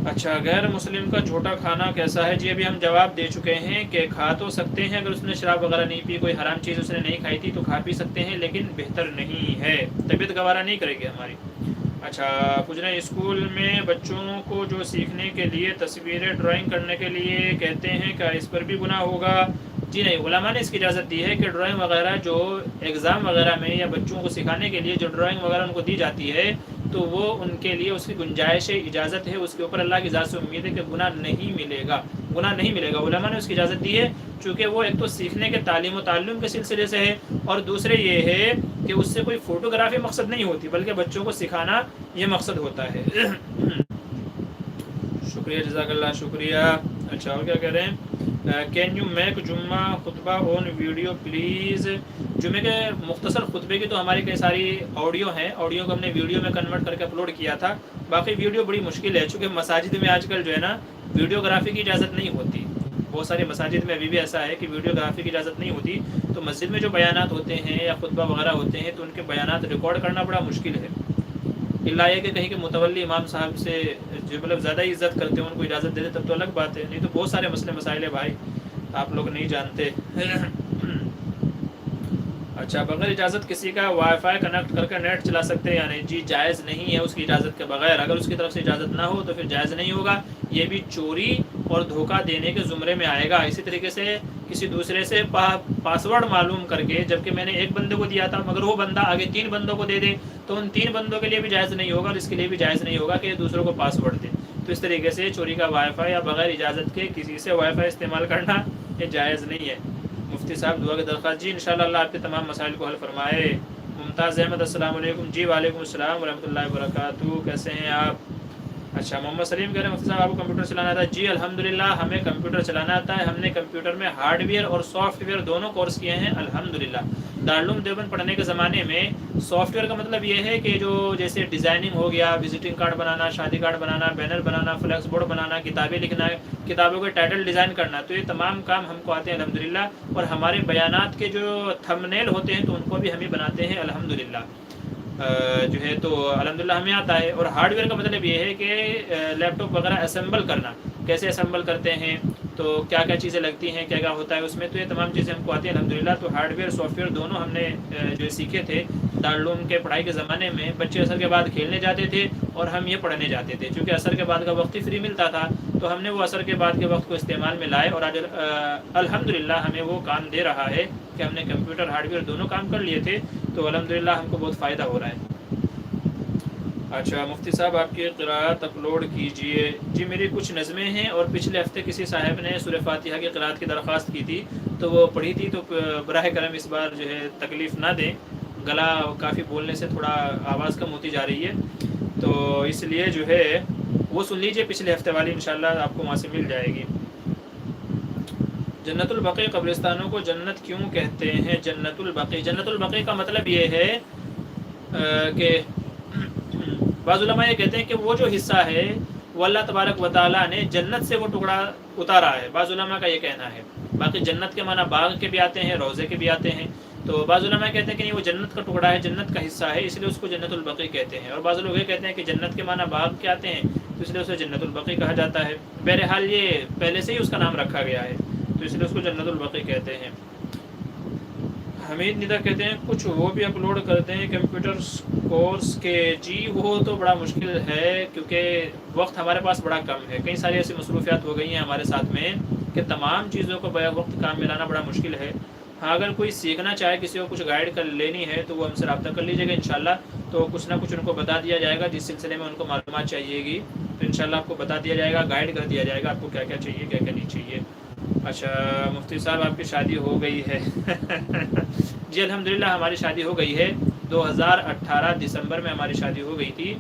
اچھا، غیر مسلم کا جھوٹا کھانا کیسا ہے؟ جی، ابھی ہم جواب دے چکے ہیں کہ کھا تو سکتے ہیں، اگر اس نے شراب وغیرہ نہیں پی، کوئی حرام چیز اس نے نہیں کھائی تھی تو کھا پی سکتے ہیں، لیکن بہتر نہیں ہے، طبیعت گوارا نہیں کرے گی ہماری۔ اچھا، پوچھ رہے ہیں اسکول میں بچوں کو جو سیکھنے کے لیے تصویریں ڈرائنگ کرنے کے لیے کہتے ہیں، کیا اس پر بھی گناہ ہوگا؟ جی نہیں، علماء نے اس کی اجازت دی ہے کہ ڈرائنگ وغیرہ جو ایگزام وغیرہ میں یا بچوں کو سکھانے کے لیے جو ڈرائنگ وغیرہ ان کو دی جاتی ہے تو وہ ان کے لیے اس کی گنجائش ہے، اجازت ہے، اس کے اوپر اللہ کی ذات سے امید ہے کہ گناہ نہیں ملے گا، علماء نے اس کی اجازت دی ہے، چونکہ وہ ایک تو سیکھنے کے تعلیم و تعلم کے سلسلے سے ہے، اور دوسرے یہ ہے کہ اس سے کوئی فوٹوگرافی مقصد نہیں ہوتی، بلکہ بچوں کو سکھانا یہ مقصد ہوتا ہے۔ شکریہ، جزاک اللہ، شکریہ۔ اچھا، اور کیا کہہ رہے ہیں کین یو میک جمعہ خطبہ آن ویڈیو پلیز؟ جمعے کے مختصر خطبے کی تو ہماری کئی ساری آڈیو ہیں، آڈیو کو ہم نے ویڈیو میں کنورٹ کر کے اپلوڈ کیا تھا. باقی ویڈیو بڑی مشکل ہے، چونکہ مساجد میں آج کل جو ہے نا ویڈیوگرافی کی اجازت نہیں ہوتی. بہت ساری مساجد میں ابھی بھی ایسا ہے کہ ویڈیوگرافی کی اجازت نہیں ہوتی. تو مسجد میں جو بیانات ہوتے ہیں یا خطبہ وغیرہ ہوتے ہیں تو ان کے بیانات ریکارڈ کرنا بڑا مشکل ہے. اللہ یہ کہ کہیں کہ متولی امام صاحب سے جو مطلب زیادہ ہی عزت کرتے ہیں ان کو اجازت دے دے تب تو الگ بات ہے، نہیں تو بہت سارے مسئلے مسائل ہیں بھائی، آپ لوگ نہیں جانتے. اچھا، بغیر اجازت کسی کا وائی فائی کنیکٹ کر کے نیٹ چلا سکتے ہیں یا نہیں؟ جی جائز نہیں ہے اس کی اجازت کے بغیر. اگر اس کی طرف سے اجازت نہ ہو تو پھر جائز نہیں ہوگا. یہ بھی چوری اور دھوکہ دینے کے زمرے میں آئے گا. اسی طریقے سے کسی دوسرے سے پاسورڈ معلوم کر کے، جبکہ میں نے ایک بندے کو دیا تھا مگر وہ بندہ آگے 3 بندوں کو دے دے تو ان 3 بندوں کے لیے بھی جائز نہیں ہوگا، اور اس کے لیے بھی جائز نہیں ہوگا کہ دوسروں کو پاسورڈ دے. تو اس طریقے سے چوری کا وائی فائی یا بغیر اجازت کے کسی سے وائی فائی استعمال کرنا یہ جائز نہیں ہے. مفتی صاحب دعا کی درخواست. جی انشاءاللہ اللہ آپ کے تمام مسائل کو حل فرمائے. ممتاز احمد السلام علیکم. جی وعلیکم السلام ورحمۃ اللہ وبرکاتہ. کیسے ہیں آپ؟ اچھا، محمد سلیم کہہ رہے ہیں مفتی صاحب آپ کو کمپیوٹر چلانا آتا ہے؟ جی الحمدللہ ہمیں کمپیوٹر چلانا آتا ہے. ہم نے کمپیوٹر میں ہارڈ ویئر اور سافٹ ویئر دونوں کورس کیے ہیں الحمدللہ. دارالعلوم دیوبند پڑھنے کے زمانے میں سافٹ ویئر کا مطلب یہ ہے کہ جو جیسے ڈیزائننگ ہو گیا، وزٹنگ کارڈ بنانا، شادی کارڈ بنانا، بینر بنانا، فلیکس بورڈ بنانا، کتابیں لکھنا، کتابوں کے ٹائٹل ڈیزائن کرنا، تو یہ تمام کام ہم کو آتے ہیں الحمدللہ. اور ہمارے بیانات کے جو تھمبنیل ہوتے ہیں تو ان کو بھی ہم ہی بناتے ہیں الحمدللہ. جو ہے تو الحمدللہ ہمیں آتا ہے. اور ہارڈ ویئر کا مطلب یہ ہے کہ لیپ ٹاپ وغیرہ اسمبل کرنا، کیسے اسمبل کرتے ہیں، تو کیا کیا چیزیں لگتی ہیں، کیا کیا ہوتا ہے اس میں، تو یہ تمام چیزیں ہم کو آتی ہیں الحمدللہ. تو ہارڈ ویئر سافٹ ویئر دونوں ہم نے جو سیکھے تھے دارالعلوم کے پڑھائی کے زمانے میں. بچے عصر کے بعد کھیلنے جاتے تھے اور ہم یہ پڑھنے جاتے تھے، چونکہ عصر کے بعد کا وقت ہی فری ملتا تھا تو ہم نے وہ عصر کے بعد کے وقت کو استعمال میں لائے. اور آج الحمدللہ ہمیں وہ کام دے رہا ہے کہ ہم نے کمپیوٹر ہارڈ ویئر دونوں کام کر لیے تھے، تو الحمدللہ ہم کو بہت فائدہ ہو رہا ہے. اچھا مفتی صاحب آپ کی قرأت اپلوڈ کیجئے. جی میری کچھ نظمیں ہیں اور پچھلے ہفتے کسی صاحب نے سورہ فاتحہ کی قرأت کی درخواست کی تھی تو وہ پڑھی تھی، تو براہ کرم اس بار جو ہے تکلیف نہ دیں. گلا کافی بولنے سے تھوڑا آواز کم ہوتی جا رہی ہے، تو اس لیے جو ہے وہ سن لیجئے پچھلے ہفتے والی، انشاءاللہ آپ کو وہاں سے مل جائے گی. جنت البقیع قبرستانوں کو جنت کیوں کہتے ہیں؟ جنت البقیع کا مطلب یہ ہے کہ بعض علماء یہ کہتے ہیں کہ وہ جو حصہ ہے وہ اللہ تبارک و تعالیٰ نے جنت سے وہ ٹکڑا اتارا ہے. بعض علماء کا یہ کہنا ہے. باقی جنت کے معنی باغ کے بھی آتے ہیں، روضے کے بھی آتے ہیں. تو بعض علماء کہتے ہیں کہ نہیں وہ جنت کا ٹکڑا ہے، جنت کا حصہ ہے، اس لیے اس کو جنت البقیع کہتے ہیں. اور بعض لوگ یہ کہتے ہیں کہ جنت کے معنی باغ کے آتے ہیں تو اس لیے اسے جنت البقیع کہا جاتا ہے. بہرحال یہ پہلے سے ہی اس کا نام رکھا گیا ہے تو اس لیے اس کو جنت البقیع کہتے ہیں. حمید ندا کہتے ہیں کچھ وہ بھی اپلوڈ کرتے ہیں کمپیوٹر کورس کے. جی وہ تو بڑا مشکل ہے کیونکہ وقت ہمارے پاس بڑا کم ہے. کئی ساری ایسی مصروفیات ہو گئی ہیں ہمارے ساتھ میں کہ تمام چیزوں کو بیک وقت کام ملانا بڑا مشکل ہے. ہاں اگر کوئی سیکھنا چاہے، کسی کو کچھ گائیڈ کر لینی ہے تو وہ ہم سے رابطہ کر لیجیے گا انشاءاللہ. تو کچھ نہ کچھ ان کو بتا دیا جائے گا جس سلسلے میں ان کو معلومات چاہیے گی، تو انشاءاللہ آپ کو بتا دیا جائے گا، گائیڈ کر دیا جائے گا آپ کو کیا کیا چاہیے کیا کیا نہیں چاہیے. اچھا مفتی صاحب آپ کی شادی ہو گئی ہے؟ جی الحمدللہ ہماری شادی ہو گئی ہے. 2018 دسمبر میں ہماری شادی ہو گئی تھی،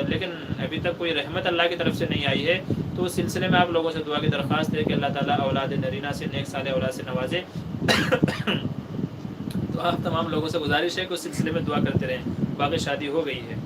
لیکن ابھی تک کوئی رحمت اللہ کی طرف سے نہیں آئی ہے. تو اس سلسلے میں آپ لوگوں سے دعا کی درخواست ہے کہ اللہ تعالیٰ اولاد نرینہ سے، نیک صالح اولاد سے نوازے. تو آپ تمام لوگوں سے گزارش ہے کہ اس سلسلے میں دعا کرتے رہیں. باقی شادی ہو گئی ہے.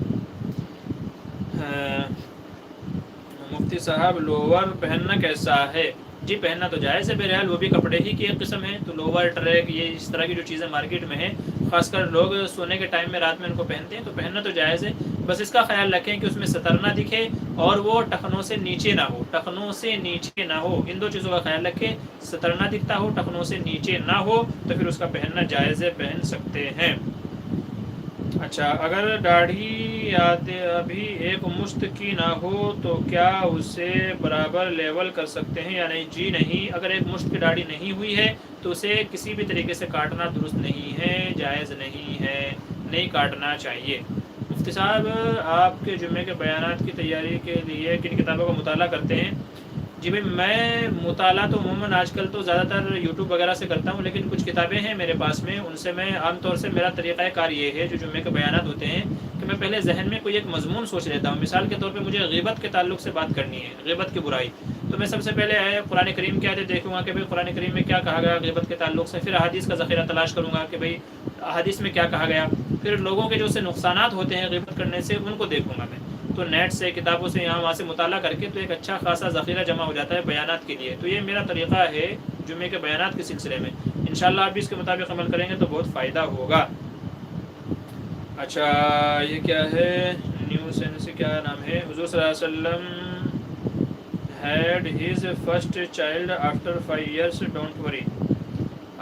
مفتی صاحب لوور پہننا کیسا ہے؟ جی پہننا تو جائز ہے، بہرحال وہ بھی کپڑے ہی کی ایک قسم ہے. تو لوور، ٹریک، یہ اس طرح کی جو چیزیں مارکیٹ میں ہیں، خاص کر لوگ سونے کے ٹائم میں رات میں ان کو پہنتے ہیں، تو پہننا تو جائز ہے. بس اس کا خیال رکھیں کہ اس میں ستر نہ دکھے اور وہ ٹخنوں سے نیچے نہ ہو، ٹخنوں سے نیچے نہ ہو. ان دو چیزوں کا خیال رکھیں. ستر نہ دکھتا ہو، ٹخنوں سے نیچے نہ ہو، تو پھر اس کا پہننا جائز ہے، پہن سکتے ہیں. اچھا اگر داڑھی ابھی ایک مشت کی نہ ہو تو کیا اسے برابر لیول کر سکتے ہیں یا نہیں؟ جی نہیں، اگر ایک مشت کی داڑھی نہیں ہوئی ہے تو اسے کسی بھی طریقے سے کاٹنا درست نہیں ہے، جائز نہیں ہے، نہیں کاٹنا چاہیے. مفتی صاحب آپ کے جمعے کے بیانات کی تیاری کے لیے کن کتابوں کا مطالعہ کرتے ہیں؟ جی بھائی میں مطالعہ تو عموماً آج کل تو زیادہ تر یوٹیوب وغیرہ سے کرتا ہوں، لیکن کچھ کتابیں ہیں میرے پاس میں، ان سے میں عام طور سے میرا طریقہ کار یہ ہے جو جمعے کے بیانات ہوتے ہیں کہ میں پہلے ذہن میں کوئی ایک مضمون سوچ لیتا ہوں. مثال کے طور پہ مجھے غیبت کے تعلق سے بات کرنی ہے، غیبت کی برائی، تو میں سب سے پہلے قرآن کریم کی آیتیں دیکھوں گا کہ بھئی قرآن کریم میں کیا کہا گیا غیبت کے تعلق سے، پھر احادیث کا ذخیرہ تلاش کروں گا کہ بھئی احادیث میں کیا کہا گیا، پھر لوگوں کے جو سے نقصانات ہوتے ہیں غیبت کرنے سے ان کو دیکھوں گا میں. تو نیٹ سے کتابوں سے یہاں وہاں سے مطالعہ کر کے تو ایک اچھا خاصا ذخیرہ جمع ہو جاتا ہے بیانات کے لیے. تو یہ میرا طریقہ ہے جمعے کے بیانات کے سلسلے میں. انشاءاللہ آپ بھی اس کے مطابق عمل کریں گے تو بہت فائدہ ہوگا. اچھا یہ کیا ہے، نیو سینس کیا نام ہے، حضور صلی اللہ علیہ وسلم had his first child after 5 years, don't worry.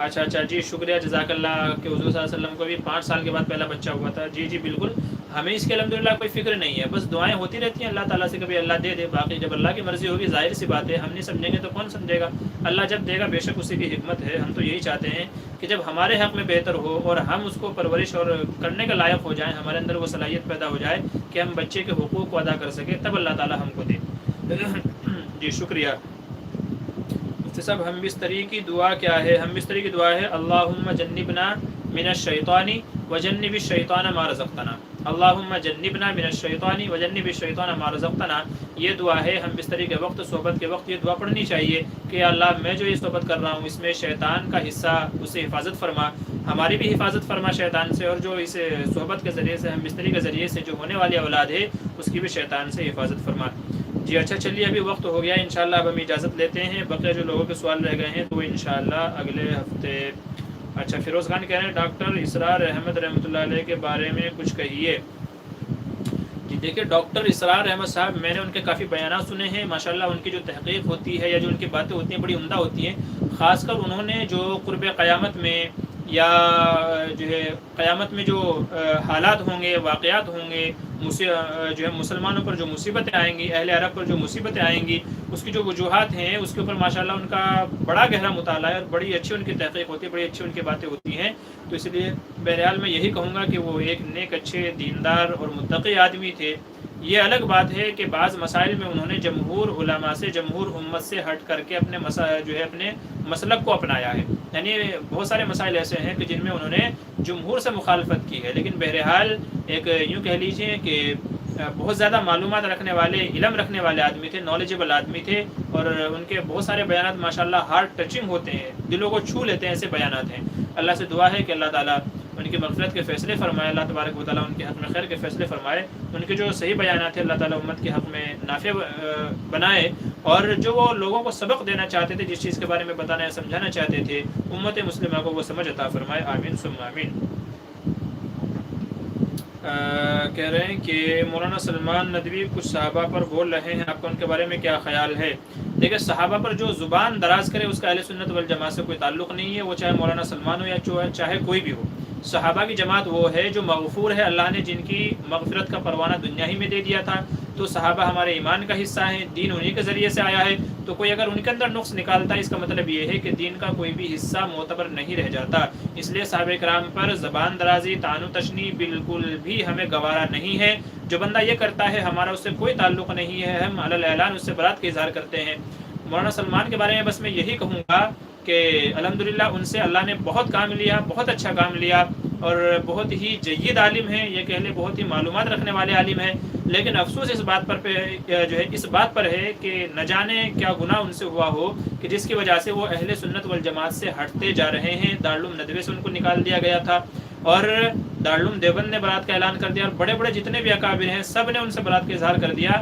اچھا جی شکریہ جزاک اللہ کہ حضور صلی اللہ علیہ وسلم کو بھی 5 سال کے بعد پہلا بچہ ہوا تھا. جی بالکل، ہمیں اس کے الحمدللہ کوئی فکر نہیں ہے، بس دعائیں ہوتی رہتی ہیں اللہ تعالیٰ سے، کبھی اللہ دے دے، باقی جب اللہ کی مرضی ہوگی ظاہر سی بات ہے ہم نہیں سمجھیں گے تو کون سمجھے گا. اللہ جب دے گا بے شک اسی کی حکمت ہے. ہم تو یہی چاہتے ہیں کہ جب ہمارے حق میں بہتر ہو اور ہم اس کو پرورش اور کرنے کا لائق ہو جائیں، ہمارے اندر وہ صلاحیت پیدا ہو جائے کہ ہم بچے کے حقوق کو ادا کر سکیں، تب اللہ تعالیٰ ہم کو دے. جی شکریہ. صاحب ہم بستری کی دعا کیا ہے؟ ہم بستری کی دعا ہے اللہم جنبنا من الشیطان وجنب الشیطان ما رزقتنا. اللہم جنبنا من الشیطان وجنب الشیطان ما رزقتنا. یہ دعا ہے ہم بستری کے وقت، صحبت کے وقت یہ دعا پڑھنی چاہیے کہ اللہ میں جو یہ صحبت کر رہا ہوں اس میں شیطان کا حصہ، اسے حفاظت فرما، ہماری بھی حفاظت فرما شیطان سے، اور جو اس صحبت کے ذریعے سے، ہم بستری کے ذریعے سے جو ہونے والی اولاد ہے اس کی بھی شیطان سے حفاظت فرما. جی اچھا چلیے ابھی وقت ہو گیا، انشاءاللہ اب ہم اجازت لیتے ہیں. بقیہ جو لوگوں کے سوال رہ گئے ہیں تو وہ انشاءاللہ اگلے ہفتے. اچھا فیروز خان کہہ رہے ہیں ڈاکٹر اسرار احمد رحمۃ اللہ علیہ کے بارے میں کچھ کہیے. جی دیکھیے ڈاکٹر اسرار احمد صاحب، میں نے ان کے کافی بیانات سنے ہیں، ماشاءاللہ ان کی جو تحقیق ہوتی ہے یا جو ان کی باتیں ہوتی ہیں بڑی عمدہ ہوتی ہیں. خاص کر انہوں نے جو قرب قیامت میں یا جو ہے قیامت میں جو حالات ہوں گے، واقعات ہوں گے، جو ہے مسلمانوں پر جو مصیبتیں آئیں گی، اہل عرب پر جو مصیبتیں آئیں گی، اس کی جو وجوہات ہیں اس کے اوپر ماشاءاللہ ان کا بڑا گہرا مطالعہ ہے اور بڑی اچھی ان کی تحقیق ہوتی ہے، بڑی اچھی ان کی باتیں ہوتی ہیں. تو اس لیے بہرحال میں یہی کہوں گا کہ وہ ایک نیک، اچھے، دیندار اور متقی آدمی تھے. یہ الگ بات ہے کہ بعض مسائل میں انہوں نے جمہور علماء سے، جمہور امت سے ہٹ کر کے اپنے جو ہے اپنے مسلک کو اپنایا ہے. یعنی بہت سارے مسائل ایسے ہیں کہ جن میں انہوں نے جمہور سے مخالفت کی ہے، لیکن بہرحال ایک یوں کہہ لیجئے کہ بہت زیادہ معلومات رکھنے والے، علم رکھنے والے آدمی تھے، نالجبل آدمی تھے، اور ان کے بہت سارے بیانات ماشاءاللہ ہارٹ ٹچنگ ہوتے ہیں، دلوں کو چھو لیتے ہیں، ایسے بیانات ہیں. اللہ سے دعا ہے کہ اللہ تعالیٰ ان کی مغفرت کے فیصلے فرمائے، اللہ تبارک و تعالیٰ ان کے حق میں خیر کے فیصلے فرمائے. ان کے جو صحیح بیانات ہیں اللہ تعالیٰ امت کے حق میں نافع بنائے، اور جو وہ لوگوں کو سبق دینا چاہتے تھے، جس چیز کے بارے میں بتانا یا سمجھانا چاہتے تھے، امت مسلمہ کو وہ سمجھ عطا فرمائے. آمین ثم آمین. کہہ رہے ہیں کہ مولانا سلمان ندوی کچھ صحابہ پر بول رہے ہیں، آپ کا ان کے بارے میں کیا خیال ہے؟ دیکھیں صحابہ پر جو زبان دراز کرے اس کا اہل سنت والجماعت سے کوئی تعلق نہیں ہے، وہ چاہے مولانا سلمان ہو یا چاہے کوئی بھی ہو. صحابہ کی جماعت وہ ہے جو مغفور ہے، اللہ نے جن کی مغفرت کا پروانہ دنیا ہی میں دے دیا تھا. تو صحابہ ہمارے ایمان کا حصہ ہیں، دین انہی کے ذریعے سے آیا ہے. تو کوئی اگر ان کے اندر نقص نکالتا ہے، اس کا مطلب یہ ہے کہ دین کا کوئی بھی حصہ معتبر نہیں رہ جاتا. اس لیے صحابہ کرام پر زبان درازی، طعن و تشنیع بالکل بھی ہمیں گوارا نہیں ہے. جو بندہ یہ کرتا ہے ہمارا اس سے کوئی تعلق نہیں ہے، ہم علی الاعلان اس سے برات کا اظہار کرتے ہیں. مولانا سلمان کے بارے میں بس میں یہی کہوں گا کہ الحمدللہ ان سے اللہ نے بہت کام لیا، بہت اچھا کام لیا، اور بہت ہی جید عالم ہیں، یہ کہہ لیں بہت ہی معلومات رکھنے والے عالم ہیں. لیکن افسوس اس بات پر جو ہے اس بات پر ہے کہ نہ جانے کیا گناہ ان سے ہوا ہو کہ جس کی وجہ سے وہ اہل سنت والجماعت سے ہٹتے جا رہے ہیں. دارالعلوم ندوے سے ان کو نکال دیا گیا تھا، اور دارالعلوم دیوبند نے برات کا اعلان کر دیا، اور بڑے بڑے جتنے بھی اکابر ہیں سب نے ان سے برات کا اظہار کر دیا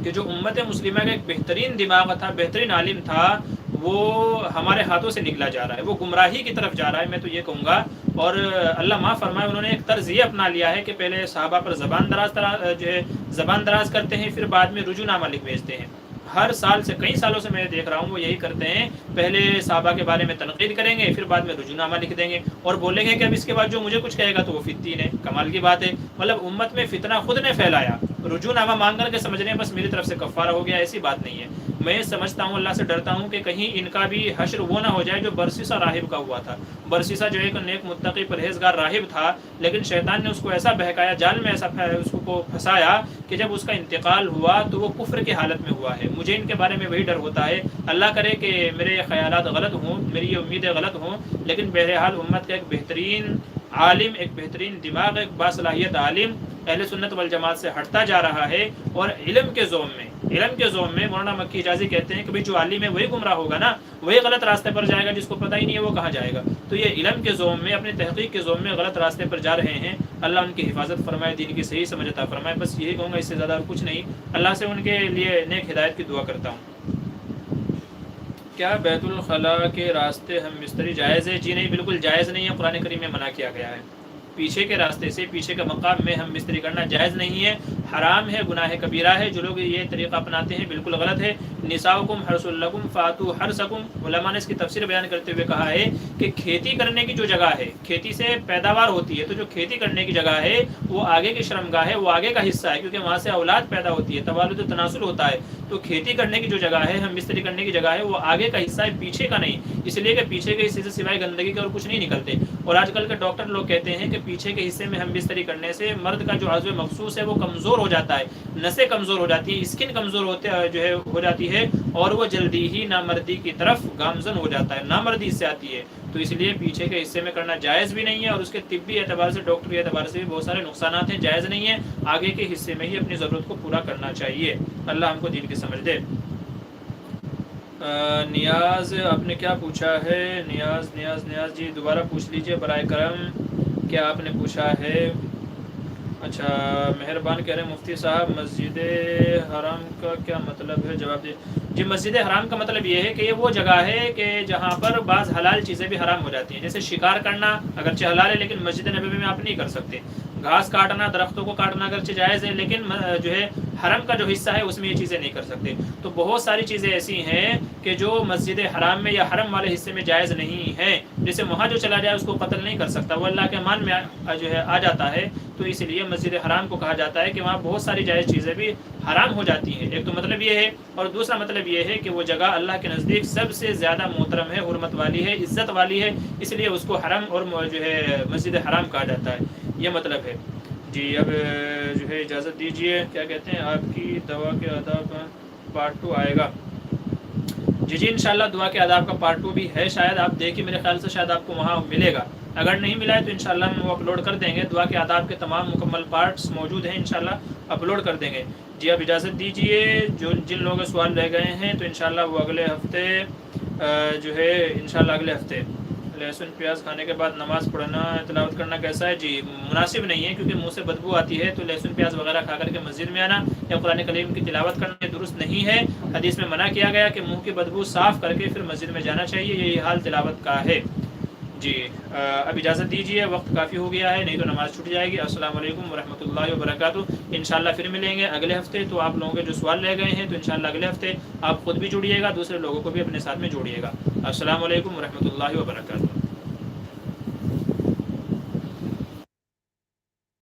کہ جو امت مسلمہ کا ایک بہترین دماغ تھا، بہترین عالم تھا، وہ ہمارے ہاتھوں سے نکلا جا رہا ہے، وہ گمراہی کی طرف جا رہا ہے. میں تو یہ کہوں گا، اور اللہ معاف فرمائے انہوں نے ایک طرز یہ اپنا لیا ہے کہ پہلے صحابہ پر زبان دراز کرتے ہیں، پھر بعد میں رجوع نامہ لکھ بھیجتے ہیں. ہر سال سے کئی سالوں سے میں دیکھ رہا ہوں وہ یہی کرتے ہیں، پہلے صحابہ کے بارے میں تنقید کریں گے، پھر بعد میں رجوع نامہ لکھ دیں گے اور بولیں گے کہ اب اس کے بعد جو مجھے کچھ کہے گا تو وہ فتین ہے. کمال کی بات ہے، مطلب امت میں فتنہ خود نے پھیلایا، رجوع نامہ مانگ کر کے سمجھ رہے ہیں بس میری طرف سے کفارہ ہو گیا. ایسی بات نہیں ہے. میں سمجھتا ہوں، اللہ سے ڈرتا ہوں کہ کہیں ان کا بھی حشر وہ نہ ہو جائے جو برسیسا راہب کا ہوا تھا. برسیسا جو ایک نیک متقی پرہیزگار راہب تھا، لیکن شیطان نے اس کو ایسا بہکایا، جال میں ایسا اس کو پھنسایا کہ جب اس کا انتقال ہوا تو وہ کفر کی حالت میں ہوا ہے. مجھے ان کے بارے میں وہی ڈر ہوتا ہے. اللہ کرے کہ میرے خیالات غلط ہوں، میری یہ امیدیں غلط ہوں، لیکن بہرحال امت کا ایک بہترین عالم، ایک بہترین دماغ، ایک باصلاحیت عالم اہل سنت والجماعت سے ہٹتا جا رہا ہے، اور علم کے زوم میں مولانا مکی حجازی کہتے ہیں کہ جو عالم ہے وہی گمراہ ہوگا نا، وہی غلط راستے پر جائے گا، جس کو پتہ ہی نہیں ہے وہ کہاں جائے گا۔ تو یہ علم کے زوم میں، اپنے تحقیق کے زوم میں غلط راستے پر جا رہے ہیں۔ اللہ ان کی حفاظت فرمائے، دین کی صحیح سمجھ عطا فرمائے۔ بس یہی کہوں گا، اس سے زیادہ اور کچھ نہیں۔ اللہ سے ان کے لیے نیک ہدایت کی دعا کرتا ہوں۔ کیا بیت الخلاء کے راستے ہم بستری جائز ہے؟ جی نہیں، بالکل جائز نہیں ہے، قرآن کریم میں منع کیا گیا ہے۔ پیچھے کے راستے سے، پیچھے کے مقام میں ہم بستری کرنا جائز نہیں ہے، حرام ہے، گناہ کبیرہ ہے۔ جو لوگ یہ طریقہ اپناتے ہیں بالکل غلط ہے۔ نساؤکم حرث لکم فاتوا حرثکم، علماء نے اس کی تفسیر بیان کرتے ہوئے کہا ہے کہ کھیتی کرنے کی جو جگہ ہے، کھیتی سے پیداوار ہوتی ہے، تو جو کھیتی کرنے کی جگہ ہے وہ آگے کی شرمگاہ ہے، وہ آگے کا حصہ ہے، کیونکہ وہاں سے اولاد پیدا ہوتی ہے، توالد و تناسل ہوتا ہے۔ تو کھیتی کرنے کی جو جگہ ہے، ہم بستری کرنے کی جگہ ہے، وہ آگے کا حصہ ہے، پیچھے کا نہیں، اس لیے کہ پیچھے کے حصے سے سوائے گندگی کے اور کچھ نہیں نکلتے۔ اور آج کل کے ڈاکٹر لوگ کہتے ہیں کہ پیچھے کے حصے میں ہم بستری کرنے سے مرد کا جو عضو مخصوص ہے وہ کمزور ہو جاتا ہے، نسیں کمزور ہو جاتی ہے، اسکن کمزور ہو جاتی ہے، اور وہ جلدی ہی نامردی کی طرف گامزن ہو جاتا ہے، نامردی اس سے آتی ہے۔ تو اس لیے پیچھے کے حصے میں کرنا جائز بھی نہیں ہے، اور اس کے طبی اعتبار سے، ڈاکٹری اعتبار سے بھی بہت سارے نقصانات ہیں، جائز نہیں ہے۔ آگے کے حصے میں ہی اپنی ضرورت کو پورا کرنا چاہیے۔ اللہ ہم کو دین کی سمجھ دے۔ نیاز آپ نے کیا پوچھا ہے؟ نیاز جی دوبارہ پوچھ لیجئے برائے کرم، کیا آپ نے پوچھا ہے؟ اچھا، مہربان کہہ رہے ہیں مفتی صاحب، مسجد حرام کا کیا مطلب ہے؟ جواب دے جی۔ مسجد حرام کا مطلب یہ ہے کہ یہ وہ جگہ ہے کہ جہاں پر بعض حلال چیزیں بھی حرام ہو جاتی ہیں، جیسے شکار کرنا اگرچہ حلال ہے لیکن مسجد نبوی میں آپ نہیں کر سکتے، گھاس کاٹنا، درختوں کو کاٹنا اگرچہ جائز ہے لیکن جو ہے حرم کا جو حصہ ہے اس میں یہ چیزیں نہیں کر سکتے۔ تو بہت ساری چیزیں ایسی ہیں کہ جو مسجد حرام میں یا حرم والے حصے میں جائز نہیں ہیں، جیسے وہاں جو چلا جائے اس کو قتل نہیں کر سکتا، وہ اللہ کے امان میں جو ہے آ جاتا ہے۔ تو اس لیے مسجد حرام کو کہا جاتا ہے کہ وہاں بہت ساری جائز چیزیں بھی حرام ہو جاتی ہیں۔ ایک تو مطلب یہ ہے، اور دوسرا مطلب یہ ہے کہ وہ جگہ اللہ کے نزدیک سب سے زیادہ محترم ہے، حرمت والی ہے، عزت والی ہے، اس لیے اس کو حرم اور جو ہے مسجد حرام کہا جاتا ہے، یہ مطلب ہے جی۔ اب جو ہے اجازت دیجیے، کیا کہتے ہیں، آپ کی دوا کے آداب پارٹ 2 آئے گا؟ جی انشاءاللہ دعا کے آداب کا پارٹ 2 بھی ہے، شاید آپ دیکھیں، میرے خیال سے شاید آپ کو وہاں ملے گا، اگر نہیں ملا ہے تو انشاءاللہ ہم وہ اپلوڈ کر دیں گے۔ دعا کے آداب کے تمام مکمل پارٹس موجود ہیں، انشاءاللہ اپلوڈ کر دیں گے جی۔ اب اجازت دیجیے، جن لوگوں کے سوال رہ گئے ہیں تو انشاءاللہ وہ اگلے ہفتے جو ہے انشاءاللہ اگلے ہفتے۔ لہسن پیاز کھانے کے بعد نماز پڑھنا، تلاوت کرنا کیسا ہے؟ جی مناسب نہیں ہے، کیونکہ منہ سے بدبو آتی ہے، تو لہسن پیاز وغیرہ کھا کر کے مسجد میں آنا یا قرآن کریم کی تلاوت کرنا درست نہیں ہے۔ حدیث میں منع کیا گیا کہ منہ کی بدبو صاف کر کے پھر مسجد میں جانا چاہیے، یہی حال تلاوت کا ہے جی۔ اب اجازت دیجیے، وقت کافی ہو گیا ہے، نہیں تو نماز چھوٹ جائے گی۔ السلام علیکم ورحمۃ اللہ وبرکاتہ۔ انشاءاللہ پھر ملیں گے اگلے ہفتے۔ تو آپ لوگوں کے جو سوال رہ گئے ہیں تو انشاءاللہ اگلے ہفتے آپ خود بھی جڑیے گا، دوسرے لوگوں کو بھی اپنے ساتھ میں جوڑیے گا۔ السلام علیکم ورحمۃ اللہ وبرکاتہ۔